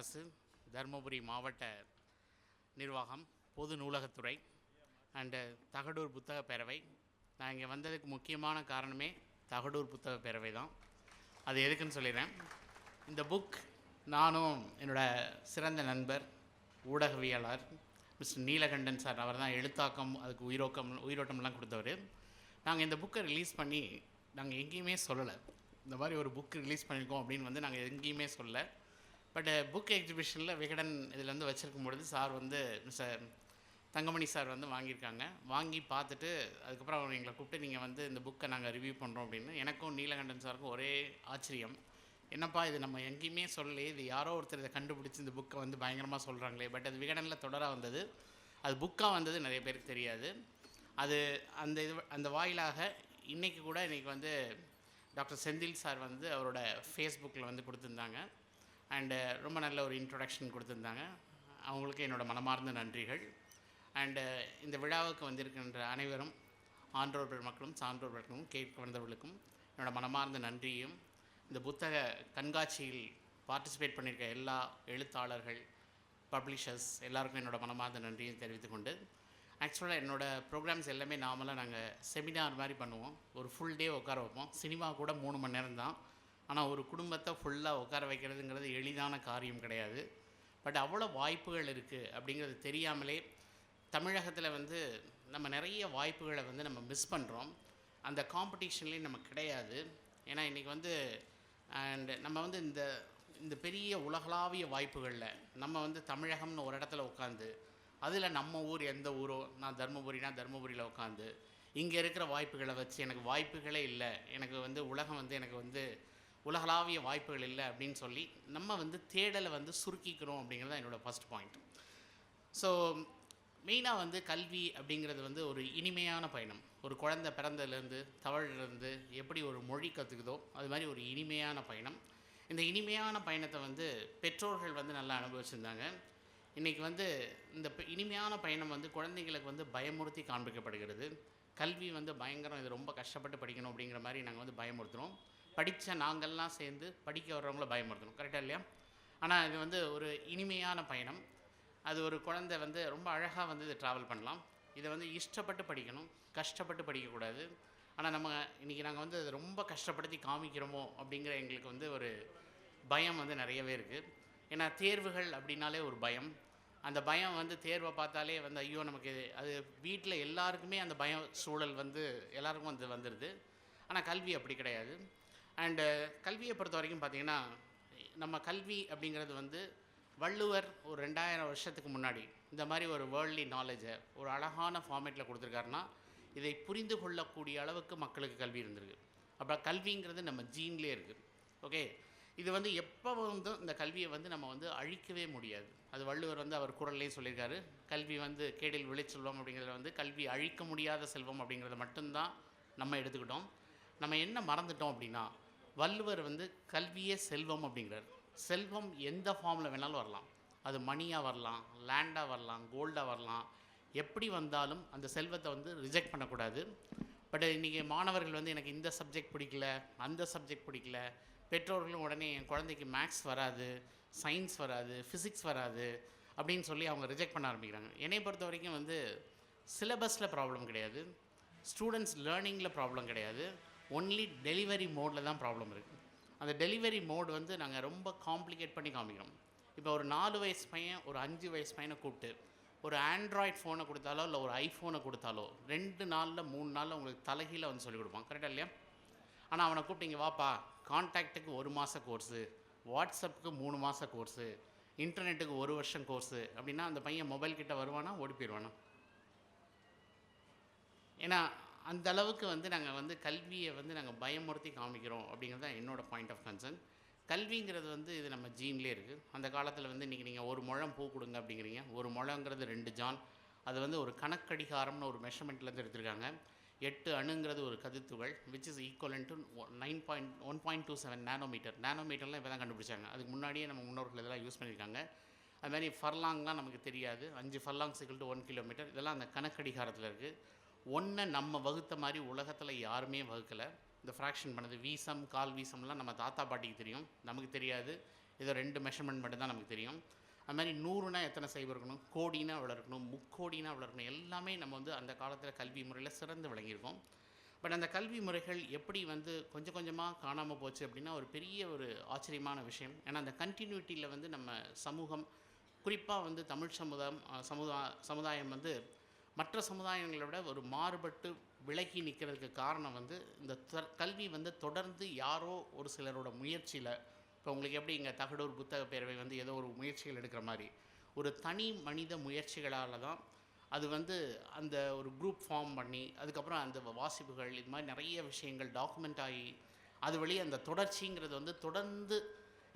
அரசு, தருமபுரி மாவட்ட நிர்வாகம், பொது நூலகத்துறை அண்டு தகடூர் புத்தக பேரவை. நான் இங்கே வந்ததுக்கு முக்கியமான காரணமே தகடூர் புத்தக பேரவை தான். அது எதுக்குன்னு சொல்லிடுறேன். இந்த புக் நானும் என்னோடய சிறந்த நண்பர் ஊடகவியலாளர் மிஸ்டர் நீலகண்டன் சார், அவர் தான் எழுத்தாக்கம், அதுக்கு உயிரோட்டம்லாம் கொடுத்தவர். நாங்கள் இந்த புக்கை ரிலீஸ் பண்ணி நாங்கள் எங்கேயுமே சொல்லலை. இந்த மாதிரி ஒரு புக் ரிலீஸ் பண்ணியிருக்கோம் அப்படின்னு நாங்கள் எங்கேயுமே சொல்லலை. பட் புக் எக்ஸிபிஷனில் விகடன் இதில் வச்சுருக்கும் பொழுது சார் மிஸ்டர் தங்கமணி சார் வாங்கியிருக்காங்க. வாங்கி பார்த்துட்டு அதுக்கப்புறம் அவர் எங்களை கூப்பிட்டு நீங்கள் இந்த புக்கை நாங்கள் ரிவ்யூ பண்ணுறோம் அப்படின்னு. எனக்கும் நீலகண்டன் சாருக்கும் ஒரே ஆச்சரியம். என்னப்பா இது நம்ம எங்கேயுமே சொல்லலையே, இது யாரோ ஒருத்தர் இதை கண்டுபிடிச்சி இந்த புக்கை பயங்கரமாக சொல்கிறாங்களே. பட் அது விகடனில் தொடராக வந்தது, அது புக்காக வந்தது நிறைய பேருக்கு தெரியாது. அது அந்த வாயிலாக இன்றைக்கி டாக்டர் செந்தில் சார் அவரோட ஃபேஸ்புக்கில் கொடுத்துருந்தாங்க. அண்டு ரொம்ப நல்ல ஒரு இன்ட்ரொடக்ஷன் கொடுத்துருந்தாங்க. அவங்களுக்கு என்னோடய மனமார்ந்த நன்றிகள். அண்டு இந்த விழாவுக்கு வந்திருக்கின்ற அனைவரும், ஆன்றோர் பெருமக்களும் சான்றோர் பெருமக்களும் கேட்க வந்தவர்களுக்கும் என்னோடய மனமார்ந்த நன்றியும், இந்த புத்தக கண்காட்சியில் பார்ட்டிசிபேட் பண்ணியிருக்க எல்லா எழுத்தாளர்கள், பப்ளிஷர்ஸ் எல்லாருக்கும் என்னோடய மனமார்ந்த நன்றியும் தெரிவித்துக்கொண்டு, ஆக்சுவலாக என்னோடய ப்ரோக்ராம்ஸ் எல்லாமே நாங்கள் செமினார் மாதிரி பண்ணுவோம். ஒரு ஃபுல் டே உட்கார வைப்போம். சினிமா கூட 3 மணி நேரம் தான். ஆனால் ஒரு குடும்பத்தை ஃபுல்லாக உட்கார வைக்கிறதுங்கிறது எளிதான காரியம் கிடையாது. பட் அவ்வளோ வாய்ப்புகள் இருக்குது அப்படிங்கிறது தெரியாமலே தமிழகத்தில் நம்ம நிறைய வாய்ப்புகளை நம்ம மிஸ் பண்ணுறோம். அந்த காம்படிஷன்லேயும் நம்ம கிடையாது. ஏன்னா இன்றைக்கி அண்ட் நம்ம இந்த பெரிய உலகளாவிய வாய்ப்புகளில் நம்ம தமிழகம்னு ஒரு இடத்துல உட்காந்து, அதில் நம்ம ஊர் எந்த ஊரோ, நான் தருமபுரியில் உட்காந்து இங்கே இருக்கிற வாய்ப்புகளை வச்சு எனக்கு வாய்ப்புகளே இல்லை, எனக்கு உலகம் எனக்கு உலகளாவிய வாய்ப்புகள் இல்லை அப்படின்னு சொல்லி நம்ம தேடலை சுருக்கிக்கிறோம் அப்படிங்கிறது தான் என்னோடய ஃபஸ்ட் பாயிண்ட். ஸோ மெயினாக கல்வி அப்படிங்கிறது ஒரு இனிமையான பயணம். ஒரு குழந்தை பிறந்ததுலேருந்து தவழிலேருந்து எப்படி ஒரு மொழி கற்றுக்குதோ அது மாதிரி ஒரு இனிமையான பயணம். இந்த இனிமையான பயணத்தை பெற்றோர்கள் நல்லா அனுபவிச்சிருந்தாங்க. இன்றைக்கி இந்த இனிமையான பயணம் குழந்தைங்களுக்கு பயமுறுத்தி காண்பிக்கப்படுகிறது. கல்வி பயங்கரம், இது ரொம்ப கஷ்டப்பட்டு படிக்கணும் அப்படிங்கிற மாதிரி நாங்கள் பயமுறுத்துகிறோம். படித்த நாங்கள்லாம் சேர்ந்து படிக்க வர்றவங்கள பயமுறுத்தணும், கரெக்டாக இல்லையா? ஆனால் இது ஒரு இனிமையான பயணம். அது ஒரு குழந்தை ரொம்ப அழகாக இதை ட்ராவல் பண்ணலாம். இதை இஷ்டப்பட்டு படிக்கணும், கஷ்டப்பட்டு படிக்கக்கூடாது. ஆனால் நம்ம இன்றைக்கி நாங்கள் அதை ரொம்ப கஷ்டப்படுத்தி காமிக்கிறோமோ அப்படிங்கிற எங்களுக்கு ஒரு பயம் நிறையவே இருக்குது. ஏன்னா தேர்வுகள் அப்படின்னாலே ஒரு பயம். அந்த பயம் தேர்வை பார்த்தாலே ஐயோ நமக்கு அது வீட்டில் எல்லாருக்குமே அந்த பயம் சூழல் எல்லாருக்கும் வந்துடுது. ஆனால் கல்வி அப்படி கிடையாது. அண்டு கல்வியை பொறுத்த வரைக்கும் பார்த்திங்கன்னா, நம்ம கல்வி அப்படிங்கிறது வள்ளுவர் ஒரு 2000 வருஷத்துக்கு முன்னாடி இந்த மாதிரி ஒரு வேர்ல்ட்லி நாலேஜை ஒரு அழகான ஃபார்மேட்டில் கொடுத்துருக்காருன்னா, இதை புரிந்து கொள்ளக்கூடிய அளவுக்கு மக்களுக்கு கல்வி இருந்திருக்கு. அப்போ கல்விங்கிறது நம்ம ஜீன்லேயே இருக்குது. ஓகே, இது எப்போ இந்த கல்வியை நம்ம அழிக்கவே முடியாது. அது வள்ளுவர் அவர் குறள்லேயே சொல்லியிருக்காரு, கல்வி கேடில் விளைச்செல்வம் அப்படிங்கிறத கல்வி அழிக்க முடியாத செல்வம் அப்படிங்கிறத மட்டும்தான் நம்ம எடுத்துக்கிட்டோம். நம்ம என்ன மறந்துட்டோம் அப்படின்னா, வள்ளுவர் கல்வியே செல்வம் அப்படிங்கிறார். செல்வம் எந்த ஃபார்மில் வேணாலும் வரலாம். அது மணியாக வரலாம், லேண்டாக வரலாம், கோல்டாக வரலாம். எப்படி வந்தாலும் அந்த செல்வத்தை ரிஜெக்ட் பண்ணக்கூடாது. பட் இன்றைக்கி மாணவர்கள் எனக்கு இந்த சப்ஜெக்ட் பிடிக்கல, அந்த சப்ஜெக்ட் பிடிக்கல. பெற்றோர்களும் உடனே என் குழந்தைக்கு மேக்ஸ் வராது, சயின்ஸ் வராது, ஃபிசிக்ஸ் வராது அப்படின்னு சொல்லி அவங்க ரிஜெக்ட் பண்ண ஆரம்பிக்கிறாங்க. என்னை பொறுத்த வரைக்கும் சிலபஸில் ப்ராப்ளம் கிடையாது, ஸ்டூடெண்ட்ஸ் லேர்னிங்கில் ப்ராப்ளம் கிடையாது. ஒன்லி டெலிவரி மோடில் தான் ப்ராப்ளம் இருக்குது. அந்த டெலிவரி மோடு நாங்கள் ரொம்ப காம்ப்ளிகேட் பண்ணி காமிக்கிறோம். இப்போ ஒரு 4 வயசு பையன் ஒரு 5 வயசு பையனை கூப்பிட்டு ஒரு ஆண்ட்ராய்ட் ஃபோனை கொடுத்தாலோ இல்லை ஒரு ஐஃபோனை கொடுத்தாலோ 2 நாளில் 3 நாளில் உங்களுக்கு தலைகீழ சொல்லிக் கொடுப்பான், கரெக்டாக இல்லையா? ஆனால் அவனை கூப்பிட்டு இங்கே வாப்பா, கான்டாக்டுக்கு 1 மாத கோர்ஸு, வாட்ஸ்அப்புக்கு 3 மாத கோர்ஸு, இன்டர்நெட்டுக்கு 1 வருஷம் கோர்ஸு அப்படின்னா அந்த பையன் மொபைல் கிட்ட வருவானா, ஓடி போயிடுவானா? ஏன்னா அந்த அளவுக்கு நாங்கள் கல்வியை நாங்கள் பயமுறுத்தி காமிக்கிறோம் அப்படிங்கிறது தான் என்னோடய பாயிண்ட் ஆஃப் கன்சர்ன். கல்விங்கிறது இது நம்ம ஜீன்லேயே இருக்குது. அந்த காலத்தில் இன்றைக்கி நீங்கள் 1 முழம் பூ கொடுங்க அப்படிங்கிறீங்க. 1 முழங்கிறது 2 ஜான். அது ஒரு கணக்கடிகாரம்னு ஒரு மெஷர்மெண்ட்லேருந்து எடுத்திருக்காங்க. 8 அணுங்கிறது ஒரு கதிர்த்துகள், விச் இஸ் ஈக்குவலன் டு 1.27 நானோமீட்டர். நானோமீட்டர்லாம் இப்போ தான் கண்டுபிடிச்சாங்க. அதுக்கு முன்னாடியே நம்ம முன்னோர்கள் இதெல்லாம் யூஸ் பண்ணியிருக்காங்க. அதுமாதிரி ஃபர்லாங்லாம் நமக்கு தெரியாது. 5 ஃபர்லாங்ஸ் = 1 கிலோமீட்டர். இதெல்லாம் அந்த கணக்கடிகாரத்தில் இருக்குது. ஒன்றை நம்ம வகுத்த மாதிரி உலகத்தில் யாருமே வகுக்கலை. இந்த ஃப்ராக்ஷன் பண்ணது, வீசம், கால் வீசம்லாம் நம்ம தாத்தா பாட்டிக்கு தெரியும், நமக்கு தெரியாது. ஏதோ 2 மெஷர்மெண்ட் மட்டும் தான் நமக்கு தெரியும். அது மாதிரி 100னா எத்தனை சைபர் இருக்கணும், கோடினா எவ்வளோ இருக்கணும், முக்கோடினா எவ்வளோ இருக்கணும், எல்லாமே நம்ம வந்து அந்த காலத்தில் கல்வி முறையில் சிறந்து விளங்கியிருக்கோம். பட் அந்த கல்வி முறைகள் எப்படி வந்து கொஞ்சம் கொஞ்சமாக காணாமல் போச்சு அப்படின்னா ஒரு பெரிய ஒரு ஆச்சரியமான விஷயம். ஏன்னா அந்த கண்டினியூட்டியில் வந்து நம்ம சமூகம், குறிப்பாக வந்து தமிழ் சமுதாயம் வந்து மற்ற சமுதாயங்களை விட ஒரு மாறுபட்டு விலகி நிற்கிறதுக்கு காரணம் வந்து இந்த கல்வி வந்து தொடர்ந்து யாரோ ஒரு சிலரோட முயற்சியில், இப்போ உங்களுக்கு எப்படி இங்கே தகடூர் புத்தக பேரவை வந்து ஏதோ ஒரு முயற்சிகள் எடுக்கிற மாதிரி ஒரு தனி மனித முயற்சிகளால் தான் அது வந்து அந்த ஒரு குரூப் ஃபார்ம் பண்ணி அதுக்கப்புறம் அந்த வாசிப்புகள் இது மாதிரி நிறைய விஷயங்கள் டாக்குமெண்ட் ஆகி அது வழியே அந்த தொடர்ச்சிங்கிறது வந்து தொடர்ந்து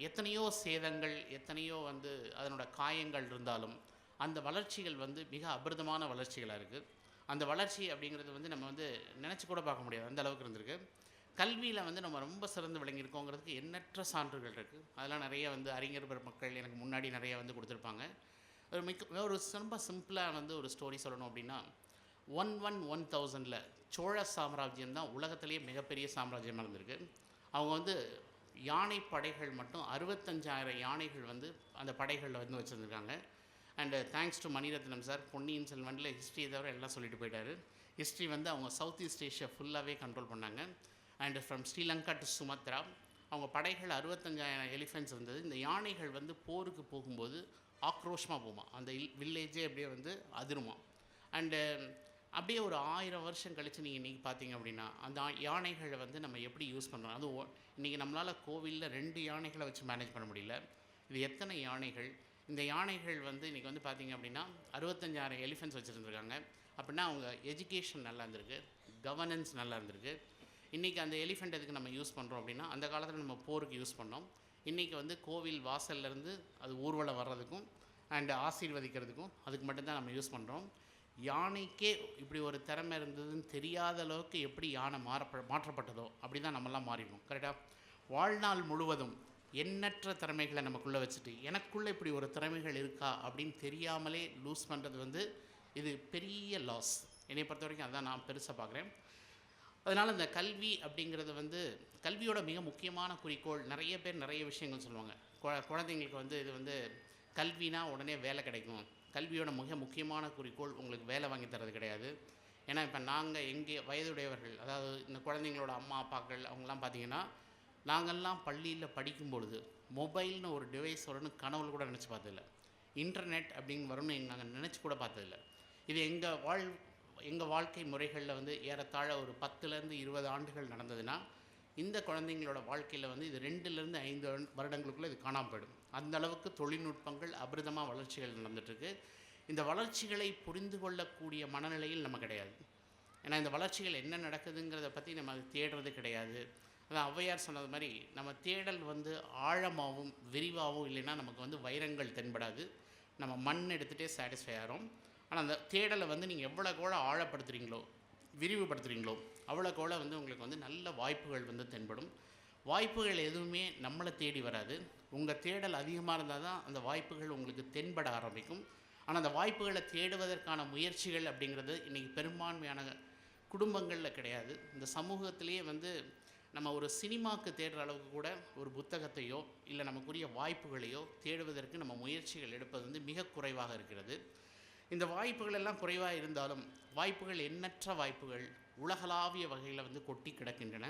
எத்தனையோ சேதங்கள், எத்தனையோ வந்து அதனோட காயங்கள் இருந்தாலும் அந்த வளர்ச்சிகள் வந்து மிக அபரிதமான வளர்ச்சிகளாக இருக்குது. அந்த வளர்ச்சி அப்படிங்கிறது வந்து நம்ம வந்து நினச்சி கூட பார்க்க முடியாது, அந்த அளவுக்கு இருந்திருக்கு. கல்வியில் வந்து நம்ம ரொம்ப சிறந்து விளங்கியிருக்கோங்கிறதுக்கு எண்ணற்ற சான்றுகள் இருக்குது. அதெல்லாம் நிறைய வந்து அறிஞர் பெருமக்கள் எனக்கு முன்னாடி நிறைய வந்து கொடுத்துருப்பாங்க. ஒரு ரொம்ப சிம்பிளாக வந்து ஒரு ஸ்டோரி சொல்லணும் அப்படின்னா 1000 சோழ சாம்ராஜ்யம் தான் உலகத்திலேயே மிகப்பெரிய சாம்ராஜ்யமாக இருந்திருக்கு. அவங்க வந்து யானை படைகள் மட்டும் 65,000 யானைகள் வந்து அந்த படைகளில் வந்து வச்சுருந்துருக்காங்க. And thanks to Mani Ratnam sir, பொன்னியின் செல்வனில் ஹிஸ்ட்ரியை தவிர எல்லாம் சொல்லிட்டு போயிட்டார். ஹிஸ்ட்ரி வந்து அவங்க சவுத் ஈஸ்ட் ஏஷியா ஃபுல்லாகவே கண்ட்ரோல் பண்ணாங்க. And from Sri Lanka to Sumatra அவங்க படைகள் 65,000 எலிஃபென்ட்ஸ் இருந்தது. இந்த யானைகள் வந்து போருக்கு போகும்போது ஆக்ரோஷமாக போகுமா, அந்த வில்லேஜே அப்படியே வந்து அதிருமா. அண்டு அப்படியே ஒரு 1000 வருஷம் கழித்து நீங்கள் இன்றைக்கி பார்த்தீங்க அப்படின்னா அந்த யானைகளை வந்து நம்ம எப்படி யூஸ் பண்ணுறோம். அதுவும் இன்றைக்கி நம்மளால் கோவிலில் 2 யானைகளை வச்சு மேனேஜ் பண்ண முடியல. இது எத்தனை யானைகள். இந்த யானைகள் வந்து இன்றைக்கி வந்து பார்த்திங்க அப்படின்னா 65,000 எலிஃபென்ட்ஸ் வச்சுருந்துருக்காங்க. அப்படின்னா அவங்க எஜுகேஷன் நல்லா இருந்திருக்கு, கவர்னன்ஸ் நல்லா இருந்திருக்கு. இன்றைக்கி அந்த எலிஃபெண்ட் எதுக்கு நம்ம யூஸ் பண்ணுறோம் அப்படின்னா அந்த காலத்தில் நம்ம போருக்கு யூஸ் பண்ணோம். இன்றைக்கி வந்து கோவில் வாசல்லேருந்து அது ஊர்வலம் வர்றதுக்கும் அண்டு ஆசீர்வதிக்கிறதுக்கும் அதுக்கு மட்டும்தான் நம்ம யூஸ் பண்ணுறோம். யானைக்கே இப்படி ஒரு திறமை இருந்ததுன்னு தெரியாத அளவுக்கு எப்படி யானை மாற்றப்பட்டதோ அப்படி தான் நம்மளாம் மாறிடும். கரெக்டாக வாழ்நாள் முழுவதும் எண்ணற்ற திறமைகளை நமக்குள்ளே வச்சுட்டு எனக்குள்ளே இப்படி ஒரு திறமைகள் இருக்கா அப்படின்னு தெரியாமலே லூஸ் பண்ணுறது வந்து இது பெரிய லாஸ். என்னை பொறுத்த வரைக்கும் அதான் நான் பெருசாக பார்க்குறேன். அதனால் இந்த கல்வி அப்படிங்கிறது வந்து கல்வியோட மிக முக்கியமான குறிக்கோள். நிறைய பேர் நிறைய விஷயங்கள் சொல்லுவாங்க. குழந்தைங்களுக்கு வந்து இது வந்து கல்வினா உடனே வேலை கிடைக்கும். கல்வியோட மிக முக்கியமான குறிக்கோள் உங்களுக்கு வேலை வாங்கி தரது கிடையாது. ஏன்னா இப்போ நாங்கள் எங்கள் வயதுடையவர்கள், அதாவது இந்த குழந்தைங்களோட அம்மா அப்பாக்கள் அவங்களாம் பார்த்திங்கன்னா நாங்கள்லாம் பள்ளியில் படிக்கும் பொழுது மொபைல்னு ஒரு டிவைஸ் வரும்னு கனவுல கூட நினச்சி பார்த்ததில்ல. இன்டர்நெட் அப்படின்னு வரும்னு நாங்கள் நினச்சி கூட பார்த்ததில்ல. இது எங்கள் வாழ்க்கை முறைகளில் வந்து ஏறத்தாழ ஒரு 10லேருந்து 20 ஆண்டுகள் நடந்ததுன்னா இந்த குழந்தைங்களோட வாழ்க்கையில் வந்து இது 2லேருந்து 5 வருடங்களுக்குள்ளே இது காணாமல் போயிடும். அந்த அளவுக்கு தொழில்நுட்பங்கள் அபரிதமாக வளர்ச்சிகள் நடந்துகிட்ருக்கு. இந்த வளர்ச்சிகளை புரிந்து கொள்ளக்கூடிய மனநிலையில் நம்ம கிடையாது. ஏன்னா இந்த வளர்ச்சிகள் என்ன நடக்குதுங்கிறத பற்றி நம்ம தேடுறது கிடையாது. அதான் ஔவையார் சொன்னது மாதிரி நம்ம தேடல் வந்து ஆழமாகவும் விரிவாகவும் இல்லைன்னா நமக்கு வந்து வைரங்கள் தென்படாது. நம்ம மண் எடுத்துகிட்டே சாட்டிஸ்ஃபை ஆகிறோம். ஆனால் அந்த தேடலை வந்து நீங்கள் எவ்வளோக்கோட ஆழப்படுத்துகிறீங்களோ விரிவுபடுத்துகிறீங்களோ அவ்வளோக்கோட வந்து உங்களுக்கு வந்து நல்ல வாய்ப்புகள் வந்து தென்படும். வாய்ப்புகள் எதுவுமே நம்மளை தேடி வராது. உங்கள் தேடல் அதிகமாக இருந்தால் தான் அந்த வாய்ப்புகள் உங்களுக்கு தென்பட ஆரம்பிக்கும். ஆனால் அந்த வாய்ப்புகளை தேடுவதற்கான முயற்சிகள் அப்படிங்கிறது இன்றைக்கி பெரும்பான்மையான குடும்பங்களில் கிடையாது. இந்த சமூகத்திலேயே வந்து நம்ம ஒரு சினிமாவுக்கு தேடுற அளவுக்கு கூட ஒரு புத்தகத்தையோ இல்லை நமக்குரிய வாய்ப்புகளையோ தேடுவதற்கு நம்ம முயற்சிகள் எடுப்பது வந்து மிக குறைவாக இருக்கிறது. இந்த வாய்ப்புகள் எல்லாம் குறைவாக இருந்தாலும் வாய்ப்புகள் எண்ணற்ற வாய்ப்புகள் உலகளாவிய வகையில் வந்து கொட்டி கிடக்கின்றன.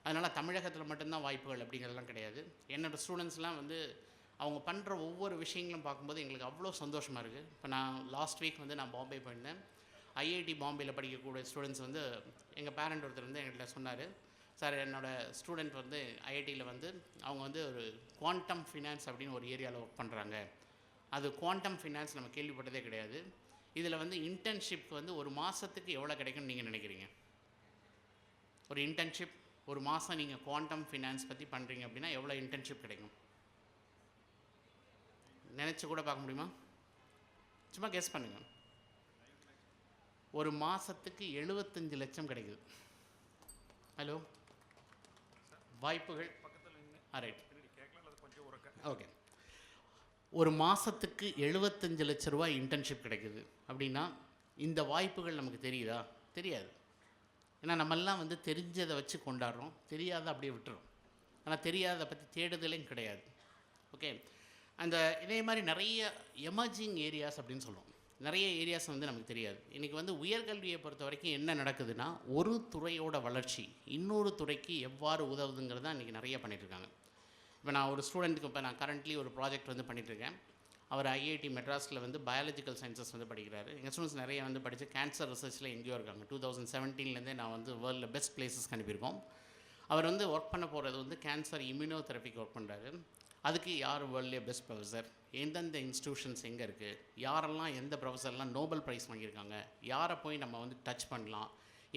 அதனால் தமிழகத்தில் மட்டும்தான் வாய்ப்புகள் அப்படிங்கிறதெல்லாம் கிடையாது. என்னோடய ஸ்டூடெண்ட்ஸ்லாம் வந்து அவங்க பண்ணுற ஒவ்வொரு விஷயங்களும் பார்க்கும்போது எங்களுக்கு அவ்வளோ சந்தோஷமாக இருக்குது. இப்போ நான் லாஸ்ட் வீக் வந்து நான் பாம்பே போயிருந்தேன். ஐஐடி பாம்பேயில் படிக்கக்கூடிய ஸ்டூடெண்ட்ஸ் வந்து எங்கள் பேரண்ட் ஒருத்தர் வந்து எங்கள்கிட்ட சொன்னார், சார் என்னோடய ஸ்டூடெண்ட் வந்து ஐஐடியில் வந்து அவங்க வந்து ஒரு குவாண்டம் ஃபினான்ஸ் அப்படின்னு ஒரு ஏரியாவில் ஒர்க் பண்ணுறாங்க. அது குவாண்டம் ஃபினான்ஸ் நம்ம கேள்விப்பட்டதே கிடையாது. இதில் வந்து இன்டர்ன்ஷிப் வந்து ஒரு மாதத்துக்கு எவ்வளோ கிடைக்கும்னு நீங்கள் நினைக்கிறீங்க? ஒரு இன்டர்ன்ஷிப் ஒரு மாதம் நீங்கள் குவாண்டம் ஃபினான்ஸ் பற்றி பண்ணுறீங்க அப்படின்னா எவ்வளோ இன்டர்ன்ஷிப் கிடைக்கும்? நினச்சி கூட பார்க்க முடியுமா? சும்மா கெஸ் பண்ணுங்கள். ஒரு மாதத்துக்கு 75 லட்சம் கிடைக்குது. ஹலோ, வாய்ப்புகள் ரைட், ஓகே. ஒரு மாதத்துக்கு 75 லட்ச ரூபாய் இன்டர்ன்ஷிப் கிடைக்குது அப்படின்னா இந்த வாய்ப்புகள் நமக்கு தெரியுதா? தெரியாது. ஏன்னா நம்மெல்லாம் வந்து தெரிஞ்சதை வச்சு கொண்டாடுறோம், தெரியாத அப்படியே விட்டுறோம். ஆனால் தெரியாததை பற்றி தேடுதலையும் கிடையாது. ஓகே. அந்த இதே மாதிரி நிறைய எமர்ஜிங் ஏரியாஸ் அப்படின்னு சொல்லுவோம். நிறைய ஏரியாஸ் வந்து நமக்கு தெரியாது. இன்றைக்கி வந்து உயர்கல்வியை பொறுத்த வரைக்கும் என்ன நடக்குதுன்னா, ஒரு துறையோட வளர்ச்சி இன்னொரு துறைக்கு எவ்வாறு உதவுதுங்கிறது தான் இன்றைக்கி நிறைய பண்ணிகிட்ருக்காங்க. இப்போ நான் ஒரு ஸ்டூடெண்ட்டுக்கு இப்போ நான் கரண்ட்லி ஒரு ப்ராஜெக்ட் வந்து பண்ணிகிட்ருக்கேன். அவர் ஐஐடி மெட்ராஸில் வந்து பயாலஜிக்கல் சயின்சஸ் வந்து படிக்கிறாரு. எங்கள் ஸ்டூடெண்ட்ஸ் நிறைய வந்து படித்து கேன்சர் ரிசர்ச்சில் எங்கேயோ இருக்காங்க. 2017 நான் வந்து வேர்ல்டில் பெஸ்ட் பிளேசஸ்க்கு அனுப்பியிருக்கோம். அவர் வந்து ஒர்க் பண்ண போகிறது வந்து கேன்சர் இம்யூனோதெரபிக்கு ஒர்க் பண்ணுறாரு. அதுக்கு யார் வேர்ல்ட்லேயே பெஸ்ட் ப்ரொஃபஸர், எந்தெந்த இன்ஸ்டியூஷன்ஸ் எங்கே இருக்குது, யாரெல்லாம் எந்த ப்ரொஃபஸர்லாம் நோபல் ப்ரைஸ் வாங்கியிருக்காங்க, யாரை போய் நம்ம வந்து டச் பண்ணலாம்,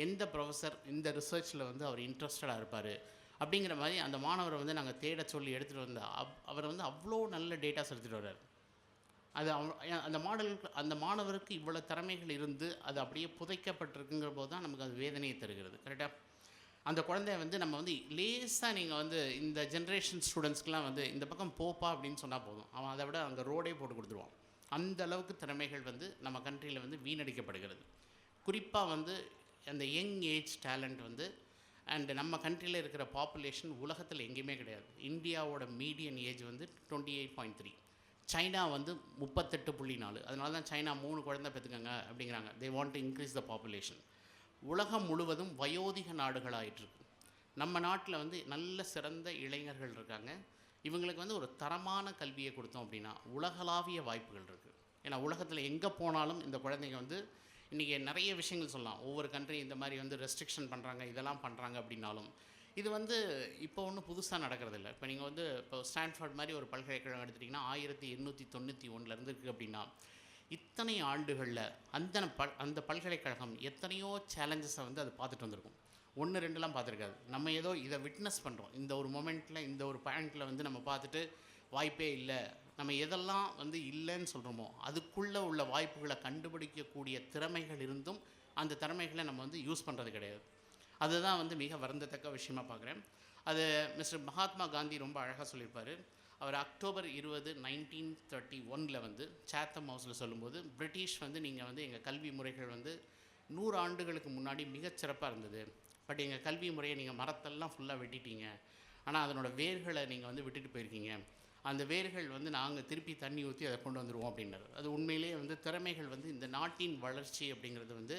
எந்த ப்ரொஃபஸர் இந்த ரிசர்ச்சில் வந்து அவர் இன்ட்ரெஸ்டடாக இருப்பார் அப்படிங்கிற மாதிரி அந்த மாணவரை வந்து நாங்கள் தேட சொல்லி எடுத்துகிட்டு வந்தால் அவர் வந்து அவ்வளோ நல்ல டேட்டாஸ் எடுத்துகிட்டு வர்றார். அது அந்த மாணவருக்கு இவ்வளோ திறமைகள் இருந்து அது அப்படியே புதைக்கப்பட்டிருக்குங்கிற போது தான் நமக்கு அது வேதனையை தருகிறது. கரெக்டாக அந்த குழந்தைய வந்து நம்ம வந்து லேசாக நீங்கள் வந்து இந்த ஜென்ரேஷன் ஸ்டூடெண்ட்ஸ்க்கெலாம் வந்து இந்த பக்கம் போப்பா அப்படின்னு சொன்னால் போதும், அவன் அதை விட அங்கே ரோடே போட்டு கொடுத்துருவான். அந்த அளவுக்கு திறமைகள் வந்து நம்ம கண்ட்ரியில் வந்து வீணடிக்கப்படுகிறது. குறிப்பாக வந்து அந்த யங் ஏஜ் டேலண்ட் வந்து அண்ட் நம்ம கண்ட்ரியில் இருக்கிற பாப்புலேஷன் உலகத்தில் எங்கேயுமே கிடையாது. இந்தியாவோட மீடியன் ஏஜ் வந்து 28.3, சைனா வந்து 38.4. அதனால தான் சைனா 3 குழந்தை பெற்றுக்கங்க அப்படிங்கிறாங்க. They want to increase the population. உலகம் முழுவதும் வயோதிக நாடுகளாகிட்டுருக்கு. நம்ம நாட்டில் வந்து நல்ல சிறந்த இளைஞர்கள் இருக்காங்க. இவங்களுக்கு வந்து ஒரு தரமான கல்வியை கொடுத்தோம் அப்படின்னா உலகளாவிய வாய்ப்புகள் இருக்குது. ஏன்னா உலகத்தில் எங்கே போனாலும் இந்த குழந்தைங்க வந்து இன்றைக்கி நிறைய விஷயங்கள் சொல்லலாம். ஒவ்வொரு கண்ட்ரி இந்த மாதிரி வந்து ரெஸ்ட்ரிக்ஷன் பண்ணுறாங்க, இதெல்லாம் பண்ணுறாங்க அப்படின்னாலும் இது வந்து இப்போ ஒன்றும் புதுசாக நடக்கிறதில்ல. இப்போ நீங்கள் வந்து இப்போ ஸ்டான்ஃபோர்ட் மாதிரி ஒரு பல்கலைக்கழகம் எடுத்துட்டிங்கன்னா 1891 இருக்குது அப்படின்னா இத்தனை ஆண்டுகளில் அந்த பல்கலைக்கழகம் எத்தனையோ சேலஞ்சஸை வந்து அது பார்த்துட்டு வந்திருக்கும். 1-2லாம் பார்த்துருக்காது. நம்ம ஏதோ இதை விட்னஸ் பண்ணுறோம். இந்த ஒரு மொமெண்ட்டில் இந்த ஒரு பாயிண்டில் வந்து நம்ம பார்த்துட்டு வாய்ப்பே இல்லை, நம்ம எதெல்லாம் வந்து இல்லைன்னு சொல்கிறோமோ அதுக்குள்ளே உள்ள வாய்ப்புகளை கண்டுபிடிக்கக்கூடிய திறமைகள் இருந்தும் அந்த திறமைகளை நம்ம வந்து யூஸ் பண்ணுறது கிடையாது. அதுதான் வந்து மிக வருந்தத்தக்க விஷயமாக பார்க்குறேன். அது மிஸ்டர் மகாத்மா காந்தி ரொம்ப அழகாக சொல்லியிருப்பார். அவர் அக்டோபர் 20, 1931 வந்து சாத்தம் ஹவுஸில் சொல்லும்போது, பிரிட்டிஷ் வந்து நீங்கள் வந்து எங்கள் கல்வி முறைகள் வந்து 100 ஆண்டுகளுக்கு முன்னாடி மிகச்சிறப்பாக இருந்தது, பட் எங்கள் கல்வி முறையை நீங்கள் மரத்தெல்லாம் ஃபுல்லாக வெட்டிட்டீங்க, ஆனால் அதனோட வேர்களை நீங்கள் வந்து விட்டுட்டு போயிருக்கீங்க, அந்த வேர்கள் வந்து நாங்கள் திருப்பி தண்ணி ஊற்றி அதை கொண்டு வந்துடுவோம் அப்படின்றது. அது உண்மையிலேயே வந்து திறமைகள் வந்து இந்த நாட்டின் வளர்ச்சி அப்படிங்கிறது வந்து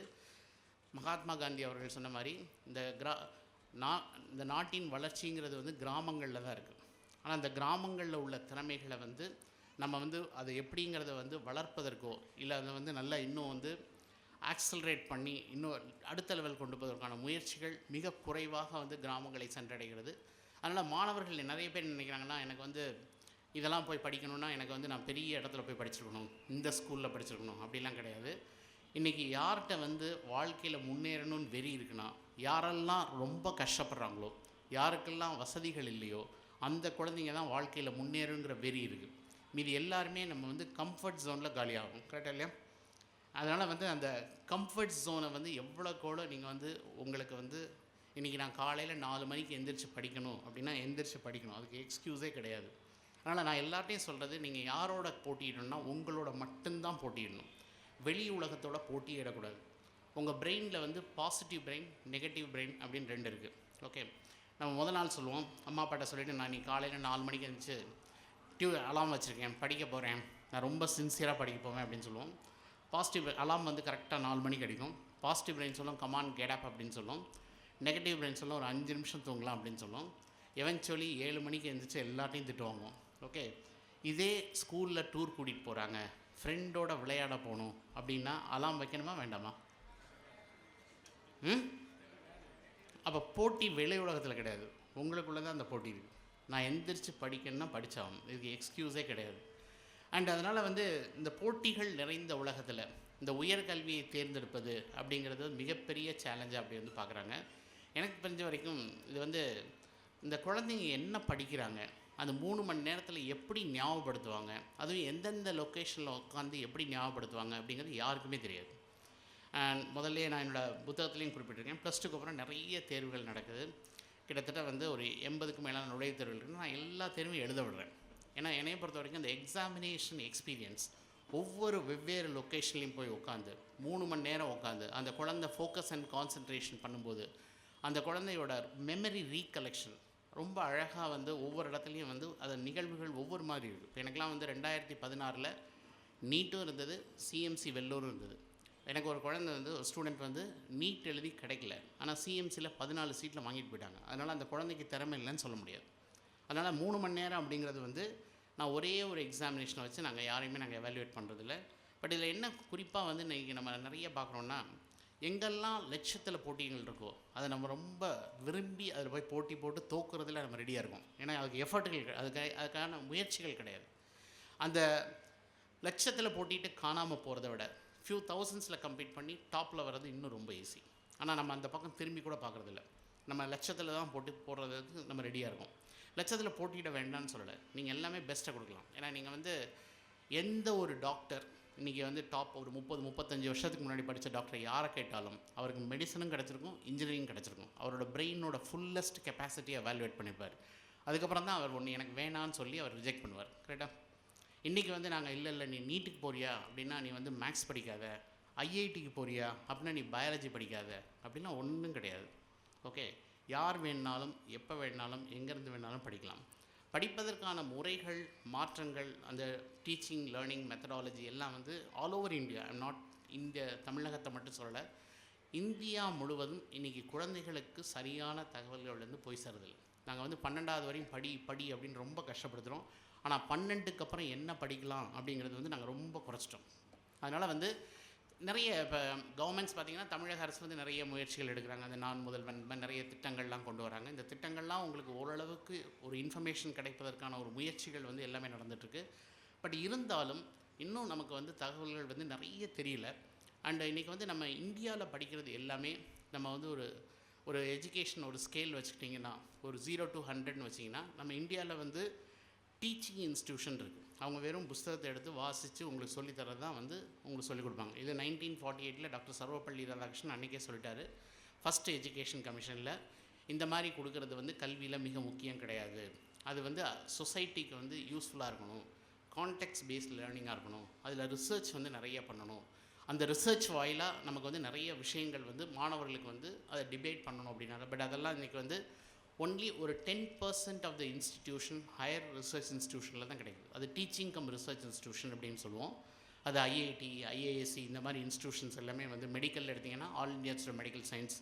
மகாத்மா காந்தி அவர்கள் சொன்ன மாதிரி இந்த நாட்டின் வளர்ச்சிங்கிறது வந்து கிராமங்களில் தான் இருக்குது. ஆனால் அந்த கிராமங்களில் உள்ள திறமைகளை வந்து நம்ம வந்து அதை எப்படிங்கிறத வந்து வளர்ப்பதற்கோ இல்லை அதை வந்து நல்லா இன்னும் வந்து ஆக்சலரேட் பண்ணி இன்னும் அடுத்த லெவல் கொண்டு போவதற்கான முயற்சிகள் மிக குறைவாக வந்து கிராமங்களை சென்றடைகிறது. அதனால் மாணவர்கள் நிறைய பேர் நினைக்கிறாங்கன்னா, எனக்கு வந்து இதெல்லாம் போய் படிக்கணுன்னா எனக்கு வந்து நான் பெரிய இடத்துல போய் படிச்சிருக்கணும், இந்த ஸ்கூலில் படிச்சிருக்கணும் அப்படிலாம் கிடையாது. இன்றைக்கி யார்கிட்ட வந்து வாழ்க்கையில் முன்னேறணும்னு வெறி இருக்குன்னா, யாரெல்லாம் ரொம்ப கஷ்டப்படுறாங்களோ, யாருக்கெல்லாம் வசதிகள் இல்லையோ அந்த குழந்தைங்க தான் வாழ்க்கையில் முன்னேறுங்கிற வெறி இருக்குது. மீது எல்லாருமே நம்ம வந்து கம்ஃபர்ட் ஜோனில் காலியாகும். கரெக்டாக இல்லையா? அதனால் வந்து அந்த கம்ஃபர்ட் ஜோனை வந்து எவ்வளோக்கோட நீங்கள் வந்து உங்களுக்கு வந்து இன்றைக்கி நான் காலையில் 4 மணிக்கு எந்திரிச்சு படிக்கணும் அப்படின்னா எந்திரிச்சு படிக்கணும், அதுக்கு எக்ஸ்கியூஸே கிடையாது. அதனால் நான் எல்லார்ட்டையும் சொல்கிறது, நீங்கள் யாரோட போட்டியிடணும்னா உங்களோட மட்டும்தான் போட்டியிடணும், வெளி உலகத்தோட போட்டியிடக்கூடாது. உங்கள் பிரெயினில் வந்து பாசிட்டிவ் பிரெயின், நெகட்டிவ் பிரெயின் அப்படின்னு 2 இருக்குது. ஓகே, நம்ம முதல் நாள் சொல்லுவோம், அம்மா அப்பாட்ட சொல்லிவிட்டு நான் நீ காலையில் 4 மணிக்கு எழுந்துச்சு அலாம் வச்சுருக்கேன், படிக்க போகிறேன், நான் ரொம்ப சின்சியராக படிக்க போவேன் அப்படின்னு சொல்லுவோம். பாசிட்டிவ் அலாம் வந்து கரெக்டாக 4 மணிக்கு அடிக்கும். பாசிட்டிவ் பிரெயின் சொல்லும் கமான் கெட் அப் அப்படின்னு சொல்லும். நெகட்டிவ் பிரெயின் சொல்லும் ஒரு 5 நிமிஷம் தூங்கலாம் அப்படின்னு சொல்லும். எவென்ச்சுவலி 7 மணிக்கு எழுந்துச்சு எல்லாத்தையும் திட்டுவாங்க. ஓகே, இதே ஸ்கூலில் டூர் கூட்டிகிட்டு போகிறாங்க, ஃப்ரெண்டோட விளையாட போகணும் அப்படின்னா அலாம் வைக்கணுமா வேண்டாமா? அப்போ போட்டி வெளி உலகத்தில் கிடையாது, உங்களுக்குள்ளே தான் அந்த போட்டி இருக்குது. நான் எந்திரிச்சு படிக்கணும்னா படித்தாகணும், இதுக்கு எக்ஸ்கியூஸே கிடையாது. அண்ட் அதனால் வந்து இந்த போட்டிகள் நிறைந்த உலகத்தில் இந்த உயர்கல்வியை தேர்ந்தெடுப்பது அப்படிங்கிறது மிகப்பெரிய சேலஞ்சாக அப்படி வந்து பார்க்குறாங்க. எனக்கு தெரிஞ்ச வரைக்கும் இது வந்து இந்த குழந்தைங்க என்ன படிக்கிறாங்க, அந்த 3 மணி நேரத்தில் எப்படி ஞாபகப்படுத்துவாங்க, அதுவும் எந்தெந்த லொக்கேஷனில் உட்காந்து எப்படி ஞாபகப்படுத்துவாங்க அப்படிங்கிறது யாருக்குமே தெரியாது. அண்ட் முதல்ல நான் என்னோடய புத்தகத்துலேயும் குறிப்பிட்டிருக்கேன், +2க்கு அப்புறம் நிறைய தேர்வுகள் நடக்குது. கிட்டத்தட்ட வந்து ஒரு 80க்கு மேலான நுழைவுத் தேர்வுகள் இருக்குது. நான் எல்லா தேர்வையும் எழுத விடுறேன். ஏன்னா என்னையை பொறுத்த வரைக்கும் இந்த எக்ஸாமினேஷன் எக்ஸ்பீரியன்ஸ் ஒவ்வொரு வெவ்வேறு லொக்கேஷன்லேயும் போய் உட்காந்து 3 மணி நேரம் உட்காந்து அந்த குழந்தை ஃபோக்கஸ் அண்ட் கான்சன்ட்ரேஷன் பண்ணும்போது அந்த குழந்தையோட மெமரி ரீகலெக்ஷன் ரொம்ப அழகாக வந்து ஒவ்வொரு இடத்துலையும் வந்து அது நிகழ்வுகள் ஒவ்வொரு மாதிரி இருக்குது. இப்போ எனக்குலாம் வந்து 2016 நீட்டும் இருந்தது, சிஎம்சி வெள்ளூரும் இருந்தது. எனக்கு ஒரு குழந்தை வந்து ஒரு ஸ்டூடெண்ட் வந்து நீட் எழுதி கிடைக்கல, ஆனால் சிஎம்சியில் 14 சீட்டில் வாங்கிட்டு போயிட்டாங்க. அதனால் அந்த குழந்தைக்கு திறமை இல்லைன்னு சொல்ல முடியாது. அதனால் 3 மணி நேரம் அப்படிங்கிறது வந்து நான் ஒரே ஒரு எக்ஸாமினேஷனை வச்சு நாங்கள் யாரையுமே நாங்கள் எவாலுவேட் பண்ணுறதில்ல. பட் இதில் என்ன குறிப்பாக வந்து இன்றைக்கி நம்ம நிறைய பார்க்குறோன்னா, எங்கெல்லாம் லட்சத்தில் போட்டிகள் இருக்கோ அதை நம்ம ரொம்ப விரும்பி அதில் போய் போட்டி போட்டு தோக்குறதுல நம்ம ரெடியாக இருக்கோம். ஏன்னா அதுக்கு எஃபர்ட்டுகள் அதுக்கான முயற்சிகள் கிடையாது. அந்த லட்சத்தில் போட்டிட்டு காணாமல் போகிறத விட ஃபியூ தௌசண்ட்ஸில் கம்ப்ளீட் பண்ணி டாப்பில் வர்றது இன்னும் ரொம்ப ஈஸி. ஆனால் நம்ம அந்த பக்கம் திரும்பி கூட பார்க்குறதில்ல. நம்ம லட்சத்தில் தான் போட்டு போடுறதுக்கு நம்ம ரெடியாக இருக்கோம். லட்சத்தில் போட்டியிட வேண்டாம்னு சொல்லலை, நீங்கள் எல்லாமே பெஸ்ட்டை கொடுக்கலாம். ஏன்னா நீங்கள் வந்து எந்த ஒரு டாக்டர் இன்றைக்கி வந்து டாப் ஒரு 30-35 வருஷத்துக்கு முன்னாடி படித்த டாக்டர் யாரை கேட்டாலும் அவருக்கு மெடிசனும் கிடச்சிருக்கும், இன்ஜினியரிங் கிடச்சிருக்கும். அவரோட பிரெயினோட ஃபுல்லஸ்ட் கெப்பாசிட்டியை எவாலுவேட் பண்ணிப்பார். அதுக்கப்புறம் தான் அவர் ஒன்று எனக்கு வேணான்னு சொல்லி அவர் ரிஜெக்ட் பண்ணுவார். கரெக்டாக? இன்றைக்கி வந்து நாங்கள் இல்லை நீ நீட்டுக்கு போறியா அப்படின்னா நீ வந்து மேக்ஸ் படிக்காத, ஐஐடிக்கு போறியா அப்படின்னா நீ பயாலஜி படிக்காத அப்படின்னா ஒன்றும் கிடையாது. ஓகே, யார் வேணாலும் எப்போ வேணாலும் எங்கேருந்து வேணாலும் படிக்கலாம். படிப்பதற்கான முறைகள் மாற்றங்கள் அந்த டீச்சிங் லேர்னிங் மெத்தடாலஜி எல்லாம் வந்து all over India, I'm not India தமிழகத்தை மட்டும் சொல்லலை, இந்தியா முழுவதும் இன்றைக்கி குழந்தைகளுக்கு சரியான தகவல்கள் வந்து போய் சேருதில்லை. நாங்கள் வந்து 12வது வரையும் படி அப்படின்னு ரொம்ப கஷ்டப்படுத்துகிறோம். ஆனால் 12க்கு அப்புறம் என்ன படிக்கலாம் அப்படிங்கிறது வந்து நாங்கள் ரொம்ப குறைச்சிட்டோம். அதனால் வந்து நிறைய இப்போ கவர்மெண்ட்ஸ் பார்த்திங்கன்னா தமிழக அரசு வந்து நிறைய முயற்சிகள் எடுக்கிறாங்க. அந்த நான் முதல்வன் நிறைய திட்டங்கள்லாம் கொண்டு வராங்க. இந்த திட்டங்கள்லாம் உங்களுக்கு ஓரளவுக்கு ஒரு இன்ஃபர்மேஷன் கிடைப்பதற்கான ஒரு முயற்சிகள் வந்து எல்லாமே நடந்துகிட்ருக்கு. பட் இருந்தாலும் இன்னும் நமக்கு வந்து தகவல்கள் வந்து நிறைய தெரியல. அண்ட் இன்றைக்கி வந்து நம்ம இந்தியாவில் படிக்கிறது எல்லாமே நம்ம வந்து ஒரு எஜுகேஷன் ஒரு ஸ்கேல் வச்சுக்கிட்டிங்கன்னா ஒரு 0 to 100ன்னு வச்சிங்கன்னா நம்ம இந்தியாவில் வந்து டீச்சிங் இன்ஸ்டியூஷன் இருக்குது. அவங்க வெறும் புஸ்தகத்தை எடுத்து வாசித்து உங்களுக்கு சொல்லித்தரது தான் வந்து உங்களுக்கு சொல்லிக் கொடுப்பாங்க. இது 1948 டாக்டர் சர்வப்பள்ளி ராதாகிருஷ்ணன் அன்றைக்கே சொல்லிட்டார். ஃபஸ்ட்டு எஜுகேஷன் கமிஷனில் இந்த மாதிரி கொடுக்கறது வந்து கல்வியில் மிக முக்கியம் கிடையாது. அது வந்து சொசைட்டிக்கு வந்து யூஸ்ஃபுல்லாக இருக்கணும், கான்டெக்ஸ்ட் பேஸ்ட் லேர்னிங்காக இருக்கணும், அதில் ரிசர்ச் வந்து நிறைய பண்ணணும். அந்த ரிசர்ச் வாயிலாக நமக்கு வந்து நிறைய விஷயங்கள் வந்து மாணவர்களுக்கு வந்து அதை டிபேட் பண்ணணும் அப்படின்னாங்க. பட் அதெல்லாம் இன்றைக்கி வந்து ஒன்லி ஒரு 10% of the institution higher research இன்ஸ்டிடியூஷனில் தான் கிடைக்குது. அது டீச்சிங் கம் ரிசர்ச் இன்ஸ்டிடியூஷன் அப்படின்னு சொல்லுவோம். அது ஐஐடி, ஐஏஎஸ்சி இந்த மாதிரி இன்ஸ்டிடியூஷன்ஸ் எல்லாமே வந்து மெடிக்கல் எடுத்திங்கன்னா All India Institute of Medical Science,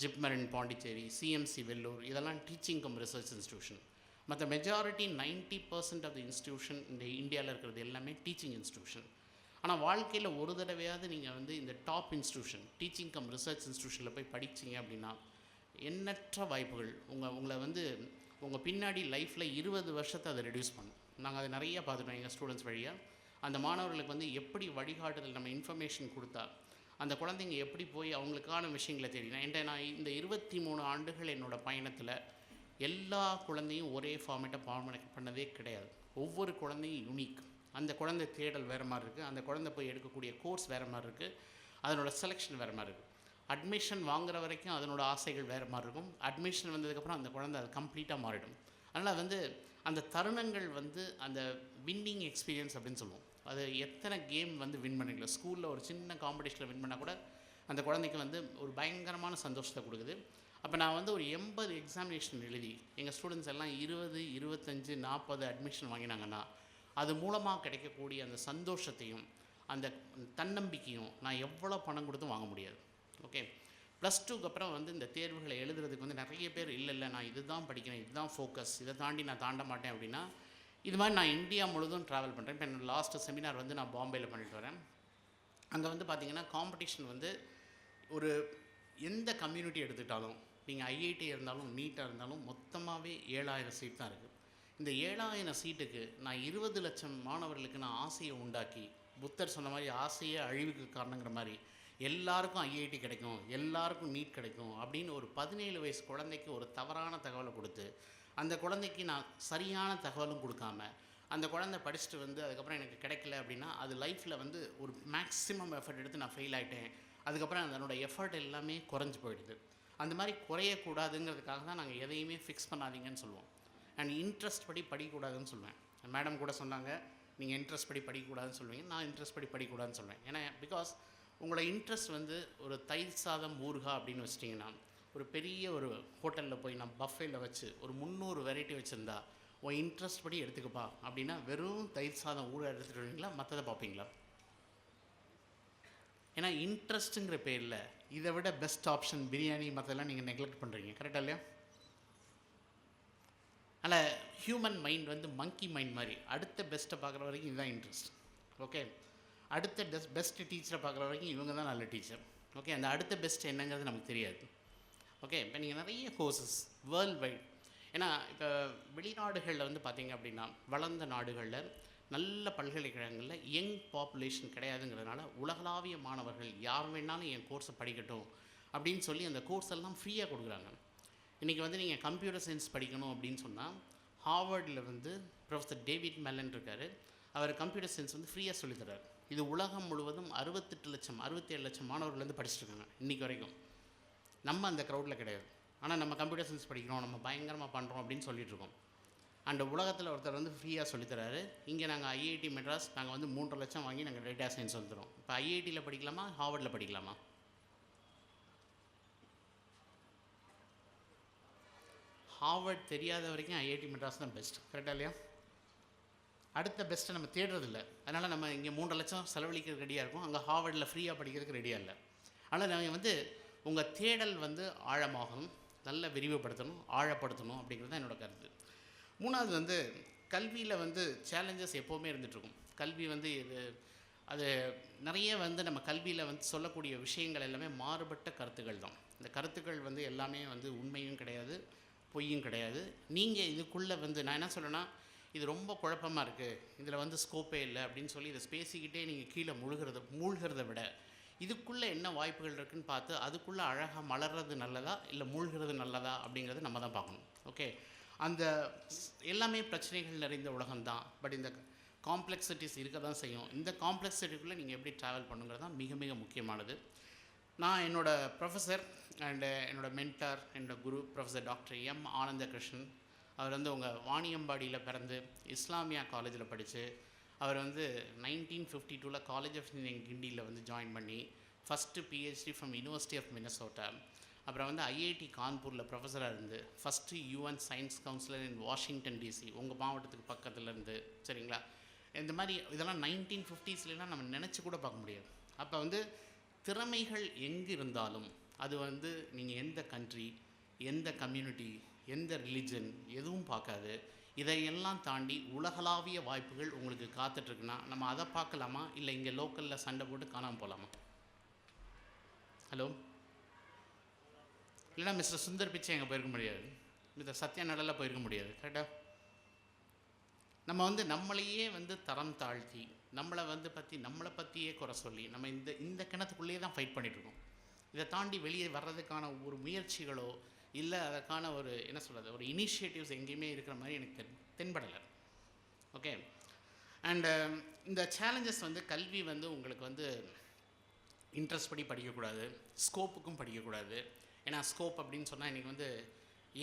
JIPMER in Pondicherry, CMC Vellore, இதெல்லாம் டீச்சிங் கம் ரிசர்ச் இன்ஸ்டிடியூஷன். மற்ற மெஜாரிட்டி 90% ஆஃப் த இன்ஸ்டிடியூஷன் இந்த இந்தியாவில் இருக்கிறது எல்லாமே டீச்சிங் இன்ஸ்டிடியூஷன். ஆனால் வாழ்க்கையில் ஒரு தடவையாவது நீங்கள் வந்து இந்த top institution teaching cum research இன்ஸ்டிடியூஷனில் போய் படிச்சிங்க அப்படின்னா எண்ணற்ற வாய்ப்புகள் உங்களை வந்து உங்கள் பின்னாடி லைஃப்பில் 20 வருஷத்தை அதை ரெடியூஸ் பண்ணும். நாங்கள் அதை நிறைய பார்த்துட்டோம் எங்கள் ஸ்டூடெண்ட்ஸ் வழியாக. அந்த மாணவர்களுக்கு வந்து எப்படி வழிகாட்டுதல் நம்ம இன்ஃபர்மேஷன் கொடுத்தா அந்த குழந்தைங்க எப்படி போய் அவங்களுக்கான விஷயங்களை தெரியும். என்கிட்ட நான் இந்த 23 ஆண்டுகள் என்னோடய பயணத்தில் எல்லா குழந்தையும் ஒரே ஃபார்மேட்டை பண்ணதே கிடையாது. ஒவ்வொரு குழந்தையும் யூனிக். அந்த குழந்தை தேடல் வேறு மாதிரி இருக்குது, அந்த குழந்தை போய் எடுக்கக்கூடிய கோர்ஸ் வேறு மாதிரி இருக்குது, அதனோட செலெக்ஷன் வேறு மாதிரி இருக்குது. அட்மிஷன் வாங்குற வரைக்கும் அதனோட ஆசைகள் வேறு மாதிரி இருக்கும். அட்மிஷன் வந்ததுக்கப்புறம் அந்த குழந்தை அது கம்ப்ளீட்டாக மாறிடும். அதனால் வந்து அந்த தருணங்கள் வந்து அந்த வின்னிங் எக்ஸ்பீரியன்ஸ் அப்படின்னு சொல்லுவோம். அது எத்தனை கேம் வந்து வின் பண்ணிக்கல, ஸ்கூலில் ஒரு சின்ன காம்படிஷனில் வின் பண்ணால் கூட அந்த குழந்தைக்கு வந்து ஒரு பயங்கரமான சந்தோஷத்தை கொடுக்குது. அப்போ நான் வந்து ஒரு 80 எக்ஸாமினேஷன் எழுதி எங்கள் ஸ்டூடெண்ட்ஸ் எல்லாம் 20, 25, 40 அட்மிஷன் வாங்கினாங்கன்னா அது மூலமாக கிடைக்கக்கூடிய அந்த சந்தோஷத்தையும் அந்த தன்னம்பிக்கையும் நான் எவ்வளோ பணம் கொடுத்தும் வாங்க முடியாது. ஓகே, +2க்கு அப்புறம் வந்து இந்த தேர்வுகளை எழுதுறதுக்கு வந்து நிறைய பேர் இல்லை நான் இது தான் படிக்கிறேன், இதுதான் ஃபோக்கஸ், இதை தாண்டி நான் தாண்ட மாட்டேன் அப்படின்னா இது மாதிரி நான் இந்தியா முழுதும் ட்ராவல் பண்ணுறேன். இப்போ என்னோடய லாஸ்ட்டு செமினார் வந்து நான் பாம்பேயில் பண்ணிட்டு வரேன். அங்கே வந்து பார்த்திங்கன்னா காம்படிஷன் வந்து ஒரு எந்த கம்யூனிட்டி எடுத்துக்கிட்டாலும் நீங்கள் ஐஐடி இருந்தாலும் நீட்டாக இருந்தாலும் மொத்தமாகவே 7000 சீட் தான் இருக்குது. இந்த 7000 சீட்டுக்கு நான் 20 லட்சம் மாணவர்களுக்கு நான் ஆசையை உண்டாக்கி, புத்தர் சொன்ன மாதிரி ஆசையே அழிவுக்கு காரணங்கிற மாதிரி எல்லாருக்கும் ஐஐடி கிடைக்கும், எல்லாருக்கும் நீட் கிடைக்கும் அப்படின்னு ஒரு 17 வயசு குழந்தைக்கு ஒரு தவறான தகவலை கொடுத்து அந்த குழந்தைக்கு நான் சரியான தகவலும் கொடுக்காம அந்த குழந்தை படிச்சுட்டு வந்து அதுக்கப்புறம் எனக்கு கிடைக்கல அப்படின்னா அது லைஃப்பில் வந்து ஒரு மேக்ஸிமம் எஃபர்ட் எடுத்து நான் ஃபெயில் ஆகிட்டேன். அதுக்கப்புறம் அதனோட எஃபர்ட் எல்லாமே குறைஞ்சி போயிடுது. அந்த மாதிரி குறையக்கூடாதுங்கிறதுக்காக தான் நாங்கள் எதையுமே ஃபிக்ஸ் பண்ணாதீங்கன்னு சொல்லுவோம். அண்ட் இன்ட்ரெஸ்ட் படி படிக்கக்கூடாதுன்னு சொல்லுவேன். மேடம் கூட சொன்னாங்க நீங்கள் இன்ட்ரெஸ்ட் படி படிக்கக்கூடாதுன்னு சொல்லுவீங்க, நான் இன்ட்ரெஸ்ட் படி படிக்கக்கூடாதுன்னு சொல்லுவேன். ஏன்னா பிகாஸ் உங்களோட இன்ட்ரெஸ்ட் வந்து ஒரு தயிர் சாதம் ஊறுகாய் அப்படின்னு வச்சிட்டிங்கன்னா ஒரு பெரிய ஒரு ஹோட்டலில் போய் நான் பஃபேல வச்சு ஒரு 300 வெரைட்டி வச்சுருந்தா உன் இன்ட்ரெஸ்ட் படி எடுத்துக்கப்பா அப்படின்னா வெறும் தயிர் சாதம் ஊற எடுத்துகிட்டு வருவீங்களா, மற்றதை பார்ப்பீங்களா? ஏன்னா இன்ட்ரெஸ்ட்டுங்கிற பேரில் இதை விட பெஸ்ட் ஆப்ஷன் பிரியாணி மற்றதெல்லாம் நீங்கள் நெக்லெக்ட் பண்ணுறீங்க. கரெக்டாக இல்லையா? ஆனால் ஹியூமன் மைண்ட் வந்து மங்கி மைண்ட் மாதிரி அடுத்த பெஸ்ட்டை பார்க்குற வரைக்கும் இதுதான் இன்ட்ரெஸ்ட். ஓகே, அடுத்த பெஸ்ட்டு டீச்சரை பார்க்குற வரைக்கும் இவங்க தான் நல்ல டீச்சர். ஓகே, அந்த அடுத்த பெஸ்ட் என்னங்கிறது நமக்கு தெரியாது. ஓகே, இப்போ நீங்கள் நிறைய கோர்சஸ் வேர்ல்டு வைட், ஏன்னா இப்போ வெளிநாடுகளில் வந்து பார்த்திங்க அப்படின்னா வளர்ந்த நாடுகளில் நல்ல பல்கலைக்கழகங்களில் யங் பாப்புலேஷன் கிடையாதுங்கிறதுனால உலகளாவிய மாணவர்கள் யார் வேணாலும் என் கோர்ஸை படிக்கட்டும் அப்படின்னு சொல்லி அந்த கோர்ஸ் எல்லாம் ஃப்ரீயாக கொடுக்குறாங்க. இன்றைக்கி வந்து நீங்கள் கம்ப்யூட்டர் சயின்ஸ் படிக்கணும் அப்படின்னு சொன்னால் ஹார்வர்டில் வந்து ப்ரொஃபஸர் டேவிட் மெல்லன் இருக்கார். அவர் கம்ப்யூட்டர் சயின்ஸ் வந்து ஃப்ரீயாக சொல்லித்தரார். இது உலகம் முழுவதும் 68 லட்சம் 67 லட்சம் மாணவர்கள் வந்து படிச்சுட்ருக்காங்க இன்றைக்கி வரைக்கும். நம்ம அந்த க்ரௌடில் கிடையாது. ஆனால் நம்ம கம்ப்யூட்டர் சயின்ஸ் படிக்கிறோம், நம்ம பயங்கரமாக பண்ணுறோம் அப்படின்னு சொல்லிகிட்ருக்கோம். அண்ட் உலகத்தில் ஒருத்தர் வந்து ஃப்ரீயாக சொல்லித்தராரு. இங்கே நாங்கள் ஐஐடி மெட்ராஸ் நாங்கள் வந்து 3.5 லட்சம் வாங்கி நாங்கள் டேட்டா சயின்ஸ் வந்துடுறோம். இப்போ ஐஐடியில் படிக்கலாமா, ஹார்வர்டில் படிக்கலாமா? ஹார்வர்ட் தெரியாத வரைக்கும் ஐஐடி மெட்ராஸ் தான் பெஸ்ட். கரெக்டாக இல்லையா? அடுத்த பெஸ்ட்டை நம்ம தேடுறதில்ல. அதனால் நம்ம இங்கே 3 லட்சம் செலவழிக்கிறதுக்கு ரெடியாக இருக்கும், அங்கே ஹார்வர்டில் ஃப்ரீயாக படிக்கிறதுக்கு ரெடியாக இல்லை. ஆனால் நாங்கள் வந்து உங்கள் தேடல் வந்து ஆழமாகணும், நல்ல விரிவுபடுத்தணும், ஆழப்படுத்தணும் அப்படிங்கிறது தான் என்னோடய கருத்து. மூணாவது வந்து கல்வியில் வந்து சேலஞ்சஸ் எப்போவுமே இருந்துகிட்ருக்கும். கல்வி வந்து அது நிறைய வந்து நம்ம கல்வியில் வந்து சொல்லக்கூடிய விஷயங்கள் எல்லாமே மாறுபட்ட கருத்துக்கள் தான். இந்த கருத்துக்கள் வந்து எல்லாமே வந்து உண்மையும் கிடையாது, பொய்யும் கிடையாது. நீங்கள் இதுக்குள்ளே வந்து நான் என்ன சொல்கிறேன்னா, இது ரொம்ப குழப்பமாக இருக்குது, இதில் வந்து ஸ்கோப்பே இல்லை அப்படின்னு சொல்லி இதை பேசிக்கிட்டே நீங்கள் கீழே மூழ்கிறத விட இதுக்குள்ளே என்ன வாய்ப்புகள் இருக்குதுன்னு பார்த்து அதுக்குள்ளே அழகாக மலர்றது நல்லதா இல்லை மூழ்கிறது நல்லதா அப்படிங்கிறது நம்ம தான் பார்க்கணும். ஓகே, அந்த எல்லாமே பிரச்சனைகள் நிறைந்த உலகம்தான். பட் இந்த காம்ப்ளெக்சிட்டிஸ் இருக்க தான் செய்யும். இந்த காம்ப்ளெக்சிட்டிக்குள்ளே நீங்கள் எப்படி ட்ராவல் பண்ணுங்கிறது தான் மிக மிக முக்கியமானது. நான் என்னோடய ப்ரொஃபஸர் அண்டு என்னோடய மென்டார், என்னோடய குரு ப்ரொஃபஸர் டாக்டர் எம் ஆனந்த கிருஷ்ணன். அவர் வந்து உங்கள் வாணியம்பாடியில் பிறந்து இஸ்லாமியா காலேஜில் படித்து அவர் வந்து 1952 காலேஜ் ஆஃப் இன்ஜினியரிங் கிண்டியில் வந்து ஜாயின் பண்ணி first PhD from University of Minnesota, அப்புறம் வந்து ஐஐடி கான்பூரில் ப்ரொஃபஸராக இருந்து first UN science counsellor in Washington DC, உங்கள் மாவட்டத்துக்கு பக்கத்தில் இருந்து. சரிங்களா? இந்த மாதிரி இதெல்லாம் 1950ஸ்லாம் நம்ம நினச்சி கூட பார்க்க முடியாது. அப்போ வந்து திறமைகள் எங்கே இருந்தாலும் அது வந்து நீங்கள் எந்த கண்ட்ரி, எந்த கம்யூனிட்டி, எந்த ரிலிஜன் எதுவும் பார்க்காது. இதையெல்லாம் தாண்டி உலகளாவிய வாய்ப்புகள் உங்களுக்கு காத்துட்ருக்குன்னா நம்ம அதை பார்க்கலாமா, இல்லை இங்கே லோக்கலில் சண்டை போட்டு காணாமல் போகலாமா? ஹலோ, இல்லைனா மிஸ்டர் சுந்தர் பிச்சை எங்கே போயிருக்க முடியாது, மிஸ்டர் சத்யா நடலில் போயிருக்க முடியாது. கரெக்டாக? நம்ம வந்து நம்மளையே வந்து தரம் தாழ்த்தி நம்மளை பற்றியே குறை சொல்லி நம்ம இந்த கிணத்துக்குள்ளேயே தான் ஃபைட் பண்ணிகிட்ருக்கோம். இதை தாண்டி வெளியே வர்றதுக்கான ஒரு முயற்சிகளோ இல்லை அதற்கான ஒரு என்ன சொல்கிறது ஒரு இனிஷியேட்டிவ்ஸ் எங்கேயுமே இருக்கிற மாதிரி எனக்கு தென்படலை. ஓகே, அண்டு இந்த சேலஞ்சஸ் வந்து கல்வி வந்து உங்களுக்கு வந்து இன்ட்ரெஸ்ட் படி படிக்கக்கூடாது, ஸ்கோப்புக்கும் படிக்கக்கூடாது. ஏன்னா ஸ்கோப் அப்படின்னு சொன்னால் இன்றைக்கி வந்து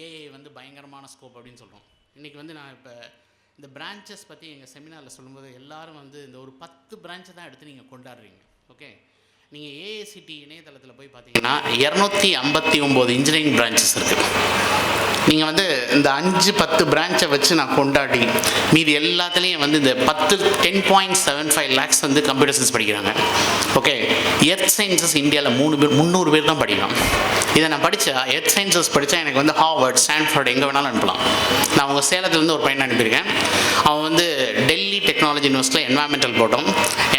ஏஐ வந்து பயங்கரமான ஸ்கோப் அப்படின்னு சொல்கிறோம். இன்றைக்கி வந்து நான் இப்போ இந்த பிரான்ச்சஸ் பற்றி எங்கள் செமினாரில் சொல்லும்போது எல்லோரும் வந்து இந்த ஒரு 10 பிரான்ச்சை தான் எடுத்து நீங்கள் கொண்டாடுறீங்க. ஓகே, நீங்கள் ஏஐசிடி இணையதளத்தில் போய் பார்த்தீங்கன்னா 259 இன்ஜினியரிங் பிரான்ச்சஸ் இருக்குது. நீங்கள் வந்து இந்த 5-10 பிரான்ச்சை வச்சு நான் கொண்டாடி மீதி எல்லாத்துலேயும் வந்து இந்த 10.75 lakhs வந்து கம்ப்யூட்டர் சயின்ஸ் படிக்கிறாங்க. ஓகே, எர்த் சயின்சஸ் இந்தியாவில் 300 பேர் தான் படிக்கலாம். இதை நான் படித்தா எர்த் சயின்சஸ் படித்தா எனக்கு வந்து ஹார்வர்ட், ஸ்டான்ஃபோர்ட் எங்கே வேணாலும் அனுப்பலாம். நான் உங்கள் சேலத்துலேருந்து ஒரு பையனை அனுப்பியிருக்கேன். அவன் வந்து டெல்லி டெக்னாலஜி யூனிவர்சிட்டியில் என்வாயர்மெண்டல் போட்டோம்.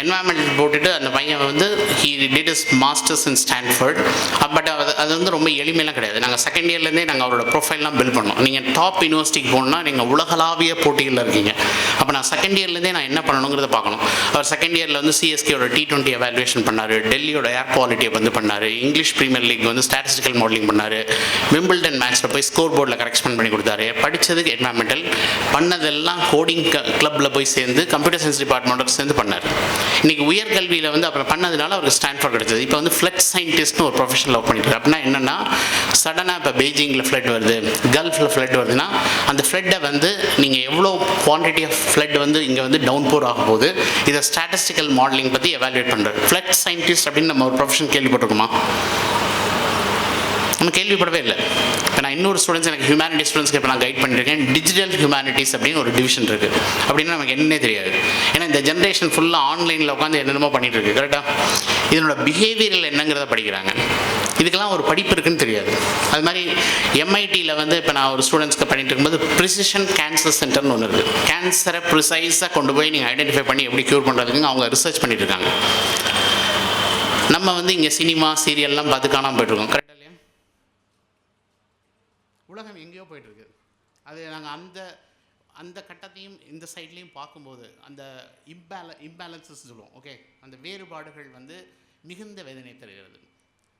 என்வாயர்மெண்டல் போட்டுட்டு அந்த பையன் வந்து he did his masters in Stanford. But அது வந்து ரொம்ப எளிமையெல்லாம் கிடையாது. நாங்கள் செகண்ட் இயர்லேருந்தே நாங்கள் அவரோட ப்ரொஃபைல்லாம் பில்ட் பண்ணோம். நீங்கள் டாப் யூனிவர்சிட்டிக்கு போகணுன்னா நீங்கள் உலகளாவிய போட்டிகளில் இருக்கீங்க. அப்போ நான் செகண்ட் இயர்லேருந்தே நான் என்ன பண்ணணுங்கிறத பார்க்கணும். அவர் செகண்ட் இயரில் வந்து சிஎஸ்கேயோட T20 எவாலுவேஷன் பண்ணார், டெல்லியோட ஏர் குவாலிட்டியை வந்து பண்ணார், இங்கிலீஷ் ப்ரீமியர் லீக் வந்து ஸ்டாட்டிஸ்டிக்கல் மாடலிங் பண்ணார், விம்பிள்டன் மேட்ச்சில் போய் ஸ்கோர் போர்டில் கரெக்ஷன் பண்ணி கொடுத்தாரு. படித்ததுக்கு என்வாயர்மெண்டல், பண்ணதெல்லாம் கோடிங் கிளப்பில் போய் சேர்ந்து கம்ப்யூட்டர் சயின்ஸ் டிபார்ட்மெண்ட்டோட சேர்ந்து பண்ணார். இன்றைக்கி உயர்கல்வியில் வந்து அப்புறம் பண்ணதுனால அவருக்கு ஸ்டான்ஃபோர்ட் கிடைச்சது. இப்போ வந்து ஃப்ளட் சயின்டிஸ்ட்னு ஒரு ப்ரொஃபஷனில் ஒர்க் பண்ணிட்டு அப்படின்னா என்னென்னா, சடனாக இப்போ பெய்ஜிங்கில் ஃப்ளட் வருது, கல்ஃபில் ஃப்ளட் வருதுன்னா அந்த ஃப்ளட்டை வந்து நீங்கள் எவ்வளோ குவான்டிட்டி ஆஃப் ஃப்ளட் வந்து இங்கே வந்து டவுன் போர் ஆகும் போது இதை ஸ்டாட்டிஸ்டிக்கல் மாடலிங் பற்றி எவாலுவேட் பண்ணுறாரு. ஃப்ளட் சயின்டிஸ்ட் அப்படின்னு நம்ம ஒரு ப்ரொஃபஷன் கேள்விப்பட்டிருக்குமா? நம்ம கேள்விப்படவே இல்லை. இப்போ நான் இன்னொரு ஸ்டூடெண்ட்ஸ், எனக்கு ஹியூமனிட்டி ஸ்டூடெண்ட்ஸ்க்கு இப்போ நான் கைட் பண்ணியிருக்கேன். டிஜிட்டல் ஹியூமனிட்டிஸ் அப்படின்னு ஒரு டிவிஷன் இருக்குது. அப்படின்னா நமக்கு என்னன்னே தெரியாது. ஏன்னா இந்த ஜென்ரேஷன் ஃபுல்லாக ஆன்லைனில் உட்காந்து என்னென்னமோ பண்ணிட்டு இருக்கு. கரெக்டாக இதனோட பிஹேவியரில் என்னங்கிறத படிக்கிறாங்க. இதுக்கெல்லாம் ஒரு படிப்பு இருக்குன்னு தெரியாது. அது மாதிரி எம்ஐடியில் வந்து இப்போ நான் ஒரு ஸ்டூடெண்ட்ஸ்க்கு பண்ணிட்டு இருக்கும்போது ப்ரிசிஷன் கேன்சர் சென்டர்னு ஒன்று இருக்குது. கேன்சரை ப்ரிசைஸாக கொண்டு போய் நீங்கள் ஐடென்டிஃபை பண்ணி எப்படி க்யூர் பண்ணுறதுக்குன்னு அவங்க ரிசர்ச் பண்ணிட்டு இருக்காங்க. நம்ம வந்து இங்கே சினிமா சீரியல்லாம் பார்த்து காணாமல் போய்ட்டுருக்கோம். கரெக்டாக இல்லையா? உலகம் எங்கேயோ போயிட்டுருக்கு. அது நாங்கள் அந்த கட்டத்தையும் இந்த சைட்லேயும் பார்க்கும்போது அந்த இம்பேலன்ஸஸ் சொல்லுவோம். ஓகே, அந்த வேறுபாடுகள் வந்து மிகுந்த வேதனை தருகிறது.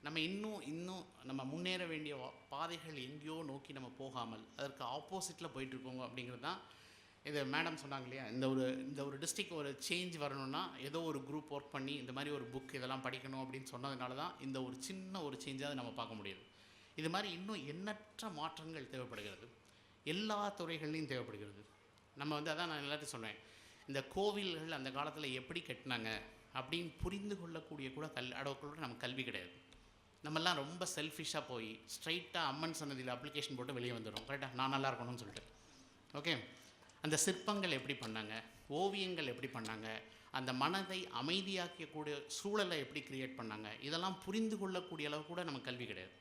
நம்ம இன்னும் நம்ம முன்னேற வேண்டிய பாதைகள் எங்கேயோ நோக்கி நம்ம போகாமல் அதற்கு ஆப்போசிட்டில் போயிட்டுருக்கோங்க அப்படிங்கிறது தான். இது மேடம் சொன்னாங்க இல்லையா, இந்த ஒரு டிஸ்ட்ரிக்ட் ஒரு சேஞ்ச் வரணும்னா ஏதோ ஒரு குரூப் ஒர்க் பண்ணி இந்த மாதிரி ஒரு புக் இதெல்லாம் படிக்கணும் அப்படின்னு சொன்னதுனால தான் இந்த ஒரு சின்ன ஒரு சேஞ்சாவது நம்ம பார்க்க முடியுது. இது மாதிரி இன்னும் எண்ணற்ற மாற்றங்கள் தேவைப்படுகிறது. எல்லா துறைகள்லையும் தேவைப்படுகிறது. நம்ம வந்து அதான் நான் எல்லாத்தையும் சொன்னேன், இந்த கோவில்கள் அந்த காலத்தில் எப்படி கட்டினாங்க அப்படின்னு புரிந்து கொள்ளக்கூடிய கூட அளவுக்குள்ள நமக்கு கல்வி கிடையாது. நம்மெல்லாம் ரொம்ப செல்ஃபிஷாக போய் ஸ்ட்ரைட்டாக அம்மன் சன்னதியில் அப்ளிகேஷன் போட்டு வெளியே வந்துடும். கரெக்டாக நான் நல்லா இருக்கணும்னு சொல்லிட்டு. ஓகே, அந்த சிற்பங்கள் எப்படி பண்ணாங்க, ஓவியங்கள் எப்படி பண்ணாங்க, அந்த மனதை அமைதியாக்கக்கூடிய சூழலை எப்படி கிரியேட் பண்ணாங்க, இதெல்லாம் புரிந்து கொள்ளக்கூடிய அளவு கூட நமக்கு கல்வி கிடையாது.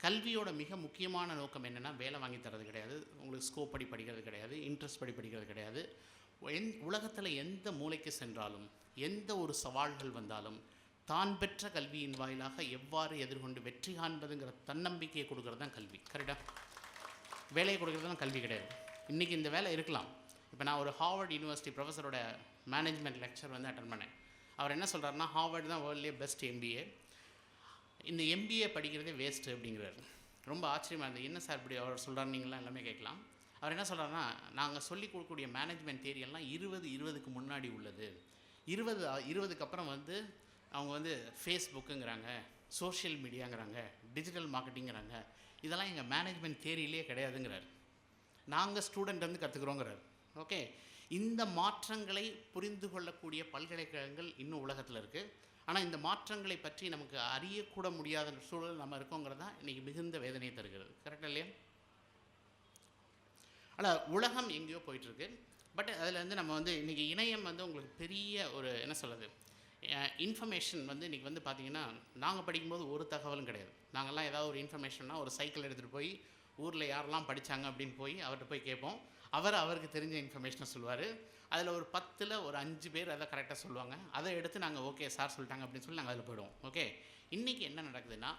கல்வியோட மிக முக்கியமான நோக்கம் என்னென்னா, வேலை வாங்கி தரது கிடையாது, உங்களுக்கு ஸ்கோப் படி படிக்கிறது கிடையாது, இன்ட்ரெஸ்ட் படி படிக்கிறது கிடையாது. உலகத்தில் எந்த மூலைக்கு சென்றாலும் எந்த ஒரு சவால்கள் வந்தாலும் தான் பெற்ற கல்வியின் வாயிலாக எவ்வாறு எதிர்கொண்டு வெற்றி காண்பதுங்கிற தன்னம்பிக்கையை கொடுக்கறது தான் கல்வி. கரெக்டாக வேலையை கொடுக்கறது தான் கல்வி கிடையாது. இன்றைக்கி இந்த வேலை இருக்கலாம். இப்போ நான் ஒரு ஹார்வர்ட் யூனிவர்சிட்டி ப்ரொஃபஸரோட மேனேஜ்மெண்ட் லெக்சர் வந்து அட்டன் பண்ணேன். அவர் என்ன சொல்கிறாருன்னா, ஹார்வர்டு தான் வேர்ல்ட்லேயே பெஸ்ட் எம்பிஏ, இந்த எம்பிஏ படிக்கிறதே வேஸ்ட்டு அப்படிங்கிறாரு. ரொம்ப ஆச்சரியமாக இருந்தது. என்ன சார் இப்படி அவர் சொல்கிறார் நீங்களாம் எல்லாமே கேட்கலாம். அவர் என்ன சொல்கிறாருன்னா, நாங்கள் சொல்லிக் கொடுக்கக்கூடிய மேனேஜ்மெண்ட் தேரியெல்லாம் 20 முன்னாடி உள்ளது. 20க்கு அப்புறம் வந்து அவங்க வந்து ஃபேஸ்புக்குங்கிறாங்க, சோஷியல் மீடியாங்கிறாங்க, டிஜிட்டல் மார்க்கெட்டிங்கிறாங்க. இதெல்லாம் எங்கள் மேனேஜ்மெண்ட் தேரியிலே கிடையாதுங்கிறார். நாங்கள் ஸ்டூடெண்ட் வந்து கற்றுக்குறோங்கிறார். ஓகே, இந்த மாற்றங்களை புரிந்து கொள்ளக்கூடிய பல்கலைக்கழகங்கள் இன்னும் உலகத்தில் இருக்குது. ஆனால் இந்த மாற்றங்களை பற்றி நமக்கு அறியக்கூட முடியாத சூழல் நம்ம இருக்கோங்கிறது தான் இன்றைக்கி மிகுந்த வேதனையை தருகிறது. கரெக்டாக இல்லையா? ஆனால் உலகம் எங்கேயோ போயிட்டுருக்கு. பட் அதில் வந்து நம்ம வந்து இன்றைக்கி இணையம் வந்து உங்களுக்கு பெரிய ஒரு என்ன சொல்கிறது, இன்ஃபர்மேஷன் வந்து இன்றைக்கி வந்து பார்த்திங்கன்னா, நாங்கள் படிக்கும்போது ஒரு தகவலும் கிடையாது. நாங்கள்லாம் ஏதாவது ஒரு இன்ஃபர்மேஷன்னா ஒரு சைக்கிள் எடுத்துகிட்டு போய் ஊரில் யாரெல்லாம் படித்தாங்க அப்படின்னு போய் அவர்கிட்ட போய் கேட்போம். அவருக்கு தெரிஞ்ச இன்ஃபர்மேஷனை சொல்லுவார். அதில் ஒரு 10ல் ஒரு 5 பேர் அதை கரெக்டாக சொல்லுவாங்க. அதை எடுத்து நாங்கள் ஓகே சார் சொல்லிட்டாங்க அப்படின்னு சொல்லி நாங்கள் அதில் போய்டுவோம். ஓகே, இன்றைக்கி என்ன நடக்குதுன்னா,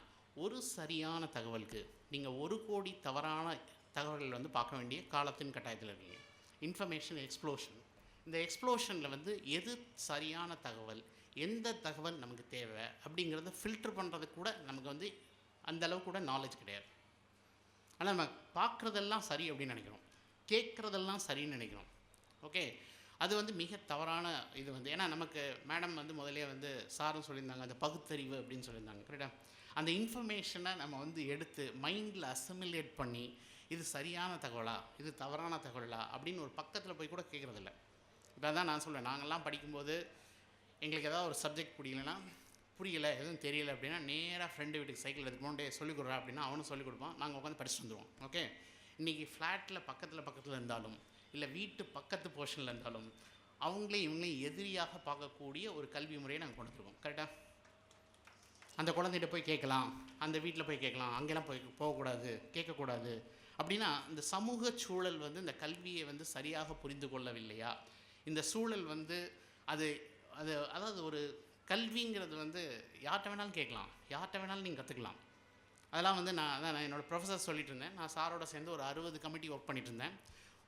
ஒரு சரியான தகவலுக்கு நீங்கள் 1 கோடி தவறான தகவல்கள் வந்து பார்க்க வேண்டிய காலத்தின் கட்டாயத்தில் இருக்கீங்க. Information explosion. இந்த எக்ஸ்ப்ளோஷனில் வந்து எது சரியான தகவல், எந்த தகவல் நமக்கு தேவை அப்படிங்கிறத ஃபில்டர் பண்ணுறது கூட நமக்கு வந்து அந்தளவு கூட நாலேஜ் கிடையாது. ஆனால் நம்ம பார்க்குறதெல்லாம் சரி அப்படின்னு நினைக்கிறோம், கேட்குறதெல்லாம் சரின்னு நினைக்கிறோம். ஓகே, அது வந்து மிக தவறான இது வந்து. ஏன்னா நமக்கு மேடம் வந்து முதலே வந்து சாரும் சொல்லியிருந்தாங்க, அந்த பகுத்தறிவு அப்படின்னு சொல்லியிருந்தாங்க. கரெக்டாக அந்த இன்ஃபர்மேஷனை நம்ம வந்து எடுத்து மைண்டில் அசிமிலேட் பண்ணி இது சரியான தகவலா இது தவறான தகவலா அப்படின்னு ஒரு பக்கத்தில் போய் கூட கேட்குறதில்ல. இப்போ தான் நான் சொல்லுவேன், நாங்கள்லாம் படிக்கும்போது எங்களுக்கு ஏதாவது ஒரு சப்ஜெக்ட் புரியலை எதுவும் தெரியலை அப்படின்னா நேராக ஃப்ரெண்டு வீட்டுக்கு சைக்கிள் எடுத்து போண்டே சொல்லிக் கொடுறா அப்படின்னா அவனும் சொல்லிக் கொடுப்பான். நாங்கள் உட்காந்து படிச்சுட்டு வந்துடுவோம். ஓகே, இன்றைக்கி ஃப்ளாட்டில் பக்கத்தில் இருந்தாலும் இல்லை வீட்டு பக்கத்து போர்ஷனில் இருந்தாலும் இவங்களையும் எதிரியாக பார்க்கக்கூடிய ஒரு கல்வி முறையை நாங்கள் கொண்டு வந்துருக்கோம். கரெக்டாக அந்த குழந்தைகிட்ட போய் கேட்கலாம், அந்த வீட்டில் போய் கேட்கலாம், அங்கெல்லாம் போகக்கூடாது, கேட்கக்கூடாது அப்படின்னா இந்த சமூக சூழல் வந்து இந்த கல்வியை வந்து சரியாக புரிந்து கொள்ளவில்லையா? இந்த சூழல் வந்து அதாவது ஒரு கல்விங்கிறது வந்து யார்கிட்ட வேணாலும் கேட்கலாம், யார்கிட்ட வேணாலும் நீங்கள் கற்றுக்கலாம். அதெல்லாம் வந்து நான் என்னோடய ப்ரொஃபஸர் சொல்லிட்டு இருந்தேன். நான் சாரோட சேர்ந்து ஒரு 60 கமிட்டி ஒர்க் பண்ணிகிட்டு இருந்தேன்.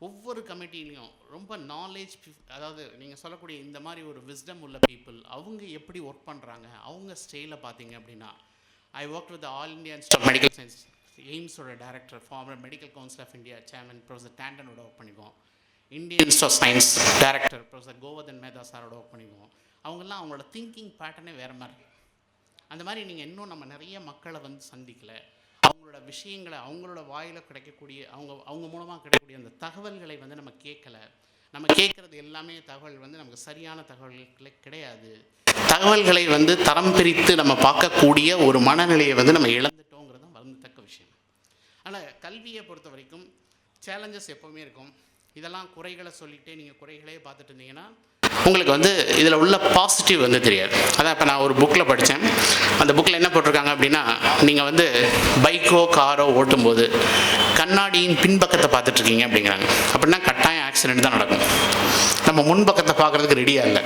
ஒவ்வொரு கமிட்டிலையும் ரொம்ப நாலேஜ், அதாவது நீங்கள் சொல்லக்கூடிய இந்த மாதிரி ஒரு விஸ்டம் உள்ள பீப்புள் அவங்க எப்படி ஒர்க் பண்ணுறாங்க, அவங்க ஸ்டைலில் பார்த்தீங்க அப்படின்னா, I work with All India Institute of Medical Science, எய்ம்ஸோட director, former Medical Council of India chairman professor டேண்டனோட ஒர்க் பண்ணிக்குவோம். Indian Institute of Science director professor Govardhan Mehta சாரோட ஒர்க் பண்ணிக்குவோம். அவங்கெல்லாம் அவங்களோட திங்கிங் பேட்டர்னே வேறு மாதிரி இருக்குது. அந்த மாதிரி நீங்கள் இன்னும் நம்ம நிறைய மக்களை வந்து சந்திக்கலை. அவங்களோட விஷயங்களை அவங்களோட வாயில் கிடைக்கக்கூடிய அவங்க மூலமாக கிடைக்கக்கூடிய அந்த தகவல்களை வந்து நம்ம கேட்கலை. நம்ம கேட்குறது எல்லாமே தகவல் வந்து நமக்கு சரியான தகவல்களே கிடையாது. தகவல்களை வந்து தரம் பிரித்து நம்ம பார்க்கக்கூடிய ஒரு மனநிலையை வந்து நம்ம இழந்துட்டோங்கிறது தான் கல்வியை பொறுத்த வரைக்கும் சேலஞ்சஸ் எப்போவுமே இருக்கும். இதெல்லாம் குறைகளை சொல்லிகிட்டே நீங்கள் குறைகளே பார்த்துட்டு இருந்தீங்கன்னா உங்களுக்கு வந்து இதில் உள்ள பாசிட்டிவ் வந்து தெரியாது. அதான் இப்போ நான் ஒரு புக்கில் படித்தேன். அந்த புக்கில் என்ன போட்டிருக்காங்க அப்படின்னா, நீங்கள் வந்து பைக்கோ காரோ ஓட்டும்போது கண்ணாடியின் பின்பக்கத்தை பார்த்துட்ருக்கீங்க அப்படிங்கிறாங்க. அப்படின்னா கட்டாயம் ஆக்சிடென்ட் தான் நடக்கும். நம்ம முன்பக்கத்தை பார்க்குறதுக்கு ரெடியாக இல்லை.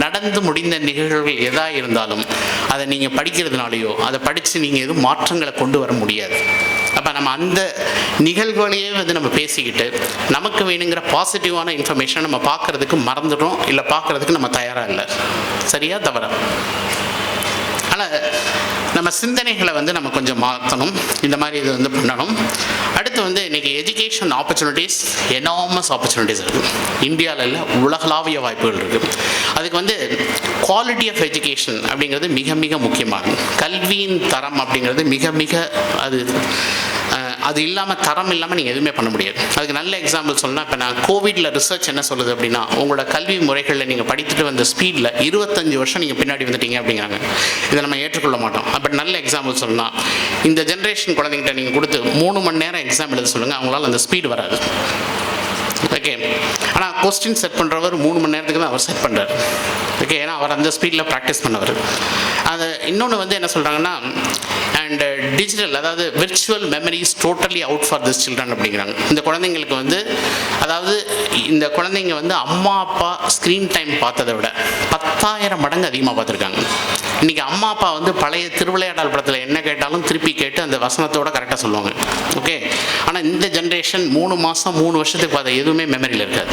நடந்து முடிந்த நிகழ்வுகள் எதாக இருந்தாலும் அதை நீங்கள் படிக்கிறதுனாலையோ அதை படித்து நீங்கள் எதுவும் மாற்றங்களை கொண்டு வர முடியாது. அப்போ நம்ம அந்த நிகழ்வுகளையே வந்து நம்ம பேசிக்கிட்டு நமக்கு வேணுங்கிற பாசிட்டிவான இன்ஃபர்மேஷனை நம்ம பார்க்குறதுக்கு மறந்துடும், இல்லை பார்க்குறதுக்கு நம்ம தயாராக இல்லை. சரியா தவறா? ஆனால் நம்ம சிந்தனைகளை வந்து நம்ம கொஞ்சம் மாற்றணும். இந்த மாதிரி இது வந்து பண்ணணும். அடுத்து வந்து இன்றைக்கி எஜுகேஷன் ஆப்பர்ச்சுனிட்டிஸ் எனாமஸ் ஆப்பர்ச்சுனிட்டிஸ் இருக்குது. இந்தியாவில் இல்லை, உலகளாவிய வாய்ப்புகள் இருக்குது. அதுக்கு வந்து குவாலிட்டி ஆஃப் எஜுகேஷன் அப்படிங்கிறது மிக மிக முக்கியமானது. கல்வியின் தரம் அப்படிங்கிறது மிக மிக அது இல்லாமல், தரம் இல்லாமல் நீங்கள் எதுவுமே பண்ண முடியாது. அதுக்கு நல்ல எக்ஸாம்பிள் சொல்லலாம். இப்போ நான் கோவிடில் ரிசர்ச் என்ன சொல்லுது அப்படின்னா, உங்களோட கல்வி முறைகளில் நீங்கள் படித்துட்டு வந்த ஸ்பீடில் 25 வருஷம் நீங்கள் பின்னாடி வந்துட்டீங்க அப்படிங்கிறாங்க. இதை நம்ம ஏற்றுக்கொள்ள மாட்டோம். பட் நல்ல எக்ஸாம்பிள் சொல்லலாம். இந்த ஜென்ரேஷன் குழந்தைங்கிட்ட நீங்கள் கொடுத்து 3 மணி நேரம் எக்ஸாம் எழுத சொல்லுங்கள், அவங்களால அந்த ஸ்பீடு வராது. ஓகே, ஆனால் கொஸ்டின் செட் பண்ணுறவர் 3 மணி நேரத்துக்கு தான் அவர் செட் பண்ணுறாரு. ஓகே, ஏன்னா அவர் அந்த ஸ்பீடில் ப்ராக்டிஸ் பண்ணவர். அது இன்னொன்று வந்து என்ன சொல்கிறாங்கன்னா, அண்ட் டிஜிட்டல், அதாவது virtual memories totally out for this children அப்படிங்கிறாங்க. இந்த குழந்தைங்களுக்கு வந்து, அதாவது இந்த குழந்தைங்க வந்து அம்மா அப்பா ஸ்க்ரீன் டைம் பார்த்ததை விட 10,000 மடங்கு அதிகமாக பார்த்துருக்காங்க. இன்றைக்கி அம்மா அப்பா வந்து பழைய திருவிளையாடல் படத்தில் என்ன கேட்டாலும் திருப்பி கேட்டு அந்த வசனத்தோடு கரெக்டாக சொல்லுவாங்க. ஓகே, ஆனால் இந்த ஜென்ரேஷன் 3 மாதம் 3 வருஷத்துக்கு பார்த்த எதுவுமே மெமரியில் இருக்காது.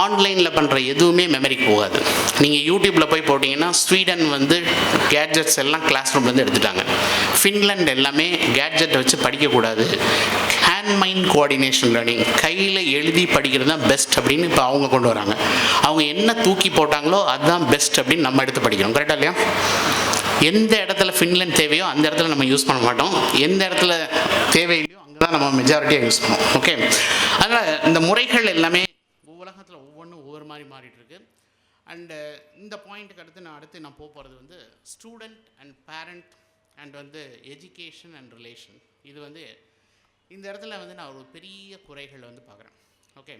ஆன்லைனில் பண்ணுற எதுவுமே மெமரிக்கு போகாது. நீங்கள் யூடியூப்பில் போய் போட்டிங்கன்னா ஸ்வீடன் வந்து கேட்ஜெட்ஸ் எல்லாம் கிளாஸ் ரூம்லேருந்து எடுத்துட்டாங்க. ஃபின்லாண்ட் எல்லாமே கேட்ஜெட்டை வச்சு படிக்கக்கூடாது, ஹேண்ட் மைண்ட் கோஆர்டினேஷன் லேர்னிங், கையில் எழுதி படிக்கிறது தான் பெஸ்ட் அப்படின்னு இப்போ அவங்க கொண்டு வராங்க. அவங்க என்ன தூக்கி போட்டாங்களோ அதுதான் பெஸ்ட் அப்படின்னு நம்ம எடுத்து படிக்கிறோம். கரெக்டாக இல்லையா? எந்த இடத்துல ஃபின்லாண்ட் தேவையோ அந்த இடத்துல நம்ம யூஸ் பண்ண மாட்டோம். எந்த இடத்துல தேவையில்லையோ அங்கே தான் நம்ம மெஜாரிட்டியாக யூஸ் பண்ணுவோம். ஓகே, அதனால் இந்த முறைகள் எல்லாமே உலகத்தில் ஒவ்வொன்றும் ஒவ்வொரு மாதிரி மாறிட்டு இருக்கு. அண்டு இந்த பாயிண்ட்டுக்கு அடுத்து நான் போகிறது வந்து ஸ்டூடெண்ட் அண்ட் பேரண்ட் அண்ட் வந்து எஜுகேஷன் அண்ட் ரிலேஷன். இது வந்து இந்த இடத்துல வந்து நான் ஒரு பெரிய குறைகள் வந்து பார்க்குறேன். ஓகே,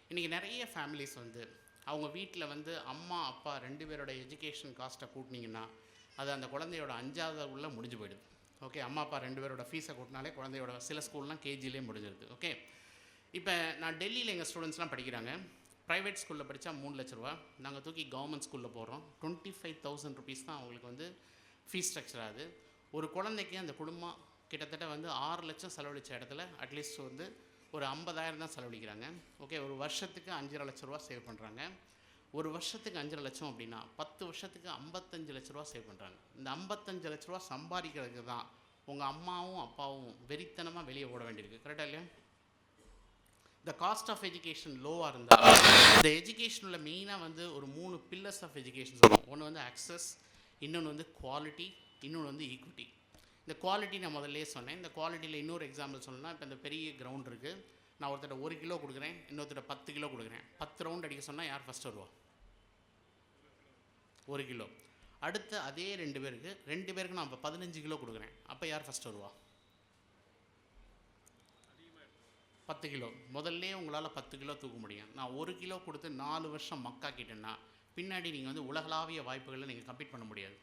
இன்றைக்கி நிறைய ஃபேமிலிஸ் வந்து அவங்க வீட்டில் வந்து அம்மா அப்பா 2 பேரோட எஜுகேஷன் காஸ்ட்டை கூட்டினீங்கன்னா அது அந்த குழந்தையோட 5வது உள்ள முடிஞ்சு போயிடுது. ஓகே, அம்மா அப்பா 2 பேரோட ஃபீஸை கூட்டினாலே குழந்தையோட சில ஸ்கூல்லாம் கேஜிலே முடிஞ்சிருது. ஓகே, இப்போ நான் டெல்லியில் எங்கள் ஸ்டூடெண்ட்ஸ்லாம் படிக்கிறாங்க. ப்ரைவேட் ஸ்கூலில் படித்தா 3 லட்ச ரூபா. நாங்கள் தூக்கி கவர்மெண்ட் ஸ்கூலில் போடுறோம். 25,000 ருபீஸ் தான் அவங்களுக்கு வந்து ஃபீஸ் ஸ்ட்ரக்சர் ஆகுது. ஒரு குழந்தைக்கு அந்த குடும்பம் கிட்டத்தட்ட வந்து 6 லட்சம் செலவழித்த இடத்துல அட்லீஸ்ட் வந்து ஒரு 50,000 தான் செலவழிக்கிறாங்க. ஓகே, ஒரு வருஷத்துக்கு 5.5 லட்ச ரூபா சேவ் பண்ணுறாங்க. ஒரு வருஷத்துக்கு 5.5 லட்சம் அப்படின்னா 10 வருஷத்துக்கு 55 லட்ச ரூபா சேவ் பண்ணுறாங்க. இந்த 55 லட்ச ரூபா சம்பாதிக்கிறதுக்கு தான் உங்கள் அம்மாவும் அப்பாவும் வெறித்தனமாக வெளியே ஓட வேண்டியிருக்கு. கரெக்டாக இல்லையா? த காஸ்ட் ஆஃப் எஜுகேஷன் லோவாக இருந்தால் இந்த எஜுகேஷனில் மெயினாக வந்து ஒரு 3 பில்லர்ஸ் ஆஃப் எஜுகேஷன் சொல்லுவோம். ஒன்று வந்து அக்சஸ், இன்னொன்று வந்து குவாலிட்டி, இன்னொன்று வந்து ஈக்விட்டி. இந்த குவாலிட்டி நான் முதல்லே சொன்னேன். இந்த குவாலிட்டியில் இன்னொரு எக்ஸாம்பிள் சொல்லணும்னா, இப்போ இந்த பெரிய கிரவுண்ட் இருக்குது. நான் ஒருத்தர் 1 கிலோ கொடுக்குறேன், இன்னொருத்தர் 10 கிலோ கொடுக்குறேன். 10 ரவுண்ட் அடிக்க சொன்னால் யார் ஃபஸ்ட் வருவா? 1 கிலோ. அடுத்து அதே 2 பேருக்கு நான் இப்போ 15 கிலோ கொடுக்குறேன். அப்போ யார் ஃபஸ்ட் வருவா? 10 கிலோ. முதல்ல உங்களால் 10 கிலோ தூக்க முடியும். நான் 1 கிலோ கொடுத்து 4 வருஷம் மக்காக்கிட்டேன்னா பின்னாடி நீங்கள் வந்து உலகளாவிய வாய்ப்புகளில் நீங்கள் கம்ப்ளீட் பண்ண முடியாது.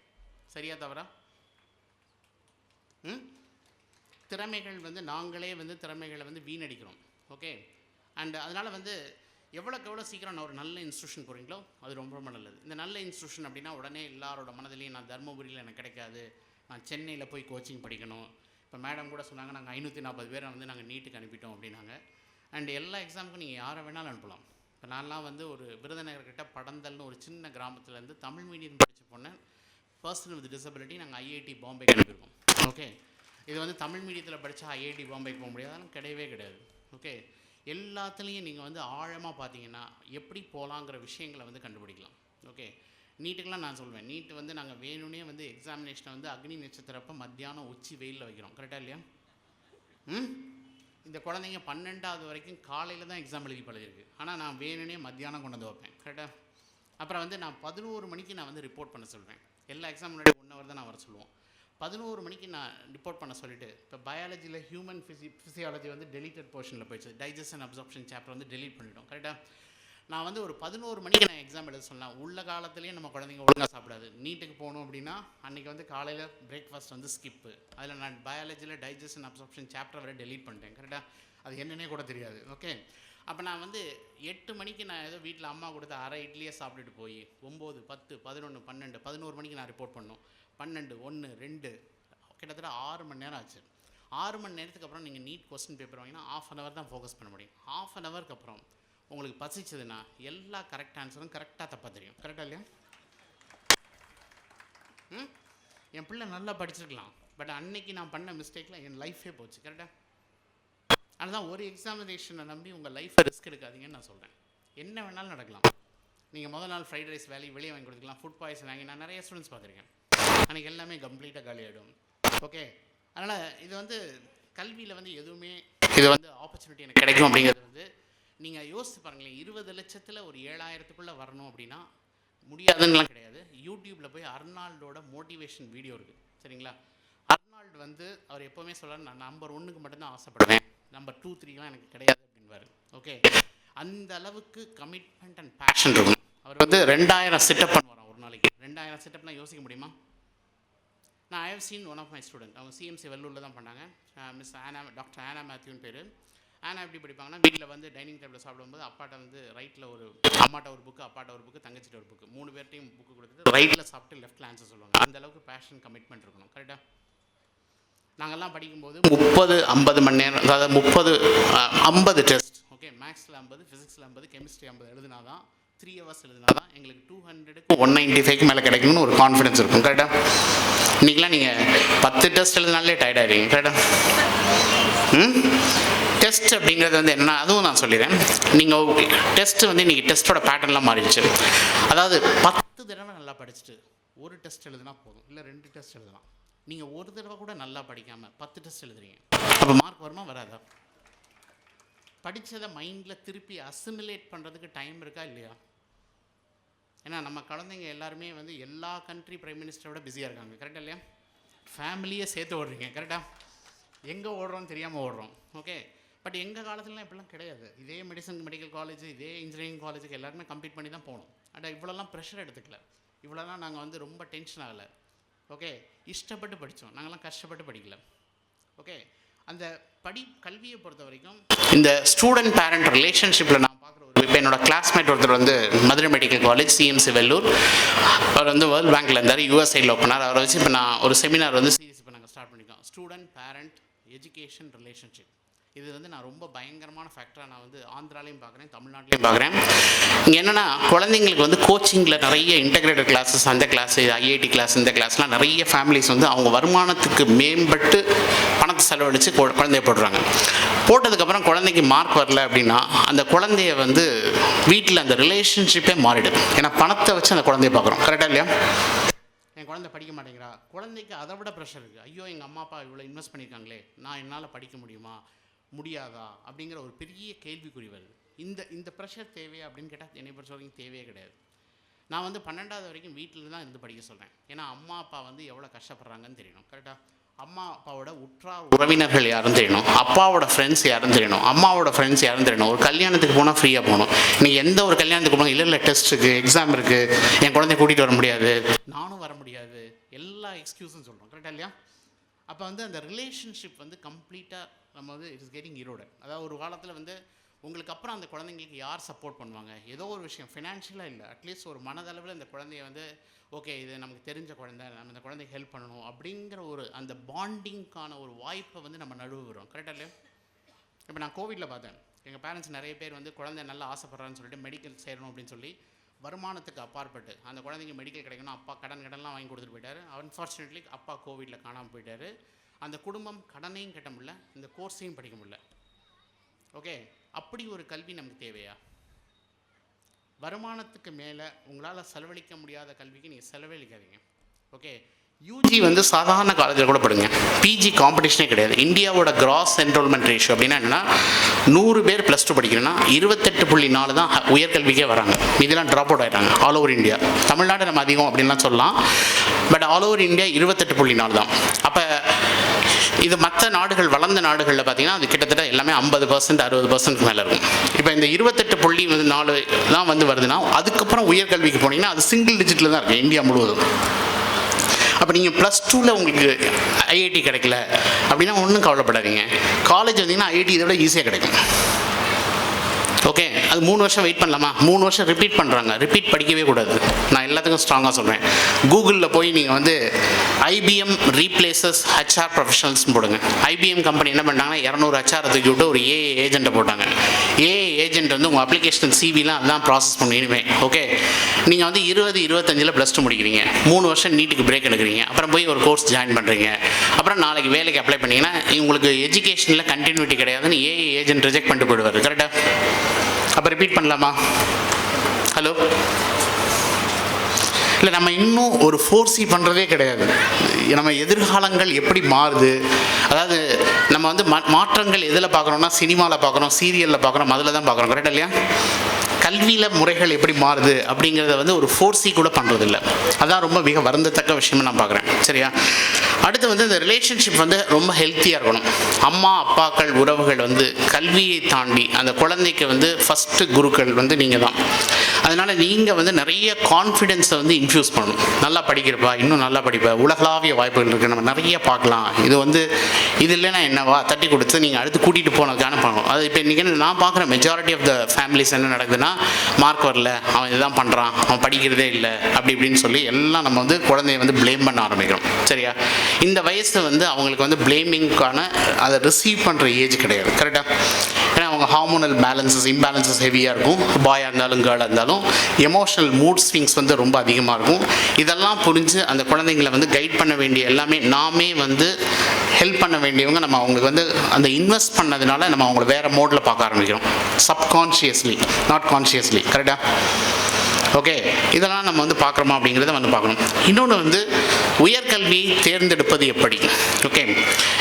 சரியா தவறா? திறமைகள் வந்து நாங்களே வந்து திறமைகளை வந்து வீணடிக்கிறோம். ஓகே, அண்ட் அதனால் வந்து எவ்வளோக்கு எவ்வளோ சீக்கிரம் நான் ஒரு நல்ல இன்ஸ்டியூஷன் போகிறீங்களோ அது ரொம்ப ரொம்ப நல்லது. இந்த நல்ல இன்ஸ்டியூஷன் அப்படின்னா உடனே எல்லாரோட மனதிலையும் நான் தர்மபுரியில் எனக்கு கிடைக்காது, நான் சென்னையில் போய் கோச்சிங் படிக்கணும். இப்போ மேடம் கூட சொன்னாங்க, நாங்கள் 540 பேரை வந்து நாங்கள் நீட்டுக்கு அனுப்பிட்டோம் அப்படின்னாங்க. அண்ட் எல்லா எக்ஸாமுக்கும் நீங்கள் யாரை வேணாலும் அனுப்பலாம். இப்போ நான்லாம் வந்து ஒரு விருதுநகர்கிட்ட படந்தல்னு ஒரு சின்ன கிராமத்துலேருந்து தமிழ் மீடியம் படித்து போனேன். பர்சன் வித் டிசபிலிட்டி நாங்கள் ஐஐடி பாம்பேக்கு அனுப்பியிருக்கோம். ஓகே, இது வந்து தமிழ் மீடியத்தில் படித்தா ஐஐடி பாம்பேக்கு போக முடியாது, கிடையவே கிடையாது. ஓகே, எல்லாத்துலேயும் நீங்கள் வந்து ஆழமாக பார்த்தீங்கன்னா எப்படி போகலாங்கிற விஷயங்களை வந்து கண்டுபிடிக்கலாம். ஓகே, நீட்டுக்கெலாம் நான் சொல்வேன், நீட்டு வந்து நாங்கள் வேணும்னே வந்து எக்ஸாமினேஷனை வந்து அக்னி நட்சத்திரப்போ மத்தியானம் உச்சி வெயிலில் வைக்கிறோம். கரெக்டாக இல்லையா? இந்த குழந்தைங்க 12வது வரைக்கும் காலையில் தான் எக்ஸாம் எழுதி பழகிருக்கு. ஆனால் நான் வேணும்னே மத்தியானம் கொண்டு வந்து வைப்பேன். கரெக்டாக? அப்புறம் வந்து நான் 11 மணிக்கு நான் வந்து ரிப்போர்ட் பண்ண சொல்வேன். எல்லா எக்ஸாம் முன்னாடி 1 ஹவர் தான் நான் வர சொல்லுவோம். 11 மணிக்கு நான் ரிப்போர்ட் பண்ண சொல்லிவிட்டு, இப்போ பயாலஜியில் ஹியூமன் ஃபிசியாலஜி வந்து டெலிட்டட் போர்ஷனில் போயிடுச்சு. டைஜஷன் அப்சார்ப்ஷன் சாப்டர் வந்து டெலீட் பண்ணிட்டோம். கரெக்டாக நான் வந்து ஒரு 11 மணிக்கு நான் எக்ஸாம் எழுத சொன்னேன். உள்ள காலத்துலேயே நம்ம குழந்தைங்க ஒழுங்காக சாப்பிடாது. நீட்டுக்கு போகணும் அப்படின்னா அன்றைக்கி வந்து காலையில் பிரேக்ஃபாஸ்ட் வந்து ஸ்கிப்பு. அதில் நான் பயாலஜியில் டைஜஷன் அப்சார்ப்ஷன் சாப்டர் வரை டெலீட் பண்ணிட்டேன். கரெக்டாக அது என்னன்னே கூட தெரியாது. ஓகே, அப்போ நான் வந்து 8 மணிக்கு நான் ஏதோ வீட்டில் அம்மா கொடுத்த அரை இட்லியே சாப்பிட்டுட்டு போய் 9, 10, 11, 12, 11 மணிக்கு நான் ரிப்போர்ட் பண்ணோம். 12, 1, 2 கிட்டத்தட்ட 6 மணி நேரம் ஆச்சு. 6 மணி நேரத்துக்கு அப்புறம் நீங்கள் நீட் கொஸ்டின் பேப்பர் வாங்கினா ½ அன் ஹவர் தான் ஃபோக்கஸ் பண்ண முடியும். ½ அன் ஹவருக்கு அப்புறம் உங்களுக்கு பசிச்சதுன்னா எல்லா கரெக்ட் ஆன்சரும் கரெக்டாக தப்பாக தெரியும். கரெக்டாக இல்லையா? என் பிள்ளை நல்லா படிச்சிருக்கலாம், பட் அன்னைக்கு நான் பண்ண மிஸ்டேக்கில் என் லைஃபே போச்சு. கரெக்டாக? அதுதான் ஒரு எக்ஸாமினேஷனை நம்பி உங்கள் லைஃப்பை ரிஸ்க் எடுக்காதீங்கன்னு நான் சொல்கிறேன். என்ன வேணாலும் நடக்கலாம். நீங்கள் முதல் நாள் ஃப்ரைட் ரைஸ் வெளியே வாங்கி கொடுத்துக்கலாம், ஃபுட் பாய்சன் வாங்கி நான் நிறைய ஸ்டூடெண்ட்ஸ் பார்த்துருக்கேன். அன்றைக்கி எல்லாமே கம்ப்ளீட்டாக காலி ஆகிடும். ஓகே, அதனால் இது வந்து கல்வியில் வந்து எதுவுமே இது வந்து ஆப்பர்ச்சுனிட்டி எனக்கு கிடைக்கும் அப்படிங்கிறது வந்து நீங்கள் யோசித்து பாருங்களேன். 20 லட்சத்தில் ஒரு 7000க்குள்ளே வரணும் அப்படின்னா முடியாதுன்னெலாம் கிடையாது. யூடியூப்பில் போய் அர்னால்டோட மோட்டிவேஷன் வீடியோ இருக்குது. சரிங்களா? அர்னால்டு வந்து அவர் எப்போவுமே சொல்கிறார், நான் நம்பர் 1க்கு மட்டும்தான் ஆசைப்படுவேன், நம்பர் 2, 3லாம் எனக்கு கிடையாது அப்படின்வார். ஓகே, அந்த அளவுக்கு கமிட்மெண்ட் அண்ட் பேஷன் இருக்கும். அவர் வந்து 2000 செட்டப் பண்ணுவாராம் ஒரு நாளைக்கு. 2000 செட்டப்லாம் யோசிக்க முடியுமா? நான் I have seen one of my student. அவங்க சிஎம்சி வெள்ளூரில் தான் பண்ணாங்க. மிஸ் ஆனா, டாக்டர் ஆனா மேத்யூன்னு பேர். ஆனா எப்படி படிப்பாங்கன்னா, வீட்டில் வந்து டைனிங் டேபிளில் சாப்பிடும்போது அப்பாட்ட வந்து ரைட்டில் ஒரு, அம்மாட்ட ஒரு புக்கு, அப்பாட்ட ஒரு புக்கு, தங்கச்சிட்ட ஒரு புக்கு, 3 பேர்ட்டையும் புக்கு கொடுத்துட்டு ரைட்டில் சாப்பிட்டு லெஃப்ட்டில் ஆன்சர் சொல்லுவாங்க. அந்த அளவுக்கு பேஷன் கமிட்மெண்ட் இருக்கணும். கரெக்டாக? நாங்கள்லாம் படிக்கும்போது 30-50 மணி நேரம், அதாவது 50 டெஸ்ட். ஓகே, மேக்ஸில் 50, ஃபிசிக்ஸில் 50, கெமிஸ்ட்ரி 50 எழுதினா தான் 3 ஹவர்ஸ் எழுதினா தான் எங்களுக்கு 200க்கு 195க்கு மேலே கிடைக்கணும்னு ஒரு கான்ஃபிடன்ஸ் இருக்கும். கரெக்டாக? இன்றைக்கெலாம் நீங்கள் 10 டெஸ்ட் எழுதினாலே டயர்ட் ஆகிடுவீங்க. கரெக்டாக? டெஸ்ட் அப்படிங்கிறது வந்து என்ன, அதுவும் நான் சொல்லிடுறேன். நீங்கள் டெஸ்ட்டு வந்து இன்றைக்கி டெஸ்ட்டோட பேட்டர்ன்லாம் மாறிடுச்சு. அதாவது 10 தடவை நல்லா படிச்சுட்டு ஒரு டெஸ்ட் எழுதுனா போதும், இல்லை 2 டெஸ்ட் எழுதலாம். நீங்கள் ஒரு தடவை கூட நல்லா படிக்காமல் 10 டெஸ்ட் எழுதுறீங்க, அப்போ மார்க் வருமா வராதா? படித்ததை மைண்டில் திருப்பி அசிமிலேட் பண்ணுறதுக்கு டைம் இருக்கா இல்லையா? ஏன்னா நம்ம குழந்தைங்க எல்லாருமே வந்து எல்லா கண்ட்ரி பிரைம் மினிஸ்டரோட பிஸியாக இருக்காங்க. கரெக்டாக இல்லையா? ஃபேமிலியே சேர்த்து ஓடுறீங்க. கரெக்டாக? எங்கே ஓடுறோன்னு தெரியாமல் ஓடுறோம். ஓகே, பட் எங்கள் காலத்துலலாம் இப்படிலாம் கிடையாது. இதே மெடிக்கல் காலேஜ், இதே இன்ஜினியரிங் காலேஜுக்கு எல்லாருமே கம்ப்ளீட் பண்ணி தான் போகணும். அண்ட் இவ்வளோலாம் ப்ரெஷர் எடுத்துக்கல, இவ்வளோலாம் நாங்கள் வந்து ரொம்ப டென்ஷன் ஆகலை. ஓகே, இஷ்டப்பட்டு படித்தோம், நாங்கள்லாம் கஷ்டப்பட்டு படிக்கல. ஓகே, அந்த கல்வியை பொறுத்த வரைக்கும் இந்த ஸ்டூடெண்ட் பேரண்ட் ரிலேஷன்ஷிப்பில் நான் பார்க்குற ஒரு, இப்போ என்னோட கிளாஸ்மேட் ஒருத்தர் வந்து Madurai medical college CMC Vellore, அவர் வந்து வேர்ல்டு பேங்க்கில் இருந்தார், யூஎஸ் சைடில் ஓப்பனார். அவரை வச்சு இப்போ நான் ஒரு செமினார் வந்து சீரிஸ் இப்போ நாங்கள் ஸ்டார்ட் பண்ணியிருக்கோம், ஸ்டூடெண்ட் பேரண்ட் எஜுகேஷன் ரிலேஷன்ஷிப். இது வந்து நான் ரொம்ப பயங்கரமான ஃபேக்டராக நான் வந்து ஆந்திராலையும் பார்க்குறேன், தமிழ்நாட்டிலையும் பார்க்குறேன். இங்கே என்னென்னா, குழந்தைங்களுக்கு வந்து கோச்சிங்கில் நிறைய இன்டெகிரேட்டட் கிளாஸஸ், அந்த கிளாஸ், ஐஐடி கிளாஸ், இந்த கிளாஸ்லாம் நிறைய ஃபேமிலிஸ் வந்து அவங்க வருமானத்துக்கு மேம்பட்டு பணத்தை செலவழித்து குழந்தைய போடுறாங்க. போட்டதுக்கப்புறம் குழந்தைக்கு மார்க் வரல அப்படின்னா அந்த குழந்தைய வந்து வீட்டில் அந்த ரிலேஷன்ஷிப்பே மாறிடுது. ஏன்னா பணத்தை வச்சு அந்த குழந்தைய பார்க்குறோம். கரெக்டாக இல்லையா? என் குழந்தை படிக்க மாட்டேங்கிறா, குழந்தைக்கு அதை விட ப்ரெஷர் இருக்குது. ஐயோ, எங்கள் அம்மா அப்பா இவ்வளோ இன்வெஸ்ட் பண்ணியிருக்காங்களே, நான் என்னால் படிக்க முடியாதா அப்படிங்கிற ஒரு பெரிய கேள்விக்குறி வருது. இந்த ப்ரெஷர் தேவையா அப்படின்னு கேட்டால் என்னை பொறுத்த வரைக்கும் தேவையே கிடையாது. நான் வந்து 12வது வரைக்கும் வீட்டில் தான் இருந்து படிக்க சொல்கிறேன். ஏன்னா அம்மா அப்பா வந்து எவ்வளோ கஷ்டப்படுறாங்கன்னு தெரியணும். கரெக்டாக? அம்மா அப்பாவோட உற்றார் உறவினர்கள் யாருன்னு தெரியணும், அப்பாவோட ஃப்ரெண்ட்ஸ் யாருன்னு தெரியணும், அம்மாவோட ஃப்ரெண்ட்ஸ் யாருன்னு தெரியணும். ஒரு கல்யாணத்துக்கு போனால் ஃப்ரீயாக போகணும். நீங்கள் எந்த ஒரு கல்யாணத்துக்கு போனால் இல்லை டெஸ்ட் இருக்குது, எக்ஸாம் இருக்குது, என் குழந்தைய கூட்டிகிட்டு வர முடியாது, நானும் வர முடியாது, எல்லா எக்ஸ்கியூஸும் சொல்கிறோம். கரெக்டாக இல்லையா? அப்போ வந்து அந்த ரிலேஷன்ஷிப் வந்து கம்ப்ளீட்டாக நம்ம வந்து இட் இஸ் கெட்டிங் ஈரோடட். அதாவது ஒரு காலத்தில் வந்து உங்களுக்கு அப்புறம் அந்த குழந்தைங்களுக்கு யார் சப்போர்ட் பண்ணுவாங்க? ஏதோ ஒரு விஷயம் ஃபினான்ஷியலாக இல்லை, அட்லீஸ்ட் ஒரு மனதளவில் இந்த குழந்தைய வந்து ஓகே இது நமக்கு தெரிஞ்ச குழந்தை, நம்ம இந்த குழந்தைக்கு ஹெல்ப் பண்ணணும் அப்படிங்கிற ஒரு அந்த பாண்டிங்க்கான ஒரு வாய்ப்பை வந்து நம்ம நழுவுறோம். கரெக்டாக இல்லையா? இப்போ நான் கோவிடில் பார்த்தேன், எங்கள் பேரண்ட்ஸ் நிறைய பேர் வந்து குழந்தை நல்லா ஆசைப்பட்றான்னு சொல்லிட்டு மெடிக்கல் சேரணும் அப்படின்னு சொல்லி வருமானத்துக்கு அப்பாற்பட்டு அந்த குழந்தைங்க மெடிக்கல் கிடைக்கணும், அப்பா கடன்லாம் வாங்கி கொடுத்துட்டு போயிட்டார். அன்ஃபார்ச்சுனேட்லி அப்பா கோவிடில் காணாமல் போயிட்டார். அந்த குடும்பம் கடனையும் கட்ட முடியல, இந்த கோர்ஸையும் படிக்க முடியல. ஓகே, அப்படி ஒரு கல்வி நமக்கு தேவையா? வருமானத்துக்கு மேலே உங்களால் செலவழிக்க முடியாத கல்விக்கு நீங்கள் செலவழிக்காதீங்க. ஓகே, யூஜி வந்து சாதாரண காலேஜில் கூட படுங்க, பிஜி காம்படிஷனே கிடையாது. இந்தியாவோட கிராஸ் என்ரோல்மெண்ட் ரேஷியோ அப்படின்னா என்னன்னா, 100 பேர் ப்ளஸ் டூ படிக்கிறேன்னா 28.4 தான் உயர்கல்விக்கே வராங்க. இதெல்லாம் ட்ராப் அவுட் ஆகிட்டாங்க ஆல் ஓவர் இந்தியா. தமிழ்நாடு நம்ம அதிகம் அப்படின்லாம் சொல்லலாம், பட் ஆல் ஓவர் இந்தியா 28.4 தான். அப்போ இது மற்ற நாடுகள், வளர்ந்த நாடுகளில் பார்த்தீங்கன்னா அது கிட்டத்தட்ட எல்லாமே 50%, 60% மேலே இருக்கும். இப்போ இந்த 28.4 தான் வந்து வருதுன்னா, அதுக்கப்புறம் உயர்கல்விக்கு போனீங்கன்னா அது சிங்கிள் டிஜிட்டில் தான் இருக்குது இந்தியா முழுவதும். அப்போ நீங்கள் ப்ளஸ் டூவில் உங்களுக்கு ஐஐடி கிடைக்கல அப்படின்னா ஒன்றும் கவலைப்படாதீங்க. காலேஜ் வந்தீங்கன்னா ஐஐடி இதை விட ஈஸியாக கிடைக்கும். ஓகே, அது 3 வருஷம் வெயிட் பண்ணலாமா? 3 வருஷம் ரிப்பீட் பண்ணுறாங்க. ரிப்பீட் படிக்கவே கூடாது. நான் எல்லாத்துக்கும் ஸ்ட்ராங்காக சொல்கிறேன். கூகுளில் போய் நீங்கள் வந்து ஐபிஎம் ரீப்ளேசஸ் ஹெச்ஆர் ப்ரொஃபஷனல்ஸ்னு போடுங்க. ஐபிஎம் கம்பெனி என்ன பண்ணாங்கன்னா 200 ஹெச்ஆர் தூக்கி விட்டு ஒரு ஏஏ ஏஜென்ட்டை போட்டாங்க. ஏஏ ஏஜென்ட் வந்து உங்கள் அப்ளிகேஷன் சிவிலாம் அதுதான் ப்ராசஸ் பண்ணிடுவேன். ஓகே, நீங்கள் வந்து 20-25 ப்ளஸ் டூ முடிக்கிறீங்க, 3 வருஷம் நீட்டுக்கு பிரேக் எடுக்கிறீங்க, அப்புறம் போய் ஒரு கோர்ஸ் ஜாயின் பண்ணுறீங்க, அப்புறம் நாளைக்கு வேலைக்கு அப்ளை பண்ணிங்கன்னா உங்களுக்கு எஜுகேஷனில் கண்டினியூட்டி கிடையாதுன்னு ஏஏ ஏஜென்ட் ரிஜெக்ட் பண்ணிட்டு போயிடுவார். கரெக்டாக? அப்போ ரிப்பீட் பண்ணலாமா? ஹலோ, இல்லை நம்ம இன்னும் ஒரு ஃபோர்ஸி பண்ணுறதே கிடையாது. நம்ம எதிர்காலங்கள் எப்படி மாறுது, அதாவது நம்ம வந்து மாற்றங்கள் எதில் பார்க்குறோம்னா சினிமாவில் பார்க்குறோம், சீரியலில் பார்க்குறோம், அதில் தான் பார்க்குறோம். கரெக்டாக இல்லையா? கல்வியில் முறைகள் எப்படி மாறுது அப்படிங்கிறத வந்து ஒரு ஃபோர்ஸி கூட பண்ணுறதில்ல. அதான் ரொம்ப மிக வருந்தத்தக்க விஷயமா நான் பார்க்குறேன். சரியா? அடுத்து வந்து இந்த ரிலேஷன்ஷிப் வந்து ரொம்ப ஹெல்த்தியாக இருக்கணும். அம்மா அப்பாக்கள் உறவுகள் வந்து கல்வியை தாண்டி அந்த குழந்தைக்கு வந்து ஃபஸ்ட்டு குருக்கள் வந்து நீங்கள் தான். அதனால் நீங்கள் வந்து நிறைய கான்ஃபிடென்ஸை வந்து இன்ஃப்யூஸ் பண்ணணும். நல்லா படிக்கிறப்பா, இன்னும் நல்லா படிப்பா, உலகளாவிய வாய்ப்புகள் இருக்குது, நம்ம நிறைய பார்க்கலாம், இது வந்து இது இல்லைன்னா என்னவா தட்டி கொடுத்து நீங்கள் அடுத்து கூட்டிகிட்டு போனதுக்கான பண்ணணும். அது இப்போ இன்றைக்கி நான் பார்க்குற மெஜாரிட்டி ஆஃப் த ஃபேமிலிஸ் என்ன நடக்குதுன்னா, மார்க் வரல, அவன் இதுதான் பண்ணுறான், அவன் படிக்கிறதே இல்லை, அப்படி இப்படின்னு சொல்லி எல்லாம் நம்ம வந்து குழந்தைய வந்து ப்ளேம் பண்ண ஆரம்பிக்கிறோம். சரியா? இந்த வயசு வந்து அவங்களுக்கு வந்து ப்ளேமிங்கான அதை ரிசீவ் பண்ணுற ஏஜ் கிடையாது. கரெக்டாக? ஏன்னா அவங்க ஹார்மோனல் இம்பேலன்சஸ் ஹெவியாக இருக்கும். பாயாக இருந்தாலும் கேர்ளாக இருந்தாலும் எமோஷனல் மூட் ஸ்விங்ஸ் வந்து ரொம்ப அதிகமாக இருக்கும். இதெல்லாம் புரிஞ்சு அந்த குழந்தைங்களை வந்து கைட் பண்ண வேண்டிய எல்லாமே நாமே வந்து ஹெல்ப் பண்ண வேண்டியவங்க. நம்ம அவங்களுக்கு வந்து அந்த இன்வெஸ்ட் பண்ணதுனால நம்ம அவங்கள வேறு மோடில் பார்க்க ஆரம்பிக்கிறோம், சப்கான்ஷியஸ்லி, நாட் கான்ஷியஸ்லி. கரெக்டாக? ஓகே, இதெல்லாம் நம்ம வந்து பார்க்குறோமா அப்படிங்கிறத வந்து பார்க்கணும். இன்னொன்று வந்து உயர்கல்வி தேர்ந்தெடுப்பது எப்படி. ஓகே,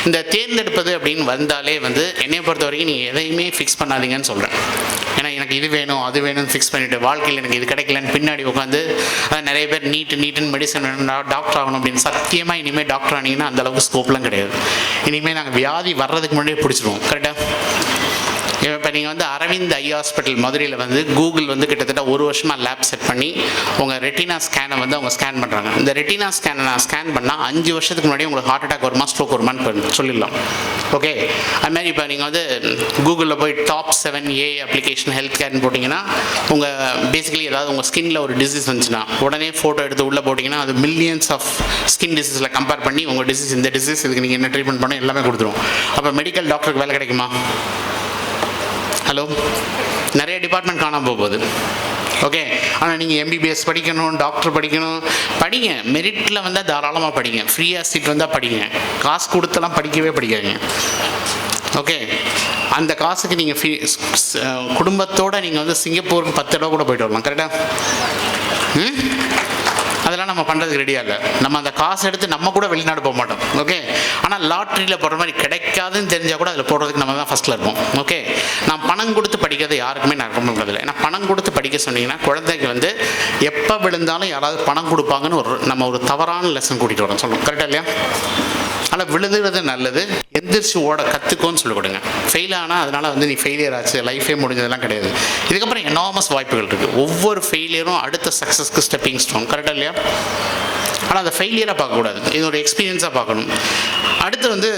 இந்த தேர்ந்தெடுப்பது அப்படின்னு வந்தாலே வந்து என்னை பொறுத்த வரைக்கும் நீங்கள் எதையுமே ஃபிக்ஸ் பண்ணாதீங்கன்னு சொல்கிறேன். ஏன்னா எனக்கு இது வேணும் அது வேணும்னு ஃபிக்ஸ் பண்ணிவிட்டு வாழ்க்கையில் எனக்கு இது கிடைக்கலன்னு பின்னாடி உட்காந்து நிறைய பேர் நீட்டுன்னு மெடிசன் வேணும், டாக்டர் ஆகணும் அப்படின்னு. சத்தியமாக இனிமேல் டாக்டர் ஆனீங்கன்னா அந்தளவுக்கு ஸ்கோப்லாம் கிடையாது. இனிமேல் நாங்கள் வியாதி வர்றதுக்கு முன்னாடியே பிடிச்சிருவோம். கரெக்டாக? இப்போ நீங்கள் வந்து அரவிந்த் ஐ ஹாஸ்பிட்டல் மதுரையில் வந்து கூகுள் வந்து கிட்டத்தட்ட 1 வருஷமாக லேப் செட் பண்ணி உங்கள் ரெட்டினா ஸ்கேனை வந்து அவங்க ஸ்கேன் பண்ணுறாங்க. இந்த ரெட்டினா ஸ்கேனை நான் ஸ்கேன் பண்ணால் 5 வருஷத்துக்கு முன்னாடி உங்களுக்கு ஹார்ட் அட்டாக் வருமா, ஸ்ட்ரோக் வருமான்னு சொல்லிடலாம். ஓகே, அதுமாதிரி இப்போ நீங்கள் வந்து கூகுளில் போய் டாப் 7 ஏ அப்ளிகேஷன் ஹெல்த் கேர்னு போட்டிங்கன்னா உங்கள் பேசிக்கலி ஏதாவது உங்கள் ஸ்கின்னில் ஒரு டிசீஸ் வந்துச்சுன்னா உடனே ஃபோட்டோ எடுத்து உள்ளே போட்டிங்கன்னா அது மில்லியன்ஸ் ஆஃப் ஸ்கின் டிசீஸில் கம்பேர் பண்ணி உங்கள் டிசீஸ் இந்த டிசீஸ் இதுக்கு நீங்கள் என்ன ட்ரீட்மெண்ட் பண்ண எல்லாமே கொடுத்துரும். அப்போ மெடிக்கல் டாக்டருக்கு வேலை கிடைக்குமா? ஹலோ, நிறைய டிபார்ட்மெண்ட் காணாமல் போகுது. ஓகே, ஆனால் நீங்கள் எம்பிபிஎஸ் படிக்கணும், டாக்டர் படிக்கணும், படிங்க. மெரிட்டில் வந்தால் தாராளமாக படிங்க, ஃப்ரீயாக சீட் வந்தால் படிங்க. காசு கொடுத்தெல்லாம் படிக்கவே படிக்காதீங்க. ஓகே, அந்த காசுக்கு நீங்கள் குடும்பத்தோடு நீங்கள் வந்து சிங்கப்பூருக்கு 10 தடவை கூட போய்ட்டு வரலாம். கரெக்டாக? அதெல்லாம் நம்ம பண்ணுறதுக்கு ரெடியாக இல்லை. நம்ம அந்த காசு எடுத்து நம்ம கூட வெளிநாடு போக மாட்டோம். ஓகே, ஆனால் லாட்ரியில் போடுற மாதிரி கிடைக்காதுன்னு தெரிஞ்சால் கூட அதில் போடுறதுக்கு நம்ம தான் ஃபஸ்ட்டில் இருப்போம். ஓகே, நான் பணம் கொடுத்து படிக்கிறது யாருக்குமே நான் ரொம்ப முடியல. ஏன்னா பணம் கொடுத்து படிக்க சொன்னீங்கன்னா குழந்தைக்கு வந்து எப்போ விழுந்தாலும் யாராவது பணம் கொடுப்பாங்கன்னு நம்ம ஒரு தவறான லெசன் கூட்டிகிட்டு வரோம் சொல்லணும். கரெக்டாக இல்லையா? ஆனால் விழுதுறது நல்லது, எந்திரிச்சு ஓட கற்றுக்கோன்னு சொல்லிக் கொடுங்க. ஃபெயில் ஆனால் அதனால் வந்து நீ ஃபெயிலியர் ஆச்சு, லைஃபே முடிஞ்சதெல்லாம் கிடையாது. இதுக்கப்புறம் எனாமஸ் வாய்ப்புகள் இருக்குது. ஒவ்வொரு ஃபெயிலியரும் அடுத்த சக்ஸஸ்க்கு ஸ்டெப்பிங் ஸ்டோன். கரெக்டாக இல்லையா? ஆனால் அந்த ஃபெயிலியராக பார்க்கக்கூடாது, இது ஒரு எக்ஸ்பீரியன்ஸாக பார்க்கணும். அடுத்து வந்து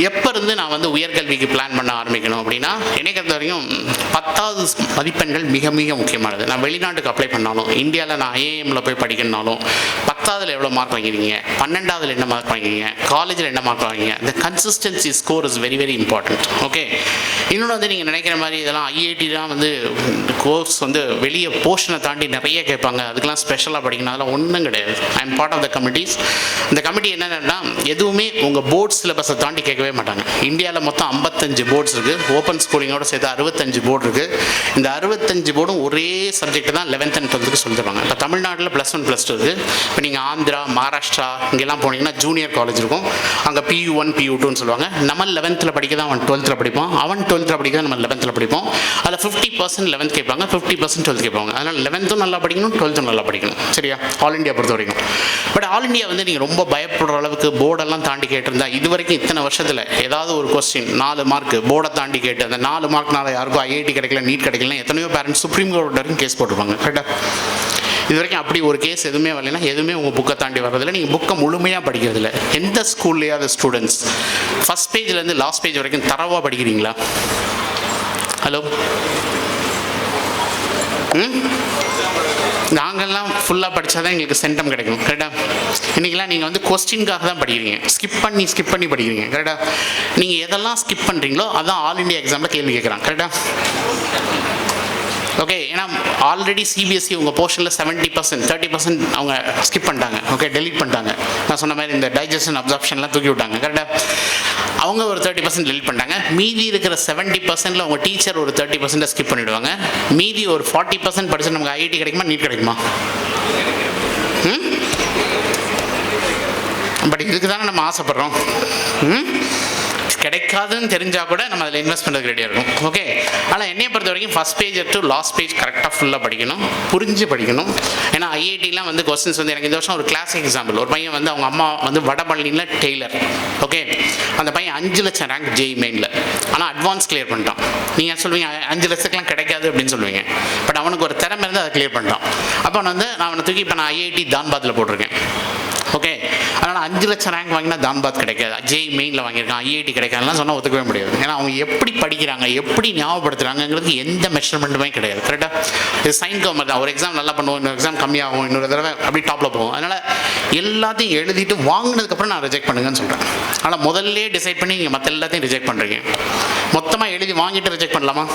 எப்போ இருந்து நான் வந்து உயர்கல்விக்கு பிளான் பண்ண ஆரம்பிக்கணும் அப்படின்னா, என்னை பொறுத்த வரைக்கும் 10வது மதிப்பெண்கள் மிக மிக முக்கியமானது. நான் வெளிநாட்டுக்கு அப்ளை பண்ணாலும், இந்தியாவில் நான் ஐஏஎம்மில் போய் படிக்கணும்னாலும் 10வதுல எவ்வளோ மார்க் வாங்கிருக்கீங்க, 12வதுல என்ன மார்க் வாங்கிங்க, காலேஜில் என்ன மார்க் வாங்கிங்க, இந்த consistency score is very very important. Okay, இன்னொன்று வந்து நீங்கள் நினைக்கிற மாதிரி இதெல்லாம் ஐஐடி தான் வந்து கோர்ஸ் வந்து வெளியே போர்ஷனை தாண்டி நிறைய கேட்பாங்க, அதுக்கெல்லாம் ஸ்பெஷலாக படிக்கணும், அதெல்லாம் ஒன்றும் கிடையாது. I am part of the committees. இந்த கமிட்டி என்னென்னா எதுவுமே உங்கள் போர்ட் சிலபஸை தாண்டி கேட்கவே மாட்டாங்க. இந்தியாவில் மொத்தம் 55 போர்ட்ஸ் இருக்குது, ஓப்பன் ஸ்கூலிங்கோடு சேர்த்து 65 போர்டு இருக்குது. இந்த 65 போர்டும் ஒரே சப்ஜெக்ட் தான் 11th and 12th சொல்லி தருவாங்க. இப்போ தமிழ்நாட்டில் +1 +2 இருக்குது. இப்போ நீங்கள் நீங்கள் ஆந்திரா, மகாராஷ்டிரா இங்கெல்லாம் போனீங்கன்னா ஜூனியர் காலேஜ் இருக்கும். அங்கே PU1 PU2ன்னு சொல்லுவாங்க. நம்ம 11th படிக்க தான் அவன் 12th படிப்பான். அவன் 12th படிக்க தான் நம்ம 11th படிப்போம். அதில் 50% 11th கேட்பாங்க, 50% 12th கேட்பாங்க. அதனால் 11th நல்லா படிக்கணும், 12th நல்லா படிக்கணும். சரியா? ஆல் இண்டியா பொறுத்த வரைக்கும். பட் ஆல் இண்டியா வந்து நீங்கள் ரொம்ப பயப்படுற அளவுக்கு போர்டெல்லாம் தாண்டி கேட்டிருந்தா இது வரைக்கும் இத்தனை வருஷத்தில் ஏதாவது ஒரு கொஸ்டின் 4 மார்க் போர்டை தாண்டி கேட்டு அந்த 4 மார்க்னால யாருக்கும் IIT கிடைக்கல, நீட் கிடைக்கல, எத்தனையோ பேரண்ட்ஸ் சுப்ரீம் கோர்ட் வரைக்கும் கேஸ் போட்டிருப்பாங்க. கரெக்டாக? இது வரைக்கும் அப்படி ஒரு கேஸ் எதுவுமே வரலைன்னா எதுவுமே உங்கள் புக்கை தாண்டி வர்றதில்லை. நீங்கள் புக்கை முழுமையாக படிக்கிறதில்ல. எந்த ஸ்கூல்லையாவது ஸ்டூடெண்ட்ஸ் ஃபஸ்ட் பேஜ்லேருந்து லாஸ்ட் பேஜ் வரைக்கும் தரவாக படிக்கிறீங்களா? ஹலோ? நாங்கள்லாம் ஃபுல்லாக படித்தா தான் எங்களுக்கு சென்டம் கிடைக்கும். கரெக்டாக? இன்றைக்கெலாம் நீங்கள் வந்து கொஸ்டின்காக தான் படிக்கிறீங்க, ஸ்கிப் பண்ணி படிக்கிறீங்க. கரெக்டாக? நீங்கள் எதெல்லாம் ஸ்கிப் பண்ணுறீங்களோ அதான் ஆல் இண்டியா எக்ஸாமில் கேள்வி கேட்குறாங்க. கரெக்டாக? ஓகே, ஏன்னா ஆல்ரெடி CBSE உங்கள் போர்ஷனில் 70%, 30% அவங்க ஸ்கிப் பண்ணிட்டாங்க. ஓகே, டெலீட் பண்ணிட்டாங்க. நான் சொன்ன மாதிரி இந்த டைஜஷன் அப்சார்ப்ஷன்லாம் தூக்கி விட்டாங்க. கரெக்டாக? அவங்க ஒரு 30% டெலீட் பண்ணிட்டாங்க. மீதி இருக்கிற 70%ல் உங்கள் டீச்சர் ஒரு 30% ஸ்கிப் பண்ணிவிடுவாங்க. மீதி ஒரு 40% படிச்சு நமக்கு IIT கிடைக்குமா, நீட் கிடைக்குமா? பட் இதுக்கு தானே நம்ம ஆசைப்படுறோம். கிடைக்காதுன்னு தெரிஞ்சால் கூட நம்ம அதில் இன்வெஸ்ட் பண்ணுறதுக்கு ரெடியாக இருக்கும். ஓகே, ஆனால் என்னையை பொறுத்த வரைக்கும் first page to last page கரெக்டாக ஃபுல்லாக படிக்கணும், புரிஞ்சு படிக்கணும். ஏன்னா IITலாம் வந்து கொஸ்டின்ஸ் வந்து எனக்கு இந்த வருஷம் ஒரு கிளாசிக் எக்ஸாம்பிள். ஒரு பையன் வந்து அவங்க அம்மா வந்து வடபழனியில் டெய்லர். ஓகே, அந்த பையன் 5 லட்சம் ரேங்க் JEE மெயினில், ஆனால் அட்வான்ஸ் கிளியர் பண்ணிட்டான். நீங்கள் சொல்லுவீங்க 5 லட்சத்துக்குலாம் கிடைக்காது அப்படின்னு சொல்லுவீங்க. பட் அவனுக்கு ஒரு திறமை இருந்து அதை கிளியர் பண்ணிட்டான். அப்போ நான் அவனை தூக்கி இப்போ நான் IIT தான்பாத்தில் போட்டிருக்கேன். ஓகே, அதனால் 5 லட்சம் ரேங்க் வாங்கினா தான்பாத் கிடைக்காது, JEE மெயினில் வாங்கியிருக்கான், IIT கிடைக்காதுலாம் சொன்னால் ஒத்துக்கவே முடியாது. ஏன்னா அவங்க எப்படி படிக்கிறாங்க, எப்படி ஞாபகப்படுத்துகிறாங்கிறது எந்த மெஷர்மெண்ட்டுமே கிடையாது. கரெக்டாக? இது சைன் கவர் தான். ஒரு எக்ஸாம் நல்லா பண்ணுவோம், இன்னொரு எக்ஸாம் கம்மியாகும், இன்னொரு தடவை அப்படி டாப்பில் போகும். அதனால் எல்லாத்தையும் எழுதிட்டு வாங்கினதுக்கப்புறம் நான் ரிஜெக்ட் பண்ணுங்கன்னு சொல்கிறேன். ஆனால் முதல்ல டிசைட் பண்ணி நீங்கள் மற்ற எல்லாத்தையும் ரிஜெக்ட் பண்ணுறீங்க. மொத்தமாக எழுதி வாங்கிட்டு ரிஜெக்ட் பண்ணலாமா?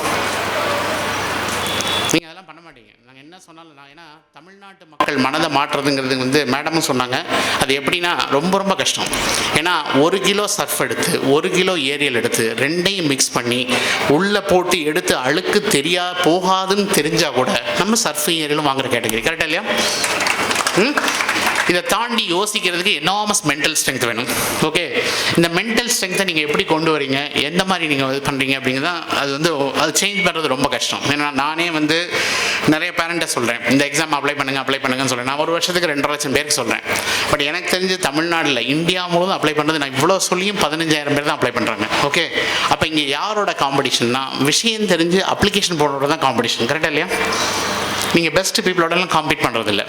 நீங்கள் அதெல்லாம் பண்ண மாட்டீங்க. நாங்கள் என்ன சொன்னாலும் ஏன்னா தமிழ்நாட்டு மக்கள் மனதை மாற்றுறதுங்கிறது வந்து மேடமும் சொன்னாங்க. அது எப்படின்னா ரொம்ப கஷ்டம். ஏன்னா 1 கிலோ சர்ஃப் எடுத்து 1 கிலோ ஏரியல் எடுத்து ரெண்டையும் மிக்ஸ் பண்ணி உள்ளே போட்டு எடுத்து அழுக்கு போகாதுன்னு தெரிஞ்சால் கூட நம்ம சர்ஃபும் ஏரியலும் வாங்குற கேட்டகரி. கரெக்டாக இல்லையா? இதை தாண்டி யோசிக்கிறதுக்கு எனாமஸ் மென்டல் ஸ்ட்ரென்த் வேணும். ஓகே, இந்த மென்டல் ஸ்ட்ரென்த்தை நீங்கள் எப்படி கொண்டு வரீங்க, எந்த மாதிரி நீங்கள் இது பண்ணுறீங்க அப்படிங்கிறது தான் அது சேஞ்ச் பண்ணுறது ரொம்ப கஷ்டம். ஏன்னா நானே வந்து நிறைய பேரண்ட்டை சொல்கிறேன், இந்த எக்ஸாம் அப்ளை பண்ணுங்கன்னு சொல்கிறேன். நான் ஒரு வருஷத்துக்கு 2.5 லட்சம் பேருக்கு சொல்கிறேன். பட் எனக்கு தெரிஞ்சு தமிழ்நாட்டில் இந்தியா முழுவதும் அப்ளை பண்ணுறது நான் இவ்வளோ சொல்லியும் 15,000 பேர் தான் அப்ளை பண்ணுறாங்க. ஓகே, அப்போ இங்கே யாரோட காம்படிஷன்னா விஷயம் தெரிஞ்சு அப்ளிகேஷன் போடுறதோட தான் காம்படிஷன். கரெக்டாக இல்லையா? நீங்கள் பெஸ்ட் பீப்புளோடலாம் காம்பீட் பண்ணுறதில்ல,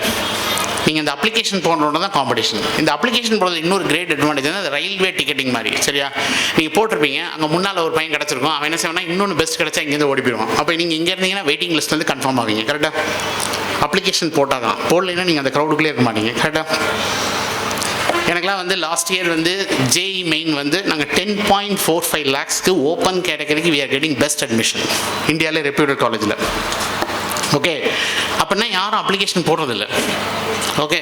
நீங்கள் இந்த அப்ளிகேஷன் போடுறோன்னு தான் காம்படிஷன். இந்த அப்ளிகேஷன் போடுறது இன்னொரு கிரேட் அட்வான்டேஜ் அது ரயில்வே டிக்கெட்டிங் மாதிரி. சரியா? நீங்கள் போட்டிருப்பீங்க, அங்கே முன்னால் ஒரு பையன் கிடச்சிருக்கும், அவன் என்ன செய்வானா இன்னொன்று பெஸ்ட் கிடச்சா இங்கேருந்து ஓடி போயிடுவான். அப்போ நீங்கள் இங்கே இருந்தீங்கன்னா வெயிட்டிங் லிஸ்ட் வந்து கன்ஃபார்ம் ஆவீங்க. கரெக்டாக? அப்ளிகேஷன் போட்டால் தான், போடலைன்னா நீங்கள் அந்த க்ரௌடுக்குள்ளே இருக்க மாட்டீங்க. கரெக்டாக? எனக்குலாம் வந்து லாஸ்ட் இயர் வந்து JEE மெயின் வந்து நாங்கள் 10.45 lakhsக்கு ஓப்பன் கேட்டகரிக்கு we are getting best admission இந்தியாவிலே ரெப்யூட்டட் காலேஜில். ஓகே, அப்படின்னா யாரும் அப்ளிகேஷன் போடுறதில்ல. ஓகே,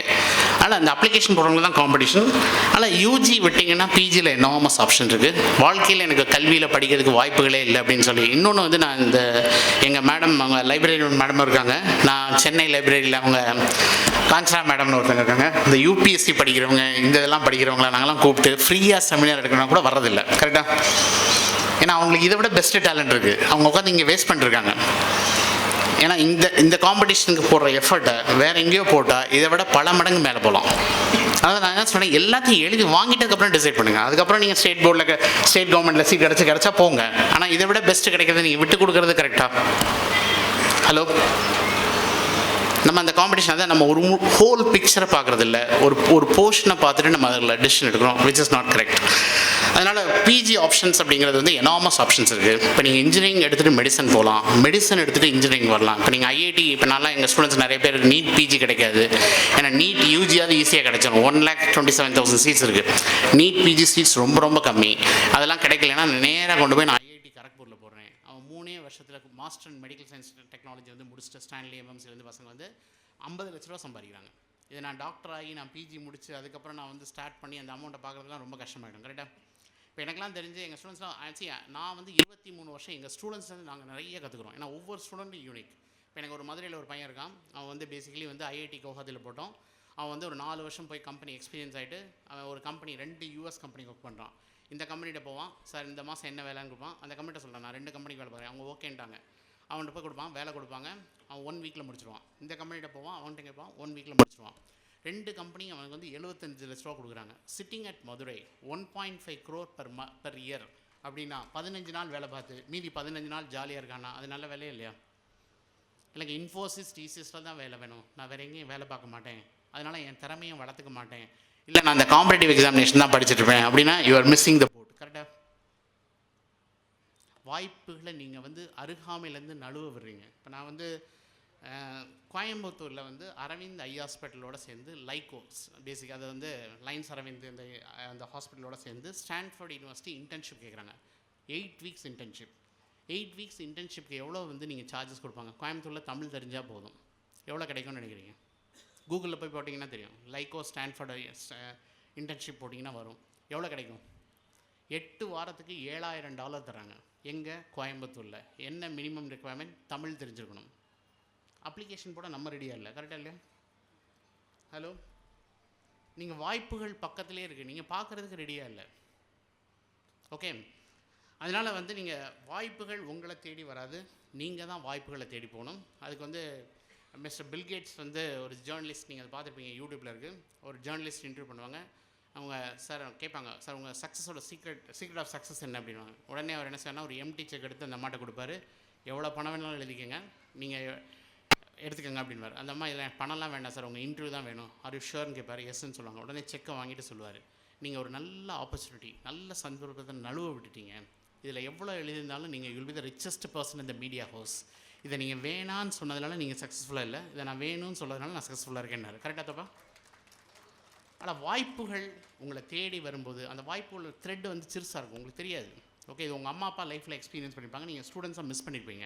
ஆனால் அந்த அப்ளிகேஷன் போடுறவங்க தான் காம்படிஷன். ஆனால் UG விட்டிங்கன்னா PGயில் எனாமஸ் ஆப்ஷன் இருக்குது. வாழ்க்கையில் எனக்கு கல்வியில் படிக்கிறதுக்கு வாய்ப்புகளே இல்லை அப்படின்னு சொல்லி இன்னொன்று வந்து நான் இந்த எங்கள் மேடம், அவங்க லைப்ரரி மேடம் இருக்காங்க, நான் சென்னை லைப்ரரியில் அவங்க காஞ்சனா மேடம்னு ஒருத்தங்க இருக்காங்க. இந்த UPSC படிக்கிறவங்க இந்த இதெல்லாம் படிக்கிறவங்கள நாங்கள்லாம் கூப்பிட்டு ஃப்ரீயாக செமினார் எடுக்கணும் கூட வர்றதில்லை. கரெக்டாக? ஏன்னா அவங்களுக்கு இதை விட பெஸ்ட்டு டேலண்ட் இருக்குது, அவங்க உட்காந்து இங்கே வேஸ்ட் பண்ணிருக்காங்க. ஏன்னா இந்த காம்படிஷனுக்கு போடுற எஃபர்ட்டை வேறு எங்கேயோ போட்டால் இதை விட பல மடங்கு மேலே போகலாம். அதாவது நான் என்ன சொன்னேன், எல்லாத்தையும் எழுதி வாங்கிட்டதுக்கப்புறம் டிசைட் பண்ணுங்கள். அதுக்கப்புறம் நீங்கள் ஸ்டேட் கவர்மெண்ட்டில் சீட் கிடச்சா போங்க. ஆனால் இதை விட பெஸ்ட்டு கிடைக்கிறது நீங்கள் விட்டு கொடுக்குறது கரெக்டாக? ஹலோ? நம்ம அந்த காம்படிஷன் தான் நம்ம ஒரு ஹோல் பிக்சரை பார்க்குறதில்ல, ஒரு போர்ஷனை பார்த்துட்டு நம்ம அதில் டிசிஷன் எடுக்கிறோம், விச் இஸ் நாட் கரெக்ட். அதனால் PG ஆப்ஷன்ஸ் அப்படிங்கிறது வந்து எனாமஸ் ஆப்ஷன்ஸ் இருக்குது. இப்போ நீங்கள் இன்ஜினியரிங் எடுத்துகிட்டு மெடிசன் போகலாம், மெடிசன் எடுத்துகிட்டு இன்ஜினியரிங் வரலாம். இப்போ நீங்கள் IIT இப்போ நல்லா எங்கள் ஸ்டூடெண்ட்ஸ் நிறைய பேர் நீட் PG கிடைக்காது. ஏன்னா நீட் UGயாவது ஈஸியாக கிடைச்சிடும். 1,27,000 சீட்ஸ் இருக்குது. நீட் PG சீட்ஸ் ரொம்ப கம்மி. அதெல்லாம் கிடைக்கலன்னா நேராக கொண்டு போய் நான் IIT கரக்பூரில் போடுறேன். அவன் 3 வருஷத்தில் master in medical science technology வந்து முடிச்சுட்டு ஸ்டான்லி MMCலேருந்து பசங்க வந்து 50 லட்ச ரூபா சம்பாதிக்கிறாங்க. இதை நான் டாக்டர் ஆகி நான் PG முடிச்சு அதுக்கப்புறம் நான் வந்து ஸ்டார்ட் பண்ணி அந்த அமௌண்ட்டை பார்க்குறதுலாம் ரொம்ப கஷ்டமாயிடும். கரெக்டாக? இப்போ எனக்குலாம் தெரிஞ்சு எங்கள் ஸ்டூடெண்ட்ஸ்லாம் ஆக்சுவலி நான் வந்து 23 வருஷம் எங்கள் ஸ்டூடெண்ட்ஸ் வந்து நாங்கள் நிறைய கற்றுக்குறோம். ஏன்னா ஒவ்வொரு ஸ்டூடெண்ட்டும் யூனிக். இப்போ எனக்கு ஒரு மதுரையில் ஒரு பையன் இருக்கான், அவன் வந்து பேசிக்கலி வந்து IIT கவுஹாத்தியில் போட்டோம். அவன் வந்து ஒரு 4 வருஷம் போய் கம்பெனி எக்ஸ்பீரியன்ஸ் ஆகிட்டு அவன் ஒரு கம்பெனி 2 யூஎஸ் கம்பெனிக்கு ஒர்க் பண்ணுறான். இந்த கம்பெனிகிட்ட போவான், சார் இந்த மாதம் என்ன வேலைன்னு கொடுப்பான். அந்த கம்பெனிட்ட சொல்கிறான் நான் 2 கம்பெனிக்கு வேலை பார்க்குறேன், அவங்க ஓகேன்ட்டாங்க. அவன்கிட்ட போய் கொடுப்பான், வேலை கொடுப்பாங்க, அவன் 1 வீக்கில் முடிச்சிடுவான். இந்த கம்பெனிகிட்ட போவான், அவன்கிட்ட கேட்பான், 1 வீக்கில் முடிச்சிடுவான். 2 கம்பெனி அவனுக்கு வந்து 75 லட்ச ரூபா கொடுக்குறாங்க. Sitting at Madurai 1.5 crore per year அப்படின்னா 15 நாள் வேலை பார்த்து மீதி 15 நாள் ஜாலியாக இருக்கானா? அது நல்ல வேலையே இல்லையா? எனக்கு இன்ஃபோசிஸ் டிசிஎஸில் தான் வேலை வேணும், நான் வேறு எங்கேயும் வேலை பார்க்க மாட்டேன், அதனால் என் திறமையும் வளர்த்துக்க மாட்டேன், இல்லை நான் அந்த காம்படிட்டிவ் எக்ஸாமினேஷன் தான் படிச்சுட்டு இருப்பேன் அப்படின்னா you are missing the boat. கரெக்டாக? வாய்ப்புகளை நீங்கள் வந்து அருகாமையிலேருந்து நழுவ விடுறீங்க. இப்போ நான் வந்து கோயம்புத்தூரில் வந்து அரவிந்த் ஐ ஹாஸ்பிட்டலோடு சேர்ந்து லைகோஸ் பேசிக் அது வந்து லைன்ஸ் அரவிந்த் அந்த ஹாஸ்பிட்டலோடு சேர்ந்து ஸ்டான்ஃபோர்ட் யூனிவர்சிட்டி இன்டர்ன்ஷிப் கேட்குறாங்க. 8 வீக்ஸ் இன்டர்ன்ஷிப். 8 வீக்ஸ் இன்டர்ன்ஷிப்க்கு எவ்வளோ வந்து நீங்கள் சார்ஜஸ் கொடுப்பாங்க? கோயம்புத்தூரில் தமிழ் தெரிஞ்சால் போதும், எவ்வளோ கிடைக்கும்னு நினைக்கிறீங்க? கூகுளில் போய் போட்டிங்கன்னா தெரியும். லைகோ ஸ்டான்ஃபோர்ட் இன்டர்ன்ஷிப் போட்டிங்கன்னா வரும். எவ்வளோ கிடைக்கும்? 8 வாரத்துக்கு $7,000 தராங்க. எங்கே? கோயம்புத்தூரில். என்ன மினிமம் ரெக்குவயர்மெண்ட்? தமிழ் தெரிஞ்சிருக்கணும். அப்ளிகேஷன் போட நம்ம ரெடியாக இல்லை. கரெக்டாக இல்லையா? ஹலோ, நீங்கள் வாய்ப்புகள் பக்கத்துலேயே இருக்குது, நீங்கள் பார்க்குறதுக்கு ரெடியாக இல்லை. ஓகே, அதனால் வந்து நீங்கள் வாய்ப்புகள் உங்களை தேடி வராது, நீங்கள் தான் வாய்ப்புகளை தேடி போகணும். அதுக்கு வந்து மிஸ்டர் பில்கேட்ஸ் வந்து ஒரு ஜேர்னலிஸ்ட், நீங்கள் அதை பார்த்துருப்பீங்க, யூடியூப்பில் இருக்குது. ஒரு ஜேர்னலிஸ்ட் இன்டர்வியூ பண்ணுவாங்க. அவங்க சார் கேட்பாங்க, சார் உங்கள் சக்ஸஸோட சீக்ரெட் ஆஃப் சக்ஸஸ் என்ன அப்படின்வாங்க. உடனே அவர் என்ன செய்யணும், ஒரு எம்டி செக் எடுத்து அந்த அம்மாட்ட கொடுப்பாரு. எவ்வளோ பணம் வேணாலும் எழுதிக்கங்க, நீங்கள் எடுத்துக்கங்க அப்படின்வார். அந்த அம்மா இல்லை பணம்லாம் வேண்டாம் சார், உங்கள் இன்டர்வியூ தான் வேணும், ஆர் யூ ஷுவர்னு கேட்பார். எஸ்ன்னு சொல்லுவாங்க. உடனே செக்கை வாங்கிட்டு சொல்லுவார், நீங்கள் ஒரு நல்ல ஆப்பர்ச்சுனிட்டி, நல்ல சந்தர்ப்பத்தை நழுவ விட்டுட்டீங்க, இதில் எவ்வளோ எழுதியிருந்தாலும் நீங்கள் will be the richest person இந்த மீடியா ஹவுஸ், இதை நீங்கள் வேணான்னு சொன்னதுனால நீங்கள் சக்ஸஸ்ஃபுல்லாக இல்லை, இதை நான் வேணும்னு சொன்னதுனால நான் சக்ஸஸ்ஃபுல்லாக இருக்கேன்னாரு. கரெக்டாக தப்பா? ஆனால் வாய்ப்புகள் உங்களை தேடி வரும்போது அந்த வாய்ப்புகளோட த்ரெட் வந்து சிறுசாக இருக்கும், உங்களுக்கு தெரியாது. ஓகே, இது உங்கள் அம்மா அப்பா லைஃப்பில் எக்ஸ்பீரியன்ஸ் பண்ணியிருப்பாங்க, நீங்கள் ஸ்டூடெண்ட்ஸாக மிஸ் பண்ணியிருப்பீங்க.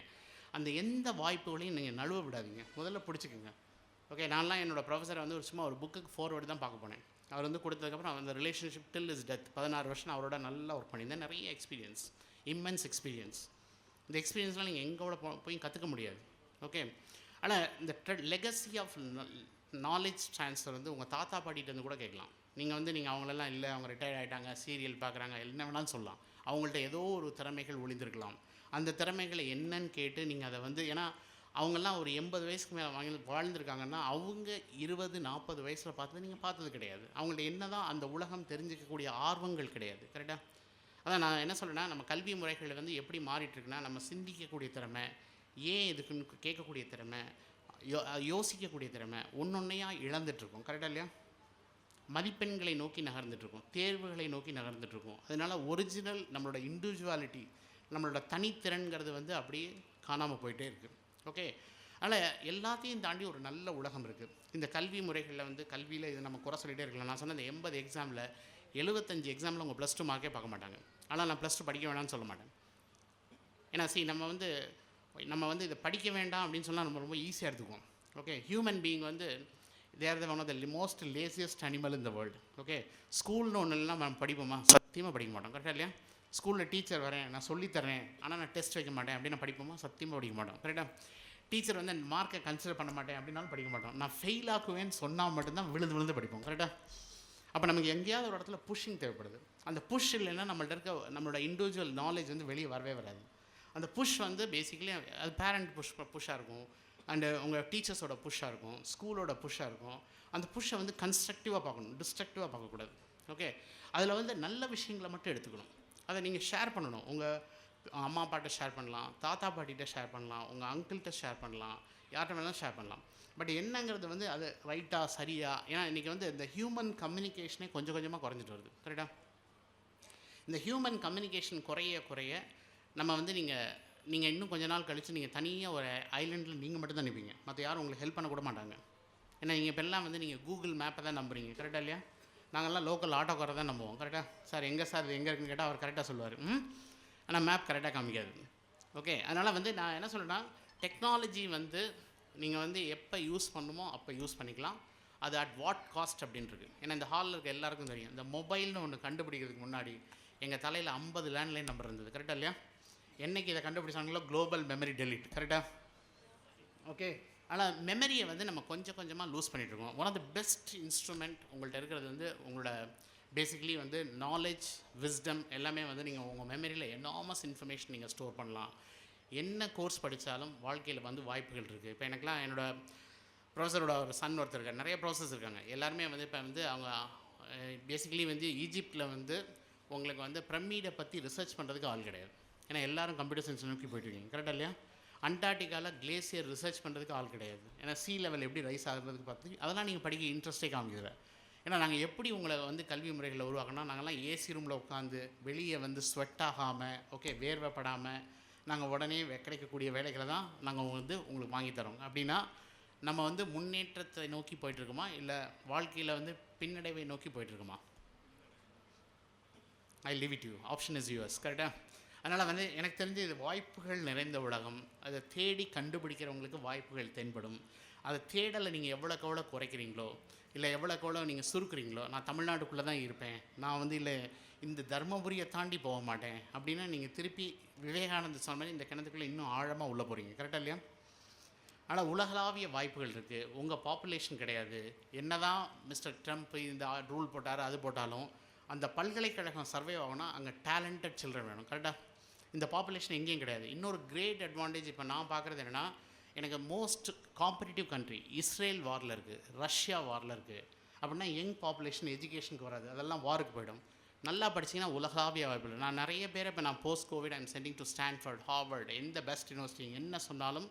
அந்த எந்த வாய்ப்புகளையும் நீங்கள் நழுவ விடாதீங்க, முதல்ல பிடிச்சிக்கோங்க. ஓகே, நான்லாம் என்னோடய ப்ரொஃபஸரை வந்து சும்மா ஒரு புக்குக்கு ஃபார்வேர்டு தான் பார்க்க போனேன். அவர் வந்து கொடுத்ததுக்கப்புறம் அந்த ரிலேஷன்ஷிப் டில் இஸ் டெத் 16 வருஷம் அவரோட நல்லா ஒர்க் பண்ணியிருந்தேன். நிறைய எக்ஸ்பீரியன்ஸ், இம்மென்ஸ் எக்ஸ்பீரியன்ஸ். இந்த எக்ஸ்பீரியன்ஸ்லாம் நீங்கள் எங்கோட போய் கற்றுக்க முடியாது. ஓகே, ஆனால் இந்த லெகசி ஆஃப் நாலேஜ் ட்ரான்ஸ்ஃபர் வந்து உங்கள் தாத்தா பாட்டிகிட்டேருந்து கூட கேட்கலாம். நீங்கள் அவங்களெல்லாம் இல்லை, அவங்க ரிட்டையர்ட் ஆகிட்டாங்க, சீரியல் பார்க்குறாங்க, என்ன வேணாலும் சொல்லலாம். அவங்கள்ட்ட ஏதோ ஒரு திறமைகள் ஒளிந்திருக்கலாம். அந்த திறமைகளை என்னன்னு கேட்டு நீங்கள் அதை வந்து, ஏன்னா அவங்கெல்லாம் ஒரு 80 வயசுக்கு மேலே வாழ்ந்துருக்காங்கன்னா அவங்க 20-40 வயசில் பார்த்தது நீங்கள் பார்த்தது கிடையாது. அவங்கள்ட்ட என்ன தான் அந்த உலகம் தெரிஞ்சிக்கக்கூடிய ஆர்வங்கள் கிடையாது. கரெக்டாக? அதான் நான் என்ன சொல்கிறேன்னா, நம்ம கல்வி முறைகள் வந்து எப்படி மாறிட்டுருக்குன்னா, நம்ம சிந்திக்கக்கூடிய திறமை, ஏன் இதுக்குன்னு கேட்கக்கூடிய திறமை, யோசிக்கக்கூடிய திறமை ஒன்றொன்னையாக இழந்துட்டுருக்கோம். கரெக்டாக இல்லையா? மதிப்பெண்களை நோக்கி நகர்ந்துட்டுருக்கோம், தேர்வுகளை நோக்கி நகர்ந்துட்டுருக்கோம். அதனால் ஒரிஜினல் நம்மளோட இண்டிவிஜுவாலிட்டி, நம்மளோட தனித்திறன்கிறது வந்து அப்படியே காணாமல் போயிட்டே இருக்குது. ஓகே, அதனால் எல்லாத்தையும் தாண்டி ஒரு நல்ல உலகம் இருக்குது. இந்த கல்வி முறைகளில் வந்து கல்வியில் இது நம்ம குறை சொல்லிகிட்டே இருக்கலாம். நான் சொன்ன இந்த 80 எக்ஸாமில் 75 எக்ஸாமில் உங்கள் +2 மார்க்கே பார்க்க மாட்டாங்க. ஆனால் நான் +2 படிக்க வேணாம்னு சொல்ல மாட்டேன். ஏன்னா நம்ம வந்து இதை படிக்க வேண்டாம் அப்படின்னு சொன்னால் நம்ம ரொம்ப ஈஸியாக எடுத்துக்குவோம். ஓகே, ஹியூமன் பீயிங் வந்து they are the one of the most laziest animal in the world. Okay, ஸ்கூல்னு ஒன்று இல்லைனா நம்ம படிப்போமா? சத்தியமாக படிக்க மாட்டோம். கரெக்டாக இல்லையா? ஸ்கூலில் டீச்சர் வரேன், நான் சொல்லித்தரேன், ஆனால் நான் டெஸ்ட் வைக்க மாட்டேன் அப்படின்னு படிப்போமா? சத்தியமாக படிக்க மாட்டோம். கரெக்டாக? டீச்சர் வந்து மார்க்கை கன்சிடர் பண்ண மாட்டேன் அப்படின்னாலும் படிக்க மாட்டோம். நான் ஃபெயில் ஆக்குவேன்னு சொன்னால் மட்டும்தான் விழுந்து படிப்போம். கரெக்டாக? அப்போ நமக்கு எங்கேயாவது ஒரு இடத்துல புஷ்ஷிங் தேவைப்படுது. அந்த புஷ் இல்லைன்னா நம்மளோட இண்டிவிஜுவல் நாலேஜ் வந்து வெளியே வரவே வராது. அந்த புஷ் வந்து பேசிக்கலி அது பேரண்ட் புஷ்ஷாக இருக்கும், அண்டு உங்கள் டீச்சர்ஸோட புஷ்ஷாக இருக்கும், ஸ்கூலோட புஷ்ஷாக இருக்கும். அந்த புஷ்ஷை வந்து கன்ஸ்ட்ரக்டிவாக பார்க்கணும், டிஸ்ட்ரக்டிவாக பார்க்கக்கூடாது. ஓகே, அதில் வந்து நல்ல விஷயங்களை மட்டும் எடுத்துக்கணும். அதை நீங்கள் ஷேர் பண்ணணும். உங்கள் அம்மா அப்பாட்ட ஷேர் பண்ணலாம், தாத்தா பாட்டிகிட்ட ஷேர் பண்ணலாம், உங்கள் அங்கிள்கிட்ட ஷேர் பண்ணலாம், யார்கிட்ட வேணாலும் ஷேர் பண்ணலாம். பட் என்னங்கிறது வந்து அது ரைட்டாக சரியா? ஏன்னா இன்றைக்கி வந்து இந்த ஹியூமன் கம்யூனிகேஷனே கொஞ்சம் கொஞ்சமாக குறைஞ்சிட்டு வருது. கரெக்டாக? இந்த ஹியூமன் கம்யூனிகேஷன் குறைய நம்ம வந்து நீங்கள் இன்னும் கொஞ்ச நாள் கழித்து நீங்கள் தனியாக ஒரு ஐலண்டில் நீங்கள் மட்டும் தான் நிற்பீங்க, மற்ற யாரும் உங்களுக்கு ஹெல்ப் பண்ண கூட மாட்டாங்க. ஏன்னா நீங்கள் இப்போல்லாம் வந்து நீங்கள் கூகுள் மேப்பை தான் நம்புறீங்க. கரெக்டாக இல்லையா? நாங்கள்லாம் லோக்கல் ஆட்டோக்காரை தான் நம்புவோம். கரெக்டாக? சார் எங்கே சார் இது எங்கே இருக்குன்னு கேட்டால் அவர் கரெக்டாக சொல்லுவார். ஆனால் மேப் கரெக்டாக காமிக்காது. ஓகே, அதனால் வந்து நான் என்ன சொல்கிறேன்னா, டெக்னாலஜி வந்து நீங்கள் வந்து எப்போ யூஸ் பண்ணணுமோ அப்போ யூஸ் பண்ணிக்கலாம். அது அட் வாட் காஸ்ட் அப்படின்றது. ஏன்னா இந்த ஹாலில் இருக்க எல்லாருக்கும் தெரியும், இந்த மொபைல்னு ஒன்று கண்டுபிடிக்கிறதுக்கு முன்னாடி எங்கள் தலையில் 50 லேண்ட்லைன் நம்பர் இருந்தது. கரெக்டாக இல்லையா? என்றைக்கு இதை கண்டுபிடிச்சாங்களோ குளோபல் மெமரி டெலிட். கரெக்டாக? ஓகே, ஆனால் மெமரியை வந்து நம்ம கொஞ்சம் கொஞ்சமாக லூஸ் பண்ணிகிட்ருக்கோம். One of the best instrument உங்கள்கிட்ட இருக்கிறது வந்து உங்களோட பேசிக்லி வந்து நாலேஜ், விஸ்டம் எல்லாமே வந்து நீங்கள் உங்கள் மெமரியில் எனாமஸ் இன்ஃபர்மேஷன் நீங்கள் ஸ்டோர் பண்ணலாம். என்ன கோர்ஸ் படித்தாலும் வாழ்க்கையில் வந்து வாய்ப்புகள் இருக்குது. இப்போ எனக்குலாம் என்னோடய ப்ரொஃபஸரோட ஒரு சன் ஒருத்தர் இருக்கார், நிறைய ப்ரொஃபஸர்ஸ் இருக்காங்க. எல்லாருமே வந்து இப்போ வந்து அவங்க பேசிக்கலி வந்து ஈஜிப்டில் வந்து உங்களுக்கு வந்து பிரமிடை பற்றி ரிசர்ச் பண்ணுறதுக்கு ஆள் கிடையாது. ஏன்னா எல்லோரும் கம்ப்யூட்டர் சயின்ஸ் நோக்கி போயிட்டுருக்கீங்க, கரெக்டாக இல்லையா? அண்டார்டிகாவில் கிளேசியர் ரிசர்ச் பண்ணுறதுக்கு ஆள் கிடையாது. ஏன்னா சி லெவல் எப்படி ரைஸ் ஆகுறதுக்கு பார்த்து அதெல்லாம் நீங்கள் படிக்க இன்ட்ரெஸ்ட்டே காமிக்கிறேன். ஏன்னா நாங்கள் எப்படி உங்களை வந்து கல்வி முறைகளை உருவாக்கணும், நாங்கள்லாம் ஏசி ரூமில் உட்காந்து வெளியே வந்து ஸ்வெட் ஆகாமல், ஓகே, வேர்வைப்படாமல் நாங்கள் உடனே கிடைக்கக்கூடிய வேலைகளை தான் நாங்கள் வந்து உங்களுக்கு வாங்கித்தரோம். அப்படின்னா நம்ம வந்து முன்னேற்றத்தை நோக்கி போயிட்டுருக்குமா, இல்லை வாழ்க்கையில் வந்து பின்னடைவை நோக்கி போயிட்டுருக்குமா? I leave it you, option is US, கரெக்டாக? அதனால் வந்து எனக்கு தெரிஞ்சு இது வாய்ப்புகள் நிறைந்த உலகம். அதை தேடி கண்டுபிடிக்கிறவங்களுக்கு வாய்ப்புகள் தென்படும். அதை தேடலை நீங்கள் எவ்வளோக்கு எவ்வளோ குறைக்கிறீங்களோ, இல்லை எவ்வளோக்கு எவ்வளோ நீங்கள் சுருக்குறீங்களோ, நான் தமிழ்நாட்டுக்குள்ளே தான் இருப்பேன், நான் வந்து இல்லை இந்த தர்மபுரியை தாண்டி போக மாட்டேன் அப்படின்னா நீங்கள் திருப்பி விவேகானந்தர் சொன்ன மாதிரி இந்த கிணத்துக்குள்ளே இன்னும் ஆழமாக உள்ளே போகிறீங்க, கரெக்டாக இல்லையா? ஆனால் உலகளாவிய வாய்ப்புகள் இருக்குது. உங்கள் பாப்புலேஷன் கிடையாது. என்ன தான் மிஸ்டர் ட்ரம்ப் இந்த ரூல் போட்டார் அது போட்டாலும் அந்த பல்கலைக்கழகம் சர்வே ஆகுனா அங்கே டேலண்டட் சில்ட்ரன் வேணும், கரெக்டாக? இந்த பாப்புலேஷன் எங்கேயும் கிடையாது. இன்னொரு கிரேட் அட்வான்டேஜ் இப்போ நான் பார்க்குறது என்னென்னா, எனக்கு மோஸ்ட் காம்படிட்டிவ் கண்ட்ரி இஸ்ரேல் வாரில் இருக்குது, ரஷ்யா வாரில் இருக்குது. அப்படின்னா யங் பாப்புலேஷன் எஜுகேஷனுக்கு வராது, அதெல்லாம் வாருக்கு போயிடும். நல்லா படிச்சிங்கன்னா உலகாவிய வாய்ப்பு. நான் நிறைய பேர் இப்போ நான் post Covid I'm sending to Stanford, Harvard, எந்த பெஸ்ட் யூனிவர்சிட்டி என்ன சொன்னாலும்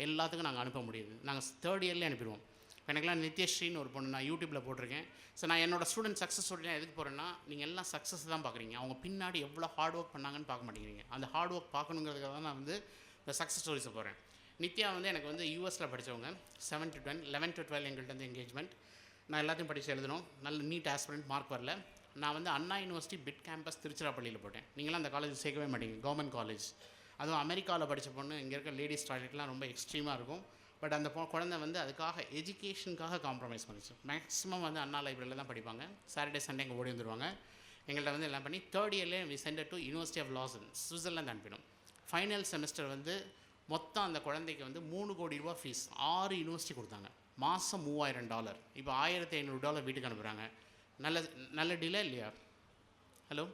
எல்லாத்துக்கும் நாங்கள் அனுப்ப முடியுது. நாங்கள் தேர்ட் இயர்லேயே அனுப்பிடுவோம். எனக்குலாம் நித்யஸ்ரீன்னு ஒரு பொண்ணு நான் யூடியூப்பில் போட்டிருக்கேன். ஸோ நான் என்னோடய ஸ்டூடெண்ட் சக்ஸஸ் ஸ்டோரி நான் எதுக்கு போகிறேன்னா, நீங்கள் எல்லாம் சக்ஸஸ் தான் பார்க்குறீங்க, அவங்க பின்னாடி எவ்வளோ ஹார்ட் ஒர்க் பண்ணாங்கன்னு பார்க்க மாட்டேங்கிறீங்க. அந்த ஹார்ட் ஒர்க் பார்க்கணுங்கிறதுக்காக தான் நான் வந்து இந்த சக்ஸஸ் ஸ்டோரிஸை போகிறேன். நித்யா வந்து எனக்கு வந்து யூஎஸில் படித்தவங்க, 7 to 10, 11 to 12 எங்கள்கிட்ட வந்து என்கேஜ்மெண்ட். நான் எல்லாத்தையும் படித்து எழுதணும், நல்ல நீட் ஆஸ்பிரண்ட், மார்க் வரல. நான் வந்து அண்ணா யூனிவர்சிட்டி பிட் கேம்பஸ் திருச்சிராப்பள்ளியில் போட்டேன். நீங்களாம் அந்த காலேஜ் சேர்க்கவே மாட்டீங்க, கவர்மெண்ட் காலேஜ். அதுவும் அமெரிக்காவில் படித்த பொண்ணு, இங்கே இருக்க லேடிஸ் டாய்லெட்லாம் ரொம்ப எக்ஸ்ட்ரீமாக இருக்கும். பட் அந்த குழந்தை வந்து அதுக்காக எஜுகேஷனுக்காக காம்ப்ரமைஸ் பண்ணிச்சு. மேக்ஸிமம் வந்து அண்ணா லைப்ரரியில் தான் படிப்பாங்க, சாட்டர்டே சண்டே இங்கே ஓடி வந்துடுவாங்க. எங்கள்கிட்ட வந்து எல்லாம் பண்ணி தேர்ட் இயர்லேயே we sent to university of Lausanne, Switzerland அனுப்பிடும். ஃபைனல் செமஸ்டர் வந்து மொத்தம் அந்த குழந்தைக்கு வந்து 3 கோடி ரூபா ஃபீஸ், 6 யூனிவர்சிட்டி கொடுத்தாங்க, மாதம் $3000. இப்போ $1500 வீட்டுக்கு அனுப்புகிறாங்க. நல்ல டீலே இல்லையா? ஹலோ,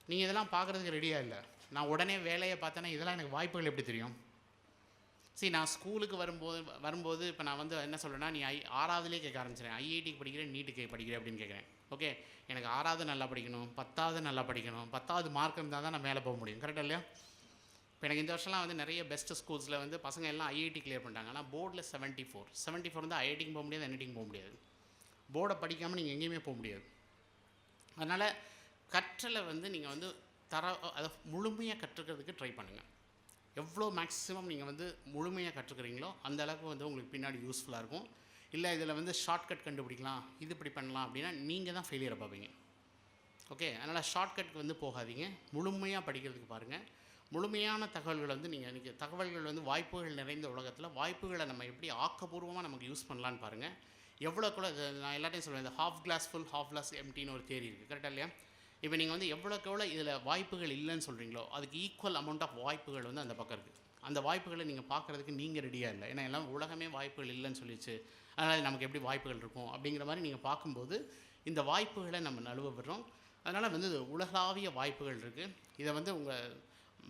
நீங்கள் இதெல்லாம் பார்க்குறதுக்கு ரெடியாக இல்லை. நான் உடனே வேலையை பார்த்தேன்னா இதெல்லாம் எனக்கு வாய்ப்புகள் எப்படி தெரியும்? சரி, நான் ஸ்கூலுக்கு வரும்போது இப்போ நான் வந்து என்ன சொல்கிறேன்னா, நீ 6வதுலேயே கேட்க ஆரம்பிச்சிடறேன், ஐஐடிக்கு படிக்கிறேன், நீட்டுக்கு படிக்கிறேன் அப்படின்னு கேட்குறேன். ஓகே, எனக்கு 6வது நல்லா படிக்கணும், 10வது நல்லா படிக்கணும், 10வது மார்க் இருந்தால் தான் நான் மேலே போக முடியும், கரெக்டாக இல்லையா? இப்போ எனக்கு இந்த வருஷம்லாம் வந்து நிறைய பெஸ்ட் ஸ்கூல்ஸில் வந்து பசங்க எல்லாம் ஐஐடி கிளியர் பண்ணிட்டாங்க. ஆனால் போர்டில் 74 வந்து ஐஐடிக்கு போக முடியாது, என்ஐடிக்கு போக முடியாது. போர்டை படிக்காமல் நீங்கள் எங்கேயுமே போக முடியாது. அதனால் கற்றலை வந்து நீங்கள் வந்து அதை முழுமையாக கற்றுக்கிறதுக்கு ட்ரை பண்ணுங்கள். எவ்வளோ மேக்ஸிமம் நீங்கள் வந்து முழுமையாக கற்றுக்கிறீங்களோ அந்த அளவுக்கு வந்து உங்களுக்கு பின்னாடி யூஸ்ஃபுல்லாக இருக்கும். இல்லை இதில் வந்து ஷார்ட்கட் கண்டுபிடிக்கலாம், இது இப்படி பண்ணலாம் அப்படின்னா நீங்கள் தான் ஃபெயிலியரை பார்ப்பீங்க. ஓகே, அதனால் ஷார்ட்கட்டுக்கு வந்து போகாதீங்க, முழுமையாக படிக்கிறதுக்கு பாருங்கள். முழுமையான தகவல்கள் வந்து நீங்கள் தகவல்கள் வந்து வாய்ப்புகள் நிறைந்த உலகத்தில் வாய்ப்புகளை நம்ம எப்படி ஆக்கப்பூர்வமாக நமக்கு யூஸ் பண்ணலான்னு பாருங்கள். எவ்வளோக்குள்ள நான் எல்லாத்தையும் சொல்லுவேன், இந்த half glass full, half glass எம்டின்னு ஒரு தேரி இருக்குது, கரெக்டாக இல்லையா? இப்போ நீங்கள் வந்து எவ்வளோக்கு எவ்வளோ இதில் வாய்ப்புகள் இல்லைன்னு சொல்கிறீங்களோ அதுக்கு ஈக்குவல் அமௌண்ட் ஆஃப் வாய்ப்புகள் வந்து அந்த பக்கம் இருக்குது. அந்த வாய்ப்புகளை நீங்கள் பார்க்குறதுக்கு நீங்கள் ரெடியாக இல்லை. ஏன்னா எல்லாம் உலகமே வாய்ப்புகள் இல்லைன்னு சொல்லிச்சு, அதனால் நமக்கு எப்படி வாய்ப்புகள் இருக்கும் அப்படிங்கிற மாதிரி நீங்கள் பார்க்கும்போது இந்த வாய்ப்புகளை நம்ம நழுவ விடுறோம். அதனால் வந்து உலகளாவிய வாய்ப்புகள் இருக்குது. இதை வந்து உங்கள்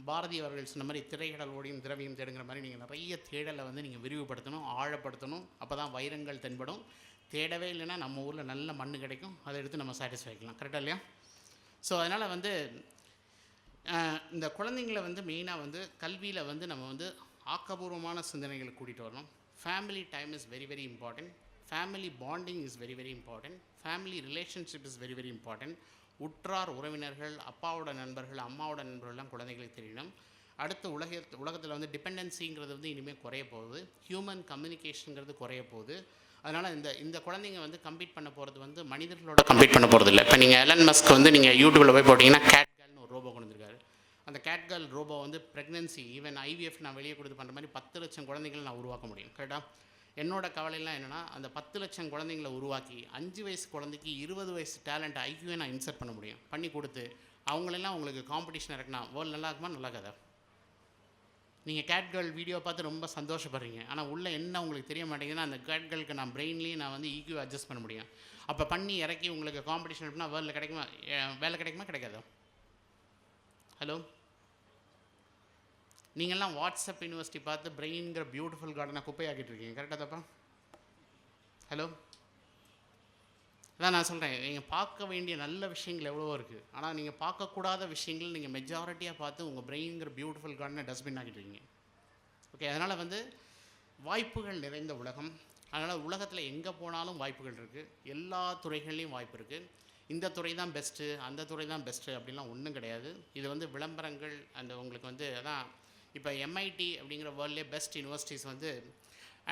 பாரதி அவர்கள் சொன்ன மாதிரி திரைக்கடல் ஓடியும் திரவியம் தேடுங்கிற மாதிரி நீங்கள் நிறைய தேடலை வந்து நீங்கள் விரிவுபடுத்தணும், ஆழப்படுத்தணும். அப்போ தான் வைரங்கள் தென்படும். தேடவே இல்லைன்னா நம்ம ஊரில் நல்ல மண் கிடைக்கும், அதை எடுத்து நம்ம சாட்டிஸ்ஃபை ஆகிக்கலாம், கரெக்டாக இல்லையா? ஸோ அதனால் வந்து இந்த குழந்தைங்களை வந்து மெயினாக வந்து கல்வியில் வந்து நம்ம வந்து ஆக்கப்பூர்வமான சிந்தனைகளை கூட்டிகிட்டு வரணும். Family time is very very important. Family bonding is very very important. Family relationship is very very important. உற்றார் உறவினர்கள், அப்பாவோட நண்பர்கள், அம்மாவோட நண்பர்கள்லாம் குழந்தைகளுக்கு தெரியணும். அடுத்த உலகத்தில் வந்து டிபெண்டன்சிங்கிறது வந்து இனிமேல் குறைய போகுது, ஹியூமன் கம்யூனிகேஷனுங்கிறது குறைய போகுது. அதனால் இந்த குழந்தைங்க வந்து கம்பீட் பண்ண போகிறது வந்து மனிதர்களோட கம்பீட் பண்ண போகிறது இல்லை. இப்போ நீங்கள் எலன் மஸ்க் வந்து நீங்கள் யூடியூப்பில் போய் போட்டிங்கன்னா கேட் கேர்ள்னு ஒரு ரோபோ கொண்டு வந்திருக்காரு. அந்த கேட் கேர்ள் ரோபோ வந்து ப்ரெக்னன்சி ஈவன் ஐவிஎஃப் நான் வெளியே கொடுத்து பண்ணுற மாதிரி 10 லட்சம் குழந்தைகள் நான் உருவாக்க முடியும், கரெக்டாக? என்னோட கவலையெல்லாம் என்னென்னா, அந்த 10 லட்சம் குழந்தைங்களை உருவாக்கி 5 வயசு குழந்தைக்கு 20 வயசு டேலண்ட் ஐக்யூவை நான் இன்சர்ட் பண்ண முடியும், பண்ணி கொடுத்து அவங்களெல்லாம் உங்களுக்கு காம்படிஷன் இறக்குனா வேர்ல்டு நல்லா இருக்குமா? நல்லா கதை. நீங்கள் கேட் கேர்ள் வீடியோ பார்த்து ரொம்ப சந்தோஷப்படுறீங்க, ஆனால் உள்ளே என்ன உங்களுக்கு தெரிய மாட்டேங்குதுன்னா, அந்த கேட் கேர்ளுக்கு நான் பிரெயின்லேயே நான் வந்து ஈக்யூ அட்ஜஸ்ட் பண்ண முடியும். அப்போ பண்ணி இறக்கி உங்களுக்கு காம்படிஷன் எப்படின்னா வேர்ல்டில் கிடைக்குமா, வேலை கிடைக்குமா கிடைக்காதோ? ஹலோ, நீங்கள்லாம் வாட்ஸ்அப் யூனிவர்சிட்டி பார்த்து பிரெயின்ங்கிற பியூட்டிஃபுல் கார்டனை குப்பையாக்கிட்டு இருக்கீங்க. கரெக்டாக தப்பா? ஹலோ, அதான் நான் சொல்கிறேன், நீங்கள் பார்க்க வேண்டிய நல்ல விஷயங்கள் எவ்வளவோ இருக்குது, ஆனால் நீங்கள் பார்க்கக்கூடாத விஷயங்கள் நீங்கள் மெஜாரிட்டியாக பார்த்து உங்கள் பிரெயின்ங்கிற பியூட்டிஃபுல் கார்டனை டஸ்ட்பின் ஆக்கிட்டு இருக்கீங்க. ஓகே, அதனால் வந்து வாய்ப்புகள் நிறைந்த உலகம். அதனால் உலகத்தில் எங்கே போனாலும் வாய்ப்புகள் இருக்குது, எல்லா துறைகள்லேயும் வாய்ப்பு இருக்குது. இந்த துறை தான் பெஸ்ட்டு, அந்த துறை தான் பெஸ்ட்டு அப்படின்லாம் ஒன்றும் கிடையாது. இது வந்து விளம்பரங்கள் அந்த உங்களுக்கு வந்து அதான் இப்போ MIT அப்படிங்கிற வேர்ல்ட்லேயே பெஸ்ட் யூனிவர்சிட்டிஸ் வந்து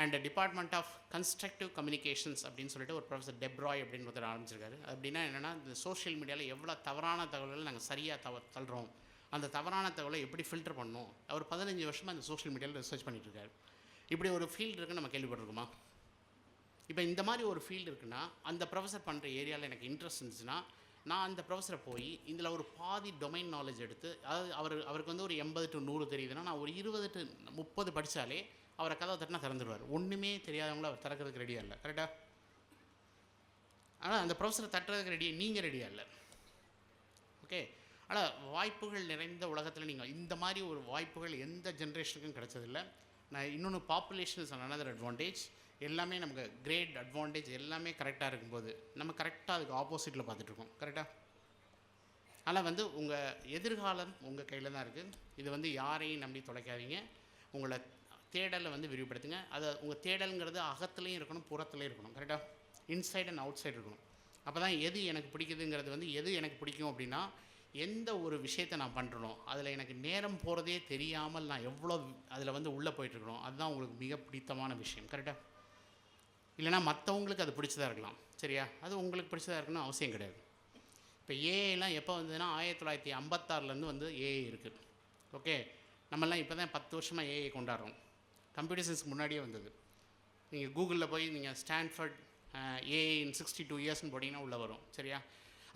and department of constructive communications அப்படின்னு சொல்லிட்டு ஒரு ப்ரொஃபஸர் டெப்ராய் அப்படின்னு ஒருத்தர் ஆரம்பிச்சிருக்காரு. அப்படின்னா என்னென்னா, இந்த சோஷியல் மீடியாவில் எவ்வளோ தவறான தகவல்களை நாங்கள் சரியாக தள்ளுறோம், அந்த தவறான தகவலை எப்படி ஃபில்டர் பண்ணணும். அவர் 15 வருஷமாக அந்த சோஷியல் மீடியாவில் ரிசர்ச் பண்ணிகிட்ருக்காரு. இப்படி ஒரு ஃபீல்டு இருக்குன்னு நம்ம கேள்விப்பட்டிருக்கோமா? இப்போ இந்த மாதிரி ஒரு ஃபீல்டு இருக்குன்னா, அந்த ப்ரொஃபஸர் பண்ணுற ஏரியாவில் எனக்கு இன்ட்ரெஸ்ட் இருந்துச்சுன்னா, நான் அந்த ப்ரொஃபஸரை போய் இதில் ஒரு பாதி டொமைன் நாலேஜ் எடுத்து, அதாவது அவருக்கு வந்து ஒரு 80 to 100 தெரியுதுன்னா, நான் ஒரு 20 to 30 படித்தாலே அவரை கதவை தட்டினா திறந்துடுவார். ஒன்றுமே தெரியாதவங்கள அவர் திறக்கிறதுக்கு ரெடியாக இல்லை. கரெக்டாக? ஆனால் அந்த ப்ரொஃபஸரை தட்டுறதுக்கு நீங்கள் ரெடியாக இல்லை. ஓகே, ஆனால் வாய்ப்புகள் நிறைந்த உலகத்தில் நீங்கள் இந்த மாதிரி ஒரு வாய்ப்புகள் எந்த ஜென்ரேஷனுக்கும் கிடைச்சதில்லை. நான் இன்னொன்று, பாப்புலேஷன் இஸ் அனதர் அட்வான்டேஜ். எல்லாமே நமக்கு கிரேட் அட்வான்டேஜ் எல்லாமே கரெக்டாக இருக்கும்போது நம்ம கரெக்டாக அதுக்கு ஆப்போசிட்டில் பார்த்துட்ருக்கோம். கரெக்டாக? ஆனால் வந்து உங்கள் எதிர்காலம் உங்கள் கையில் தான் இருக்குது. இது வந்து யாரையும் நம்பி தொலைக்காதீங்க. உங்களை தேடலை வந்து விரிவுபடுத்துங்க. அதை உங்கள் தேடலுங்கிறது அகத்துலேயும் இருக்கணும், புறத்துலேயும் இருக்கணும். கரெக்டாக? இன்சைட் அண்ட் அவுட் சைடு இருக்கணும். அப்போ தான் எது எனக்கு பிடிக்குதுங்கிறது வந்து எது எனக்கு பிடிக்கும் அப்படின்னா, எந்த ஒரு விஷயத்தை நான் பண்ணுறனோ அதில் எனக்கு நேரம் போகிறதே தெரியாமல் நான் எவ்வளோ அதில் வந்து உள்ளே போயிட்டுருக்கணும், அதுதான் உங்களுக்கு மிக பிடித்தமான விஷயம். கரெக்டாக? இல்லைனா மற்றவங்களுக்கு அது பிடிச்சதாக இருக்கலாம், சரியா? அது உங்களுக்கு பிடிச்சதாக இருக்கணும் அவசியம் கிடையாது. இப்போ ஏஐலாம் எப்போ வந்ததுன்னா 1956 வந்து ஏஐ இருக்குது. ஓகே, நம்மலாம் இப்போ தான் 10 வருஷமாக ஏஐ கொண்டாடுறோம். கம்ப்யூட்டர் சயின்ஸ்க்கு முன்னாடியே வந்தது. நீங்கள் கூகுளில் போய் நீங்கள் ஸ்டான்ஃபர்ட் ஏஐ இன் 62 இயர்ஸ்னு போட்டிங்கன்னா உள்ளே வரும், சரியா?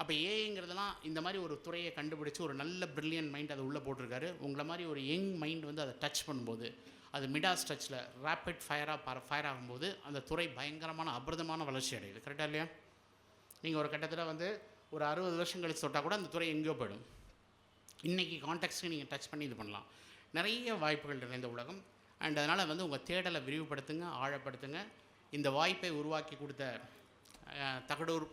அப்போ ஏஐங்கிறதுலாம் இந்த மாதிரி ஒரு துறையை கண்டுபிடிச்சி ஒரு நல்ல பிரில்லியன்ட் மைண்ட் அதை உள்ளே போட்டிருக்காரு. உங்களை மாதிரி ஒரு யங் மைண்ட் வந்து அதை டச் பண்ணும்போது, அது மிடாஸ் டச்சில் ரேப்பிட் ஃபயர் ஆகும்போது அந்த துறை பயங்கரமான அபிரதமான வளர்ச்சி அடையுது. கரெக்டாக இல்லையா? நீங்கள் ஒரு கட்டத்தில் வந்து ஒரு 60 வருஷம் கழிச்சு தொட்டால் கூட அந்த துறை எங்கேயோ போயிடும். இன்றைக்கி கான்டெக்ஸ்ட்டு நீங்கள் டச் பண்ணி இது பண்ணலாம். நிறைய வாய்ப்புகள் நிறைந்த உலகம். அண்ட் அதனால் வந்து உங்கள் தேடலை விரிவுபடுத்துங்க, ஆழப்படுத்துங்க. இந்த வாய்ப்பை உருவாக்கி கொடுத்த தகடூர்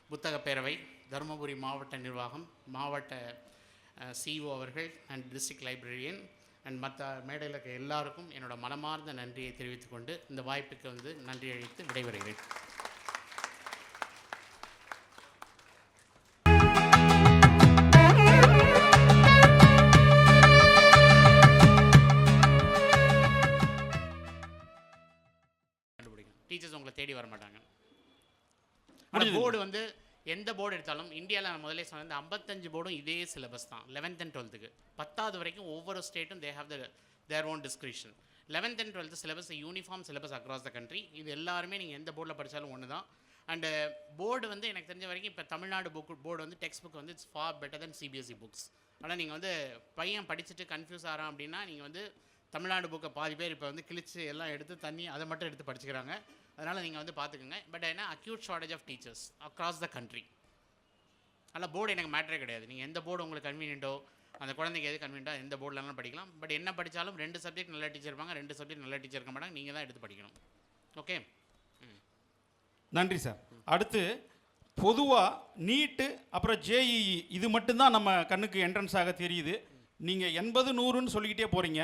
புத்தக பேரவை, தருமபுரி மாவட்ட நிர்வாகம், மாவட்ட CEO அவர்கள் அண்ட் டிஸ்ட்ரிக்ட் லைப்ரரியன் அண்ட் மற்ற மேடையில் இருக்க எல்லாருக்கும் என்னோட மனமார்ந்த நன்றியை தெரிவித்துக்கொண்டு இந்த வாய்ப்புக்கு வந்து நன்றி அளித்து விடைபெறுகிறேன். டீச்சர்ஸ் உங்களை தேடி வர மாட்டாங்க. ஆனால் போர்டு வந்து எந்த போர்டு எடுத்தாலும் இந்தியாவில் நான் முதலே சொன்ன 55 போர்டும் இதே சிலபஸ் தான். 11th and 12th 10th வரைக்கும் ஒவ்வொரு ஸ்டேட்டும் they have their own description. 11th and 12th syllabus uniform syllabus across the country. இது எல்லாருமே நீங்கள் எந்த போர்டில் படித்தாலும் ஒன்று தான். அண்டு போர்டு வந்து எனக்கு தெரிஞ்ச வரைக்கும் இப்போ தமிழ்நாடு போர்டு வந்து டெக்ஸ்ட் புக் வந்து it's for better then CBSE books. ஆனால் நீங்கள் வந்து பையன் படிச்சுட்டு கன்ஃபியூஸ் ஆகிறான் அப்படின்னா நீங்கள் வந்து தமிழ்நாடு புக்கை பாதி பேர் இப்போ வந்து கிழிச்சு எல்லாம் எடுத்து தண்ணி அதை மட்டும் எடுத்து படிச்சுக்கிறாங்க. அதனால் நீங்கள் வந்து பார்த்துக்குங்க. பட் என்ன, acute shortage of teachers across the country. அதனால் போர்டு எனக்கு மேட்டரே கிடையாது. நீங்கள் எந்த போர்டு உங்களுக்கு கன்வீனியன்ட்டோ, அந்த குழந்தைக்கு எது கன்வீனியன்ட்டோ எந்த போர்டிலலாம் படிக்கலாம். பட் என்ன படித்தாலும் 2 சப்ஜெக்ட் நல்ல டீச்சர் இருப்பாங்க, 2 சப்ஜெக்ட் நல்ல டீச்சர் இருக்க மாட்டாங்க. நீங்கள் தான் எடுத்து படிக்கணும். ஓகே, நன்றி சார். அடுத்து பொதுவாக நீட்டு அப்புறம் JEE இது மட்டும்தான் நம்ம கண்ணுக்கு என்ட்ரன்ஸாக தெரியுது. நீங்கள் 80 100ன்னு சொல்லிக்கிட்டே போகிறீங்க.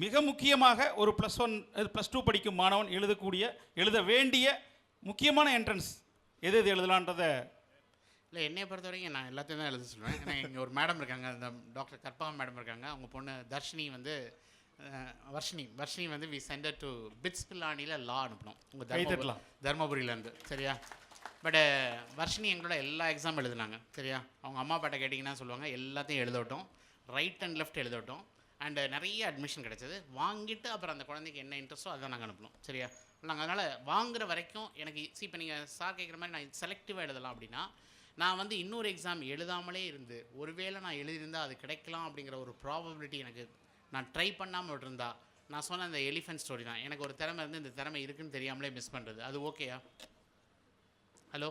மிக முக்கியமாக ஒரு +2 படிக்கும் மாணவன் எழுத வேண்டிய முக்கியமான என்ட்ரன்ஸ் எது எழுதலான்றதை இல்லை, என்னையை பொறுத்த வரைக்கும் நான் எல்லாத்தையும் தான் எழுத சொல்லுவேன். ஏன்னா இங்கே ஒரு மேடம் இருக்காங்க, அந்த டாக்டர் கற்பகா மேடம் இருக்காங்க. அவங்க பொண்ணு தர்ஷினி வந்து வர்ஷினி வந்து வி சென்டர் டு பிட்ஸ் பில்லானியில் லா அனுப்பணும் உங்கள் தர்மபுரியிலேருந்து, சரியா? பட் வர்ஷினி எங்களோட எல்லா எக்ஸாம் எழுதுனாங்க, சரியா? அவங்க அம்மா அப்பாட்ட கேட்டிங்கன்னா சொல்லுவாங்க எல்லாத்தையும் எழுதட்டும், ரைட் அண்ட் லெஃப்ட் எழுதட்டும். அண்டு நிறைய அட்மிஷன் கிடச்சிது. வாங்கிட்டு அப்புறம் அந்த குழந்தைக்கு என்ன இன்ட்ரெஸ்ட்டோ அதான் நாங்கள் அனுப்பணும், சரியா? நாங்கள் அதனால் வாங்குகிற வரைக்கும் எனக்கு இப்போ நீங்கள் சார் கேட்குற மாதிரி நான் செலக்டிவாக எழுதலாம் அப்படின்னா, நான் வந்து இன்னொரு எக்ஸாம் எழுதாமலே இருந்து ஒருவேளை நான் எழுதியிருந்தால் அது கிடைக்கலாம் அப்படிங்கிற ஒரு ப்ராபபிலிட்டி எனக்கு நான் ட்ரை பண்ணாமல் விட்டுருந்தா, நான் சொன்ன அந்த எலிஃபென்ட் ஸ்டோரி தான். எனக்கு ஒரு திறமை இருந்து இந்த திறமை இருக்குன்னு தெரியாமலே மிஸ் பண்ணுறது, அது ஓகேயா? ஹலோ,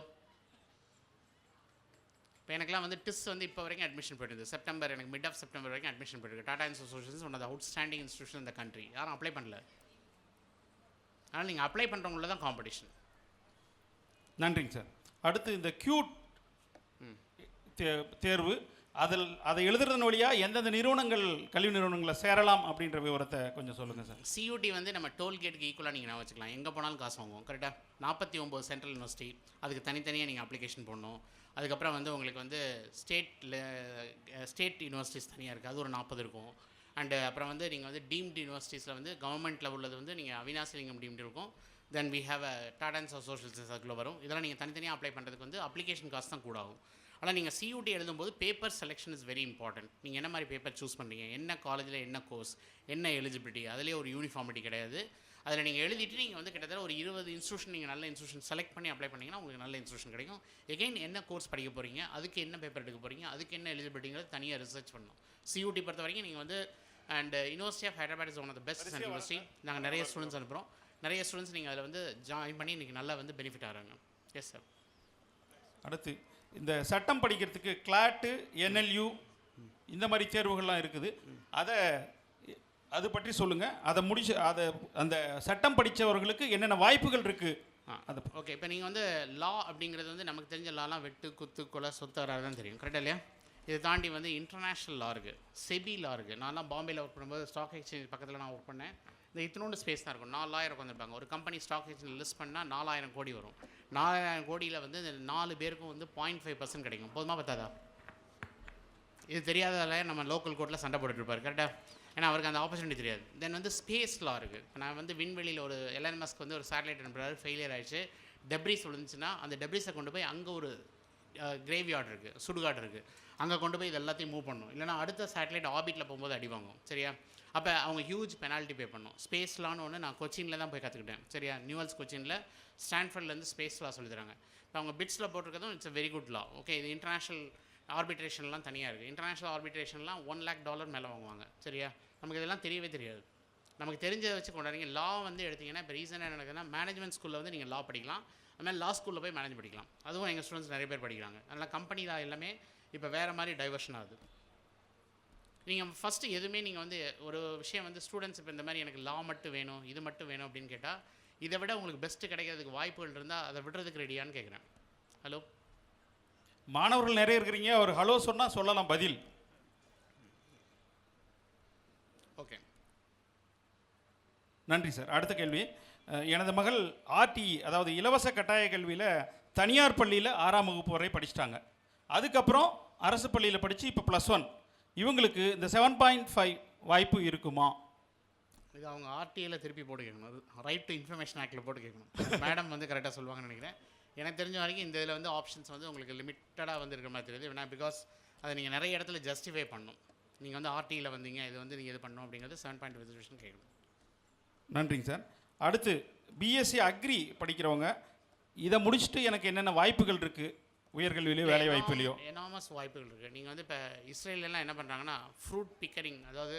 இப்போ எனக்குலாம் வந்து டிஸ் வந்து இப்போ வரைக்கும் அட்மிஷன் போயிடுது. செப்டம்பர், எனக்கு மிட் ஆஃப் செப்டம்பர் வரைக்கும் அட்மிஷன் போயிருக்கு. Tata institutions one of the outstanding institution இந்த கண்ட்ரி. யாரும் அப்ளை பண்ணல. அதனால் நீங்கள் அப்ளை பண்ணுறவங்கள தான் காம்படிஷன். நன்றிங்க சார். அடுத்து இந்த கியூட் தேர்வு, அதை எழுதுறதன் வழியாக எந்தெந்த நிறுவனங்கள், கல்வி நிறுவனங்களில் சேரலாம் அப்படின்ற விவரத்தை கொஞ்சம் சொல்லுங்கள் சார். சியூடி வந்து நம்ம டோல்கேட்டுக்கு ஈக்குவலாக நீங்கள் நான் வச்சுக்கலாம். எங்கே போனாலும் காசு வாங்குவோம். கரெக்டாக 49 சென்ட்ரல் யூனிவர்சிட்டி, அதுக்கு தனித்தனியாக நீங்கள் அப்ளிகேஷன் போடணும். அதுக்கப்புறம் வந்து உங்களுக்கு வந்து ஸ்டேட் யூனிவர்சிட்டிஸ் தனியாக இருக்குது, அது ஒரு 40 இருக்கும். அண்டு அப்புறம் வந்து நீங்கள் வந்து டீம்டு யூனிவர்சிட்டிஸில் வந்து கவர்மெண்ட்டில் உள்ளது வந்து நீங்கள் அவினாசிலிங்கம் டீம்டு இருக்கும். Then we have Tata and social circle வரும். இதெல்லாம் நீங்கள் தனித்தனியாக அப்ளை பண்ணுறதுக்கு வந்து அப்ளிகேஷன் காசு தான் கூட ஆகும். ஆனால் நீங்கள் சியூடி எழுதும்போது paper selection is very important. நீங்கள் என்ன மாதிரி பேப்பர் சூஸ் பண்ணுறீங்க, என்ன காலேஜில் என்ன கோர்ஸ், என்ன எலிஜிபிலிட்டி, அதிலே ஒரு யூனிஃபார்மிட்டி கிடையாது. அதில் நீங்கள் எழுதிட்டு நீங்கள் வந்து கிட்டத்தட்ட ஒரு 20 இன்ஸ்டியூஷன், நீங்கள் நல்ல இன்ஸ்டியூஷன் செலக்ட் பண்ணி அப்ளை பண்ணிங்கன்னா உங்களுக்கு நல்ல இன்ஸ்டியூஷன் கிடைக்கும். எகைன் என்ன கோர்ஸ் படிக்க போகிறீங்க, அதுக்கு என்ன பேப்பர் எடுக்க போகிறீங்க, அதுக்கு என்ன எலிஜிபிலிட்டிங்கிறது தனியாக ரிசர்ச் பண்ணணும். சியூடி பொறுத்த வரைக்கும் நீங்கள் வந்து and University of Hyderabad is one of the best university. நாங்கள் நிறைய ஸ்டூடெண்ட்ஸ் அனுப்புகிறோம். நிறைய ஸ்டூடெண்ட்ஸ் நீங்கள் அதில் வந்து ஜாயின் பண்ணி இன்றைக்கி நல்லா வந்து பெனிஃபிட் ஆகிறாங்க. Yes sir. அடுத்து இந்த சட்டம் படிக்கிறதுக்கு கிளாட்டு, என்எல்யூ இந்த மாதிரி தேர்வுகள்லாம் இருக்குது. அது பற்றி சொல்லுங்கள். அதை முடிச்சு அந்த சட்டம் படித்தவர்களுக்கு என்னென்ன வாய்ப்புகள் இருக்குது? அது ஓகே. இப்போ நீங்கள் வந்து லா அப்படிங்கிறது வந்து நமக்கு தெரிஞ்ச லாலாம் வெட்டு, குத்து, கொலை, சொத்து தான் தெரியும். கரெக்டாக இல்லையா? இதை தாண்டி வந்து இன்டர்நேஷ்னல் லா இருக்குது, செபி லா இருக்குது. நான்லாம் பாம்பேயில் ஒர்க் பண்ணும்போது ஸ்டாக் எக்ஸ்சேஞ்ச் பக்கத்தில் நான் ஒர்க் பண்ணேன். இந்த இத்தினோண்டு ஸ்பேஸ் தான் இருக்கும். 4 லாயர் உட்காந்துருப்பாங்க. ஒரு கம்பெனி ஸ்டாக் எக்ஸ்சேஞ்ச் லிஸ்ட் பண்ணால் 4000 கோடி வரும். 4000 கோடியில் வந்து இந்த 4 பேருக்கும் வந்து 0.5% கிடைக்கும். போதுமா பத்தாதா? இது தெரியாததால நம்ம லோக்கல் கோர்ட்டில் சண்டை போட்டுருப்பார். கரெக்டாக? ஏன்னா அவருக்கு அந்த ஆப்பர்ச்சுனிட்டி தெரியாது. தென் வந்து ஸ்பேஸ் லா இருக்குது. இப்போ நான் வந்து விண்வெளியில் ஒரு எலன் மஸ்க் வந்து ஒரு சேட்டலைட் அனுப்புறாரு, ஃபெயிலியர் ஆகிடுச்சு. டெப்ரிஸ் விழுந்துச்சுன்னா அந்த டெப்ரிஸை கொண்டு போய் அங்கே ஒரு கிரேவ்யார்டு இருக்குது, சுடுகாடு இருக்குது, அங்கே கொண்டு போய் இது எல்லாத்தையும் மூவ் பண்ணணும். இல்லைனா அடுத்த சேட்டலைட் ஆர்பிட்டில் போகும்போது அடி வாங்கும். சரியா? அப்போ அவங்க ஹியூஜ் பெனால்ட்டி பே பண்ணணும். ஸ்பேஸ் லான்னு ஒன்று நான் கொச்சினில் தான் போய் கற்றுக்கிட்டேன். சரியா? நியூவல்ஸ் கொச்சினில், ஸ்டான்ஃபர்ட்லேருந்து ஸ்பேஸ் லா சொல்லி தராங்க. இப்போ அவங்க பிட்ஸில் போட்டிருக்கிறதும் it's very good law. Okay, இது இன்டர்நேஷ்னல் ஆர்பிட்ரேஷன்லாம் தனியாக இருக்குது. இன்டர்நேஷ்னல் ஆர்பிட்ரேஷன்லாம் $1,00,000 மேலே வாங்குவாங்க. சரியா? நமக்கு இதெல்லாம் தெரியவே தெரியாது. நமக்கு தெரிஞ்சதை வச்சு கொண்டாடுங்க. லா வந்து எடுத்திங்கன்னா இப்போ ரீசனாக என்ன நடக்குதுன்னா, மேனேஜ்மெண்ட் ஸ்கூலில் வந்து நீங்கள் லா படிக்கலாம், அதுமாதிரி லா ஸ்கூலில் போய் மேனேஜ் படிக்கலாம். அதுவும் எங்கள் ஸ்டூடெண்ட்ஸ் நிறைய பேர் படிக்கிறாங்க. அதனால் கம்பெனி லா எல்லாமே இப்போ வேறு மாதிரி டைவர்ஷன் ஆகுது. நீங்கள் ஃபஸ்ட்டு எதுவுமே நீங்கள் வந்து ஒரு விஷயம் வந்து ஸ்டூடெண்ட்ஸ் இப்போ இந்த மாதிரி எனக்கு லா மட்டும் வேணும், இது மட்டும் வேணும் அப்படின்னு கேட்டால், இதை விட உங்களுக்கு பெஸ்ட்டு கிடைக்கிறதுக்கு வாய்ப்புகள் இருந்தால் அதை விடுறதுக்கு ரெடியான்னு கேட்குறேன். ஹலோ, மாணவர்கள் நிறைய இருக்கிறீங்க. ஒரு ஹலோ சொன்னால் சொல்லலாம் பதில். ஓகே, நன்றி சார். அடுத்த கேள்வி, எனது மகள் ஆர்டிஇ அதாவது இலவச கட்டாய கல்வியில் தனியார் பள்ளியில் 6ஆம் வகுப்பு வரை படிச்சிட்டாங்க. அதுக்கப்புறம் அரசு பள்ளியில் படித்து இப்போ +1. இவங்களுக்கு இந்த 7.5 வாய்ப்பு இருக்குமா? இது அவங்க ஆர்டிஐயில் திருப்பி போட்டு கேட்கணும். அது ரைட் டு இன்ஃபர்மேஷன் ஆக்டில் போட்டு கேட்கணும். மேடம் வந்து கரெக்டாக சொல்லுவாங்கன்னு நினைக்கிறேன். எனக்கு தெரிஞ்ச வரைக்கும் இந்த இதில் வந்து ஆப்ஷன்ஸ் வந்து உங்களுக்கு லிமிட்டடாக வந்து இருக்கிற மாதிரி தெரியுது. ஏன்னா பிகாஸ் அதை நீங்கள் நிறைய இடத்துல ஜஸ்டிஃபை பண்ணணும். நீங்கள் வந்து ஆர்டியில் வந்தீங்க, இது வந்து நீங்கள் இது பண்ணணும் அப்படிங்கிறது 7.5 ரிசர்வேஷன் கேட்கணும். நன்றிங்க சார். அடுத்து பிஎஸ்சி அக்ரி படிக்கிறவங்க இதை முடிச்சுட்டு எனக்கு என்னென்ன வாய்ப்புகள் இருக்குது உயர்கல்வியிலையோ வேலை வாய்ப்புலையோ? எனாமஸ் வாய்ப்புகள் இருக்குது. நீங்கள் வந்து இப்போ இஸ்ரேலெலாம் என்ன பண்ணுறாங்கன்னா ஃப்ரூட் பிக்கரிங், அதாவது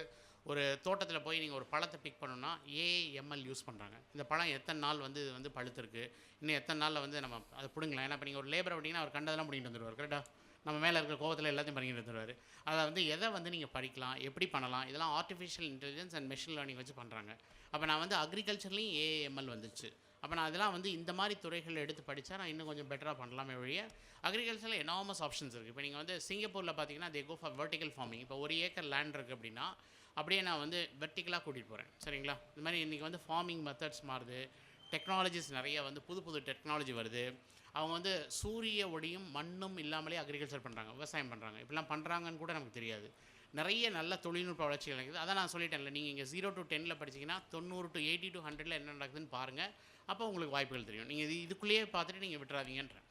ஒரு தோட்டத்தில் போய் நீங்கள் ஒரு பழத்தை பிக் பண்ணணும்னா AML யூஸ் பண்ணுறாங்க. இந்த பழம் எத்தனை நாள் வந்து இது வந்து பழுத்திருக்கு, இன்னும் எத்தனை நாளில் வந்து நம்ம அதை பிடுங்கலாம். ஏன்னா இப்போ நீங்கள் ஒரு லேபரை அப்படின்னா அவர் கண்டதெல்லாம் பிடிக்கிட்டு வந்துடுவார். கரெக்டாக? நம்ம மேலே இருக்கிற கோவத்தில் எல்லாத்தையும் பண்ணிக்கிட்டு வந்துடுவார். அதை வந்து எதை வந்து நீங்கள் படிக்கலாம், எப்படி பண்ணலாம், இதெல்லாம் artificial intelligence and machine learning வச்சு பண்ணுறாங்க. அப்போ நான் வந்து அக்ரிகல்ச்சர்லேயும் AML வந்துச்சு. அப்போ நான் அதெல்லாம் வந்து இந்த மாதிரி துறைகளில் எடுத்து படித்தா நான் இன்னும் கொஞ்சம் பெட்டராக பண்ணலாமே ஒழிய, அக்ரிகல்ச்சரில் எனாமஸ் ஆப்ஷன்ஸ் இருக்குது. இப்போ நீங்கள் வந்து சிங்கப்பூரில் பார்த்தீங்கன்னா தே கோ ஃபார் வெர்டிக்கல் ஃபார்மிங். இப்போ 1 ஏக்கர் லேண்ட் இருக்குது அப்படின்னா அப்படியே நான் வந்து வெர்டிக்கலாக கூட்டிகிட்டு போகிறேன். சரிங்களா? இந்த மாதிரி இன்றைக்கி வந்து ஃபார்மிங் மெத்தட்ஸ் மாறுது, டெக்னாலஜிஸ் நிறைய வந்து புது புது டெக்னாலஜி வருது. அவங்க வந்து சூரிய ஒளியும் மண்ணும் இல்லாமலே அக்ரிகல்ச்சர் பண்ணுறாங்க, விவசாயம் பண்ணுறாங்க. இப்படிலாம் பண்ணுறாங்கன்னு கூட நமக்கு தெரியாது. நிறைய நல்ல தொழில்நுட்ப வளர்ச்சிகள் இருக்குது. அதான் நான் சொல்லிட்டேன்ல, நீங்கள் இங்கே 0 to 10 படிச்சிங்கன்னா 90 to 80 to 100 என்ன நடக்குதுன்னு பாருங்கள். அப்போ உங்களுக்கு வாய்ப்புகள் தெரியும். நீங்கள் இதுக்குள்ளேயே பார்த்துட்டு நீங்கள் விட்டுறாதீங்கன்றேன்.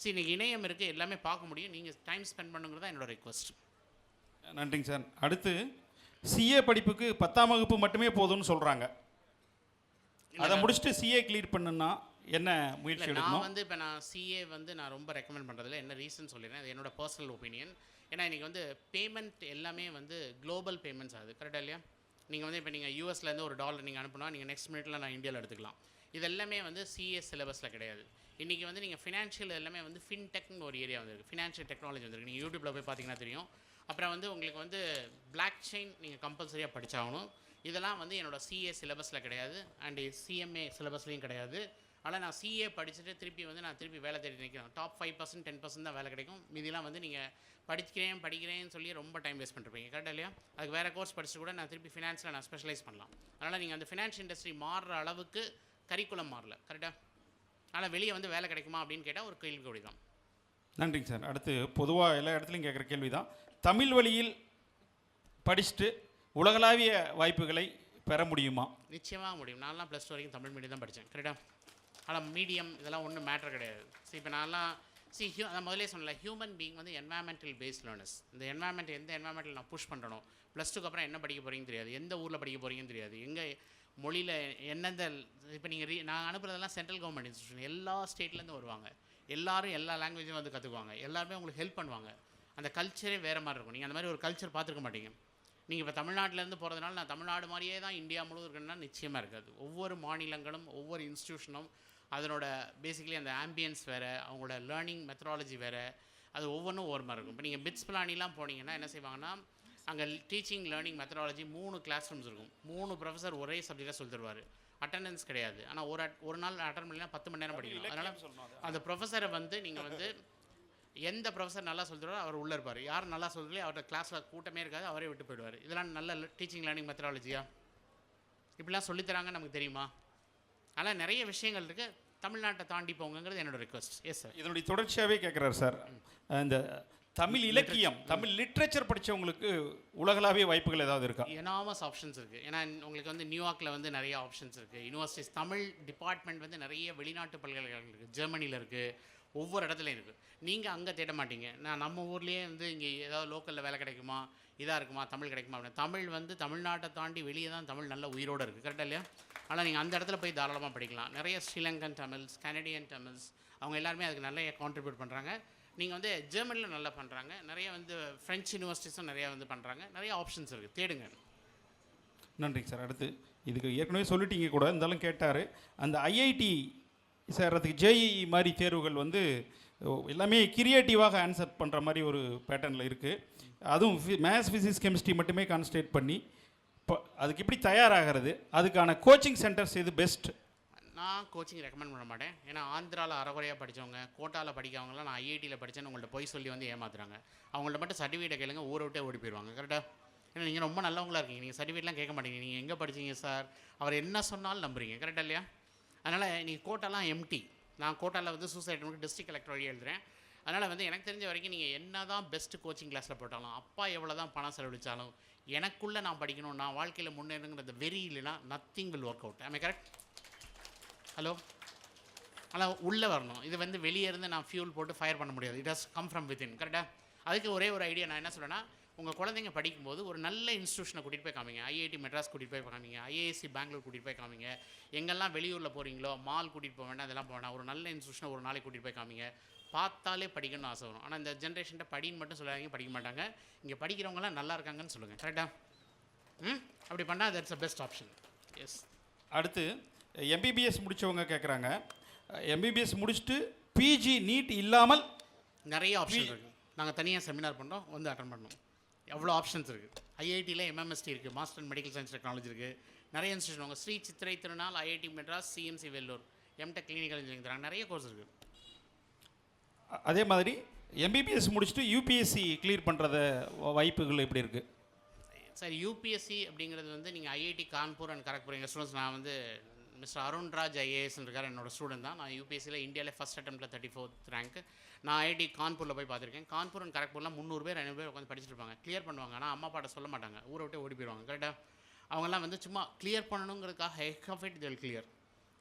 சரி, இன்றைக்கி இணையம் இருக்குது, எல்லாமே பார்க்க முடியும். நீங்கள் டைம் ஸ்பெண்ட் பண்ணுங்கிறது தான் என்னோடய ரெக்வஸ்ட். நன்றிங்க சார். அடுத்து CA படிப்புக்கு 10ஆம் வகுப்பு மட்டுமே போதும்னு சொல்கிறாங்க. அதை முடிச்சுட்டு CA கிளியர் பண்ணுன்னா என்ன முயற்சி நான் எடுக்கணும்? வந்து இப்போ நான் சிஏ வந்து நான் ரொம்ப ரெக்கமெண்ட் பண்ணுறதில்ல. என்ன ரீசன் சொல்லிடுறேன், அது என்னோட பர்சனல் ஒப்பீனியன். ஏன்னா இன்றைக்கி வந்து பேமெண்ட் எல்லாமே வந்து குளோபல் பேமெண்ட்ஸ் ஆகுது, கரெக்டாக இல்லையா? நீங்கள் வந்து இப்போ நீங்கள் யூஎஸ்லேருந்து ஒரு டாலர் நீங்கள் அனுப்புனா நீங்கள் நெக்ஸ்ட் மினிட்ல நான் இந்தியாவில் எடுத்துக்கலாம். இது எல்லாமே வந்து சிஏ சிலபஸில் கிடையாது. இன்றைக்கி வந்து நீங்கள் ஃபினான்ஷியல் எல்லாமே வந்து ஃபின்டெக்னு ஒரு ஏரியா வந்துருக்கு, ஃபினான்ஷியல் டெக்னாலஜி வந்துருக்கு. நீங்கள் யூடியூப்பில் போய் பார்த்தீங்கன்னா தெரியும். அப்புறம் வந்து உங்களுக்கு வந்து பிளாக் செயின் நீங்கள் கம்பல்சரியாக படித்தாகணும். இதெல்லாம் வந்து என்னோடய சிஏ சிலபஸில் கிடையாது, அண்டு சிஎம்ஏ சிலபஸ்லேயும் கிடையாது. ஆனால் நான் சிஏ படிச்சுட்டு திருப்பி வந்து நான் திருப்பி வேலை தேடி நிற்கிறேன். டாப் 5% 10% தான் வேலை கிடைக்கும். மீதிலாம் வந்து நீங்கள் படிக்கிறேன்னு சொல்லி ரொம்ப டைம் வேஸ்ட் பண்ணிருப்பீங்க, கரெக்டாக இல்லையா? அதுக்கு வேறு கோர்ஸ் படிச்சுட்டு கூட நான் திருப்பி ஃபினான்ஸில் நான் ஸ்பெஷலைஸ் பண்ணலாம். அதனால் நீங்கள் அந்த ஃபினான்ஸ் இண்டஸ்ட்ரி மாறுற அளவுக்கு கரிக்குலம் மாறல, கரெக்டாக? ஆனால் வெளியே வந்து வேலை கிடைக்குமா அப்படின்னு கேட்டால் ஒரு கேள்விக்குறி தான். நன்றிங்க சார். அடுத்து பொதுவாக எல்லா இடத்துலையும் கேட்குற கேள்வி தான், தமிழ் வழியில் படிச்சுட்டு உலகளாவிய வாய்ப்புகளை பெற முடியுமா? நிச்சயமாக முடியும். நான்லாம் +2 வரைக்கும் தமிழ் மீடியம் தான் படித்தேன், கரெக்டாக? ஆனால் மீடியம் இதெல்லாம் ஒன்றும் மேட்ரு கிடையாது. இப்போ நான்லாம் நான் முதலே சொன்னல, ஹியூமன் பீயிங் வந்து என்வாயன்மெண்டல் பேஸ்ட் லேர்னர்ஸ். இந்த என்வாயன்மெண்ட் எந்த என்வாயன்மெண்ட்டில் நான் புஷ் பண்ணுறனோ, +2க்கு அப்புறம் என்ன படிக்க போகிறீங்கன்னு தெரியாது, எந்த ஊரில் படிக்க போகிறீங்கன்னு தெரியாது, எங்கே மொழியில் எந்தெந்த இப்போ நீங்கள் நான் அனுப்புறதெல்லாம் சென்ட்ரல் கவர்மெண்ட் இன்ஸ்டியூஷன், எல்லா ஸ்டேட்லேருந்து வருவாங்க. எல்லாரும் எல்லா லாங்குவேஜும் வந்து கற்றுக்குவாங்க, எல்லாருமே உங்களுக்கு ஹெல்ப் பண்ணுவாங்க. அந்த கல்ச்சரே வேறு மாதிரி இருக்கும். நீங்கள் அந்த மாதிரி ஒரு கல்ச்சர் பார்த்துருக்க மாட்டீங்க. நீங்கள் இப்போ தமிழ்நாட்டிலேருந்து போகிறதுனால நான் தமிழ்நாடு மாதிரியே தான் இந்தியா முழுவதும் இருக்குன்னா நிச்சயமாக இருக்காது. ஒவ்வொரு மாநிலங்களும் ஒவ்வொரு இன்ஸ்டியூஷனும் அதனோட பேசிக்கலி அந்த ஆம்பியன்ஸ் வேறு, அவங்களோட லேர்னிங் மெத்தடாலஜி வேறு, அது ஒவ்வொன்றும் ஒவ்வொரு மாதிரி இருக்கும். இப்போ நீங்கள் பிட்ஸ் பிளானிலாம் போனீங்கன்னா என்ன செய்வாங்கன்னா, அங்கே teaching learning methodology 3 classrooms இருக்கும். 3 ப்ரொஃபஸர் ஒரே சப்ஜெக்டாக சொல்லி தருவார். அட்டெண்டன்ஸ் கிடையாது. ஆனால் ஒரு நாள் அட்டன் பண்ணலாம் 10 மணி நேரம் படிக்கணும். அதனால் அந்த ப்ரொஃபஸரை வந்து நீங்கள் வந்து எந்த ப்ரொஃபஸர் நல்லா சொல்கிறாரோ அவர் உள்ளே இருப்பார். யார் நல்லா சொல்கிறீங்களோ அவரோட கிளாஸில் கூட்டமே இருக்காது, அவரே விட்டு போயிடுவார். இதெல்லாம் நல்ல டீச்சிங் லேர்னிங் மெத்தடாலஜியா? இப்படிலாம் சொல்லித்தராங்க நமக்கு தெரியுமா? ஆனால் நிறைய விஷயங்கள் இருக்குது. தமிழ்நாட்டை தாண்டி போங்கிறது என்னோட ரிக்வஸ்ட். Yes sir. இதனுடைய தொடர்ச்சியாகவே கேட்குறாரு சார். இந்த தமிழ் இலக்கியம், தமிழ் லிட்ரேச்சர் படித்தவங்களுக்கு உலகளாவிய வாய்ப்புகள் ஏதாவது இருக்கா? எனாமஸ் ஆப்ஷன்ஸ் இருக்குது. ஏன்னா உங்களுக்கு வந்து நியூயார்க்கில் வந்து நிறைய ஆப்ஷன்ஸ் இருக்குது. யூனிவர்சிட்டிஸ் தமிழ் டிபார்ட்மெண்ட் வந்து நிறைய வெளிநாட்டு பல்கலைக்கழகங்கள் இருக்குது, ஜெர்மனியில் இருக்குது, ஒவ்வொரு இடத்துலையும் இருக்குது. நீங்கள் அங்கே தேட மாட்டீங்க. நான் நம்ம ஊர்லேயே வந்து இங்கே ஏதாவது லோக்கலில் வேலை கிடைக்குமா, இதாக இருக்குமா, தமிழ் கிடைக்குமா அப்படின்னு. தமிழ் வந்து தமிழ்நாட்டை தாண்டி வெளியே தான் தமிழ் நல்ல உயிரோடு இருக்குது, கரெக்டாக இல்லையா? ஆனால் நீங்கள் அந்த இடத்துல போய் தாராளமாக படிக்கலாம். நிறைய ஸ்ரீலங்கன் தமிழ்ஸ், கனடியன் தமிழ்ஸ், அவங்க எல்லாருமே அதுக்கு நிறைய கான்ட்ரிபியூட் பண்ணுறாங்க. நீங்கள் வந்து ஜெர்மனியில் நல்லா பண்ணுறாங்க, நிறைய வந்து ஃப்ரெஞ்ச் யூனிவர்சிட்டிஸும் நிறையா வந்து பண்ணுறாங்க. நிறைய ஆப்ஷன்ஸ் இருக்குது, தேடுங்க. நன்றிங்க சார். அடுத்து இதுக்கு ஏற்கனவே சொல்லிட்டீங்க கூட, இருந்தாலும் கேட்டார். அந்த ஐஐடி சேர்றதுக்கு ஜேஇஇ மாதிரி தேர்வுகள் வந்து எல்லாமே கிரியேட்டிவாக ஆன்சர் பண்ணுற மாதிரி ஒரு பேட்டர்னில் இருக்குது. அதுவும் மேத்ஸ், ஃபிசிக்ஸ், கெமிஸ்ட்ரி மட்டுமே கான்சன்ட்ரேட் பண்ணி இப்போ அதுக்கு எப்படி தயாராகிறது, அதுக்கான கோச்சிங் சென்டர்ஸ் எது பெஸ்ட்? நான் கோச்சிங் ரெக்கமெண்ட் பண்ண மாட்டேன். ஏன்னா ஆந்திராவில் அறகுறையாக படித்தவங்க, கோட்டாவில் படிக்கவங்களாம் நான் ஐஐடியில் படித்தேன்னு உங்கள்கிட்ட போய் சொல்லி வந்து ஏமாத்துறாங்க. அவங்கள்ட்ட மட்டும் சர்டிஃபிகேட்டை கேளுங்க, ஊரை விட்டே ஓடி போயிடுவாங்க, கரெக்டாக? ஏன்னா நீங்கள் ரொம்ப நல்லவங்களா இருக்கீங்க, நீங்கள் சர்டிஃபிகேட்லாம் கேட்க மாட்டீங்க. நீங்கள் எங்கே படிச்சீங்க சார், அவர் என்ன சொன்னாலும் நம்புறீங்க, கரெக்டாக இல்லையா? அதனால் நீங்கள் கோட்டாலாம் எம்டி. நான் கோட்டாவில் வந்து சூசைட் டிஸ்ட்ரிக்ட் கலெக்டர் வழி எழுதுகிறேன். அதனால் வந்து எனக்கு தெரிஞ்ச வரைக்கும் நீங்கள் என்ன தான் பெஸ்ட் கோச்சிங் கிளாஸில் போட்டாலும், அப்பா எவ்வளோ தான் பணம் செலவழித்தாலும், எனக்குள்ளே நான் படிக்கணும், நான் வாழ்க்கையில் முன்னேறுங்கிற வெறி இல்லைன்னா nothing will work out. I correct? Hello? ஆனால் உள்ளே வரணும். இது வந்து வெளியே இருந்து நான் ஃபியூல் போட்டு ஃபயர் பண்ண முடியாது. It has come from within, கரெக்டாக? அதுக்கு ஒரே ஒரு ஐடியா நான் என்ன சொல்கிறேன்னா, உங்கள் குழந்தைங்க படிக்கும்போது ஒரு நல்ல இன்ஸ்டியூஷனை கூட்டிகிட்டு போய் காமிங்க. ஐஐடி மெட்ராஸ் கூட்டிகிட்டு போய் காமிங்க, ஐஏஎஸ்சி பெங்களூர் கூட்டிகிட்டு போய் காமிங்க. எங்கெல்லாம் வெளியூரில் போகிறீங்களோ மால் கூட்டிகிட்டு போக வேண்டாம், அதெல்லாம் போக வேண்டாம். ஒரு நல்ல இன்ஸ்டியூஷனை ஒரு நாளைக்கு கூட்டிகிட்டு போய் காமிங்க. பார்த்தாலே படிக்கணும்னு ஆசை வரும். ஆனால் இந்த ஜென்ரேஷன்ட்ட படின்னு மட்டும் சொல்லாதீங்க, படிக்க மாட்டாங்க. இங்கே படிக்கிறவங்களாம் நல்லா இருக்காங்கன்னு சொல்லுங்கள், கரெக்டாக? அப்படி பண்ணால் that's a best option. Yes. அடுத்து எம்பிபிஎஸ் முடித்தவங்க கேட்குறாங்க, எம்பிபிஎஸ் முடிச்சுட்டு பிஜி நீட் இல்லாமல் நிறைய ஆப்ஷன் இருக்குது. நாங்கள் தனியாக செமினார் பண்ணுறோம், வந்து அட்டன் பண்ணோம். எவ்வளோ ஆப்ஷன்ஸ் இருக்குது. ஐஐடியில் எம்எம்எஸ்டி இருக்குது, master in medical science technology இருக்குது. நிறைய இன்ஸ்டியூஷன் உங்கள் Sri Chithirai Thirunal, IIT Madras, CMC Vellore, MTech clinical engineering தராங்க. நிறைய கோர்ஸ் இருக்குது. அதே மாதிரி எம்பிபிஎஸ் முடிச்சுட்டு யூபிஎஸ்சி கிளியர் பண்ணுறத வாய்ப்புகள் எப்படி இருக்குது சார்? யூபிஎஸ்சி அப்படிங்கிறது வந்து நீங்கள் ஐஐடி கான்பூர் அண்ட் கரக்பூர் எங்கள் ஸ்டூடெண்ட்ஸ். நான் வந்து மிஸ்டர் அருண்ராஜ் ஐஏஎஸ்ன்னு இருக்கார், என்னோடய ஸ்டூடெண்ட் தான். நான் யூபிஎஸ்சியில் இந்தியாவிலே ஃபஸ்ட் அட்டெம்ப்ட்டில் 34th ரேங்க். நான் ஐஐடி கான்பூரில் போய் பார்த்துருக்கேன். கான்பூர் அண்ட் கரக்பூர்லாம் 300 பேர் 500 பேர் உட்காந்து படிச்சுட்டு இருப்பாங்க, கிளியர் பண்ணுவாங்க. ஆனால் அம்மா அப்பாட்ட சொல்ல மாட்டாங்க, ஊரை விட்டு ஓடி போயிடுவாங்க, கரெக்டாக? அவங்கெல்லாம் வந்து சும்மா கிளியர் பண்ணணுங்கிறதுக்காக ஹெக் ஆஃப் இட் தில் கிளியர்.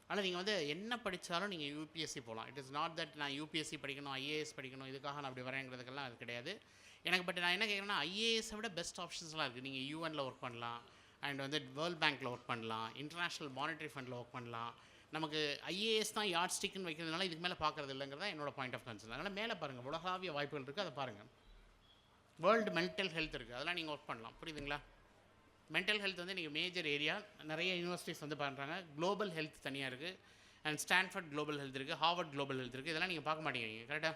ஆனால் நீங்கள் வந்து என்ன படித்தாலும் நீங்கள் யூபிஎஸ்சி போகலாம். இட் இஸ் நாட் தட் நான் யூபிஎஸ்சி படிக்கணும், ஐஏஎஸ் படிக்கணும், இதுக்காக நான் அப்படி வரேங்கிறதுக்கெல்லாம் அது கிடையாது எனக்கு. பட் நான் என்ன கேட்குறேன்னா, ஐஏஎஸை விட பெஸ்ட் ஆப்ஷன்ஸ்லாம் இருக்குது. நீங்கள் யூஎனில் ஒர்க் பண்ணலாம், அண்ட் வந்து வேர்ல்ட் பேங்க்கில் ஒர்க் பண்ணலாம், இன்டர்நேஷ்னல் மானிட்டரி ஃபண்டில் ஒர்க் பண்ணலாம், நமக்கு ஐஏஎஸ் தான் யார்ட் ஸ்டிக்னு வைக்கிறதுனால இதுக்கு மேலே பார்க்குறது இல்லைங்கிறதா என்னோட பாயிண்ட் ஆஃப் கன்சர்ன். அதனால் மேலே பாருங்கள், உலகாவிய வாய்ப்புகள் இருக்குது, அதை பாருங்கள். வேர்ல்டு மென்டல் ஹெல்த் இருக்குது, அதெல்லாம் நீங்கள் ஒர்க் பண்ணலாம். புரியுதுங்களா? மென்டல் ஹெல்த் வந்து நீங்கள் மேஜர் ஏரியா, நிறைய யூனிவர்சிட்டிஸ் வந்து பண்ணுறாங்க. குளோபல் ஹெல்த் தனியாக இருக்குது, அண்ட் ஸ்டான்ஃபர்ட் குளோபல் ஹெல்த் இருக்குது, ஹார்வர்ட் குளோபல் ஹெல்த் இருக்குது. இதெல்லாம் நீங்கள் பார்க்க மாட்டேங்கிறீங்க. கரெக்டாக?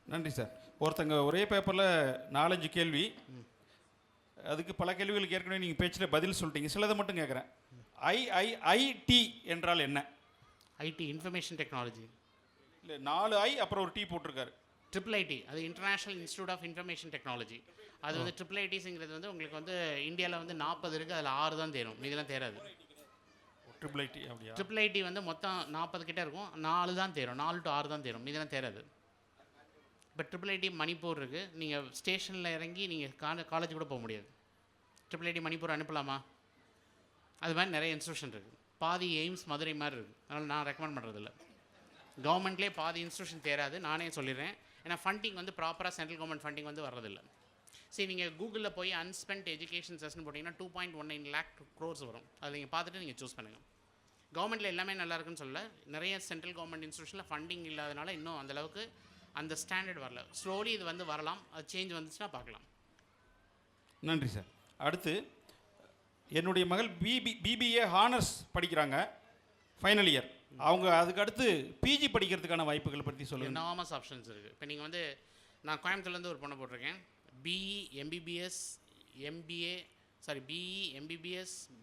நன்றி சார். ஒருத்தங்க ஒரே பேப்பரில் 4-5 கேள்வி, அதுக்கு பல கேள்விகளுக்கு ஏற்கனவே நீங்கள் பேச்சில் பதில் சொல்லிட்டீங்க. சிலதை மட்டும் கேட்குறேன். IIIT என்றால் என்ன? IT, information technology. இல்லை, 4 I அப்புறம் ஒரு T போட்டிருக்காரு. IIIT அது International Institute of Information Technology. அது வந்து IIITங்கிறது வந்து உங்களுக்கு வந்து இந்தியாவில் வந்து 40 இருக்குது, அதில் 6 தான் தேரும், இதெல்லாம் தேராது. IIIT அப்படியா? IIIT வந்து மொத்தம் 40 கிட்ட இருக்கும், 4 தான் தேரும், 4 to 6 தான் தேரும், இதெல்லாம் தேராது. இப்போ IIIT மணிப்பூர் இருக்குது, நீங்கள் ஸ்டேஷனில் இறங்கி நீங்கள் காலேஜ் கூட போக முடியாது. IIIT மணிப்பூர் அனுப்பலாமா? அது மாதிரி நிறைய இன்ஸ்டியூஷன் இருக்குது. பாதி எய்ம்ஸ் மதுரை மாதிரி இருக்குது, அதனால் நான் ரெக்கமெண்ட் பண்ணுறதில்ல. கவர்மெண்ட்லேயே பாதி இன்ஸ்டியூஷன் தேராது, நானே சொல்லிடுறேன். ஏன்னா ஃபண்டிங் வந்து ப்ராப்பராக சென்ட்ரல் கவர்மெண்ட் ஃபண்டிங் வந்து வர்றதில்லை. சரி, நீங்கள் கூகுளில் போய் அன்ஸ்பென்ட் எஜுகேஷன் செஷன் போட்டிங்கன்னா 2.19 lakh crores வரும். அதை நீங்கள் பார்த்துட்டு நீங்கள் சூஸ் பண்ணுங்கள். கவர்மெண்ட்டில் எல்லாமே நல்லா இருக்குன்னு சொல்ல, நிறைய சென்ட்ரல் கவர்மெண்ட் இன்ஸ்டியூஷனில் ஃபண்டிங் இல்லாதனால இன்னும் அந்தளவுக்கு அந்த ஸ்டாண்டர்ட் வரல. ஸ்லோலி இது வந்து வரலாம், அது சேஞ்ச் வந்துச்சுன்னா பார்க்கலாம். நன்றி சார். அடுத்து என்னுடைய மகள் பிபிஏ ஹானர்ஸ் படிக்கிறாங்க, ஃபைனல் இயர். அவங்க அதுக்கு அடுத்து பிஜி படிக்கிறதுக்கான வாய்ப்புகளை பற்றி சொல்லுங்கள். எனாமஸ் ஆப்ஷன்ஸ் இருக்குது. இப்போ நீங்கள் வந்து நான் கோயம்புத்தூர்லேருந்து ஒரு பொண்ணை போட்டிருக்கேன். BE MBBS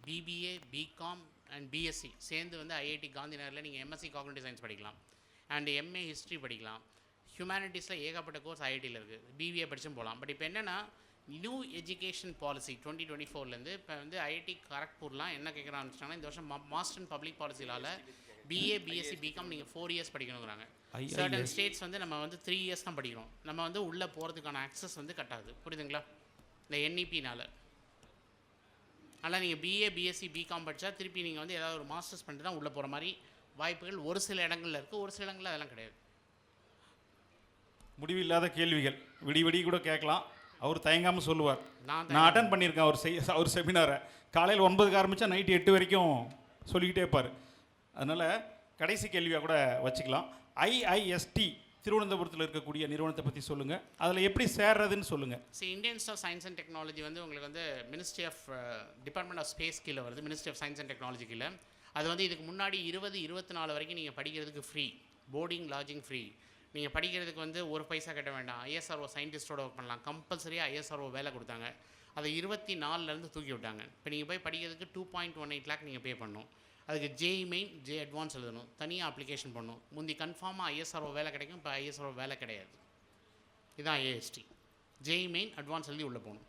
BBA BCom and BSc சேர்ந்து வந்து ஐஐடி காந்தி நகரில் நீங்கள் எம்எஸ்சி காக்னிட்டிவ் சயின்ஸ் படிக்கலாம், அண்ட் எம்ஏ ஹிஸ்ட்ரி படிக்கலாம். ஹியூமனிட்டிஸில் ஏகப்பட்ட கோர்ஸ் ஐஐடியில் இருக்குது, பிபிஏ படிச்சும் போகலாம். பட் இப்போ என்னென்னா, நியூ எஜுகேஷன் பாலிசி 2024 இப்போ வந்து ஐஐடி கரக்பூர்லாம் என்ன கேட்குற ஆரம்பிச்சிட்டாங்கன்னா, இந்த வருஷம் மாஸ்டர் இன் பப்ளிக் பாலிசியால் பிஏ பிஎஸ்சி பிகாம் நீங்கள் 4 years படிக்கணுங்கிறாங்க. சர்டன் ஸ்டேட்ஸ் வந்து நம்ம வந்து 3 years தான் படிக்கிறோம். நம்ம வந்து உள்ளே போகிறதுக்கான ஆக்சஸ் வந்து கட்டாது. புரியுதுங்களா? இந்த என்இபினால். ஆனால் நீங்கள் பிஏ பிஎஸ்சி பிகாம் படித்தா திருப்பி நீங்கள் வந்து ஏதாவது ஒரு மாஸ்டர்ஸ் பண்ணிட்டு தான் உள்ளே போகிற மாதிரி வாய்ப்புகள் ஒரு சில இடங்களில் இருக்குது, ஒரு சில இடங்களில் அதெல்லாம் கிடையாது. முடிவில்லாத கேள்விகள் விடி கூட கேட்கலாம். அவர் தயங்காமல் சொல்லுவார். நான் அட்டன் பண்ணியிருக்கேன் அவர் செமினாரை. காலையில் 9க்கு ஆரம்பித்தா நைட்டு 8 வரைக்கும் சொல்லிக்கிட்டே இருப்பார். அதனால் கடைசி கேள்வியாக கூட வச்சுக்கலாம். IIST திருவனந்தபுரத்தில் இருக்கக்கூடிய நிறுவனத்தை பற்றி சொல்லுங்கள், அதில் எப்படி சேர்றதுன்னு சொல்லுங்கள். Indian Institute of science and Technology வந்து உங்களுக்கு வந்து ministry of department of space கீழே வருது, ministry of science and technology கீழே. அது வந்து இதுக்கு முன்னாடி 20-24 வரைக்கும் நீங்கள் படிக்கிறதுக்கு ஃப்ரீ, போர்டிங் லாட்ஜிங் ஃப்ரீ. நீங்கள் படிக்கிறதுக்கு வந்து ஒரு பைசா கட்ட வேண்டாம். ISRO சயின்டிஸ்டோட ஒர்க் பண்ணலாம். கம்பல்சரியாக ISRO வேலை கொடுத்தாங்க. அதை 24 தூக்கி விட்டாங்க. இப்போ நீங்கள் போய் படிக்கிறதுக்கு 2.18 lakh நீங்கள் பே பண்ணணும். அதுக்கு JEE மெயின் அட்வான்ஸ் எழுதணும், தனியாக அப்ளிகேஷன் பண்ணணும். முந்தி கன்ஃபார்மாக ISRO வேலை கிடைக்கும், இப்போ ISRO வேலை கிடையாது. இதுதான் IIST. JEE மெயின் அட்வான்ஸ் எழுதி உள்ளே போகணும்.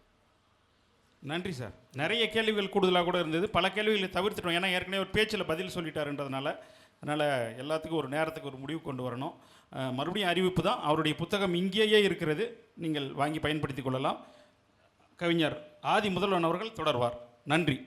நன்றி சார். நிறைய கேள்விகள் கூடுதலாக கூட இருந்தது, பல கேள்விகளை தவிர்த்துட்டோம். ஏன்னா ஏற்கனவே ஒரு பேச்சில் பதில் சொல்லிட்டாருன்றதுனால. அதனால் எல்லாத்துக்கும் ஒரு நேரத்துக்கு ஒரு முடிவு கொண்டு வரணும். மறுபடியும் அறிவிப்பு தான், அவருடைய புத்தகம் இங்கேயே இருக்கிறது, நீங்கள் வாங்கி பயன்படுத்தி கொள்ளலாம். கவிஞர் ஆதி முதல்வன் அவர்கள் தொடர்வார். நன்றி.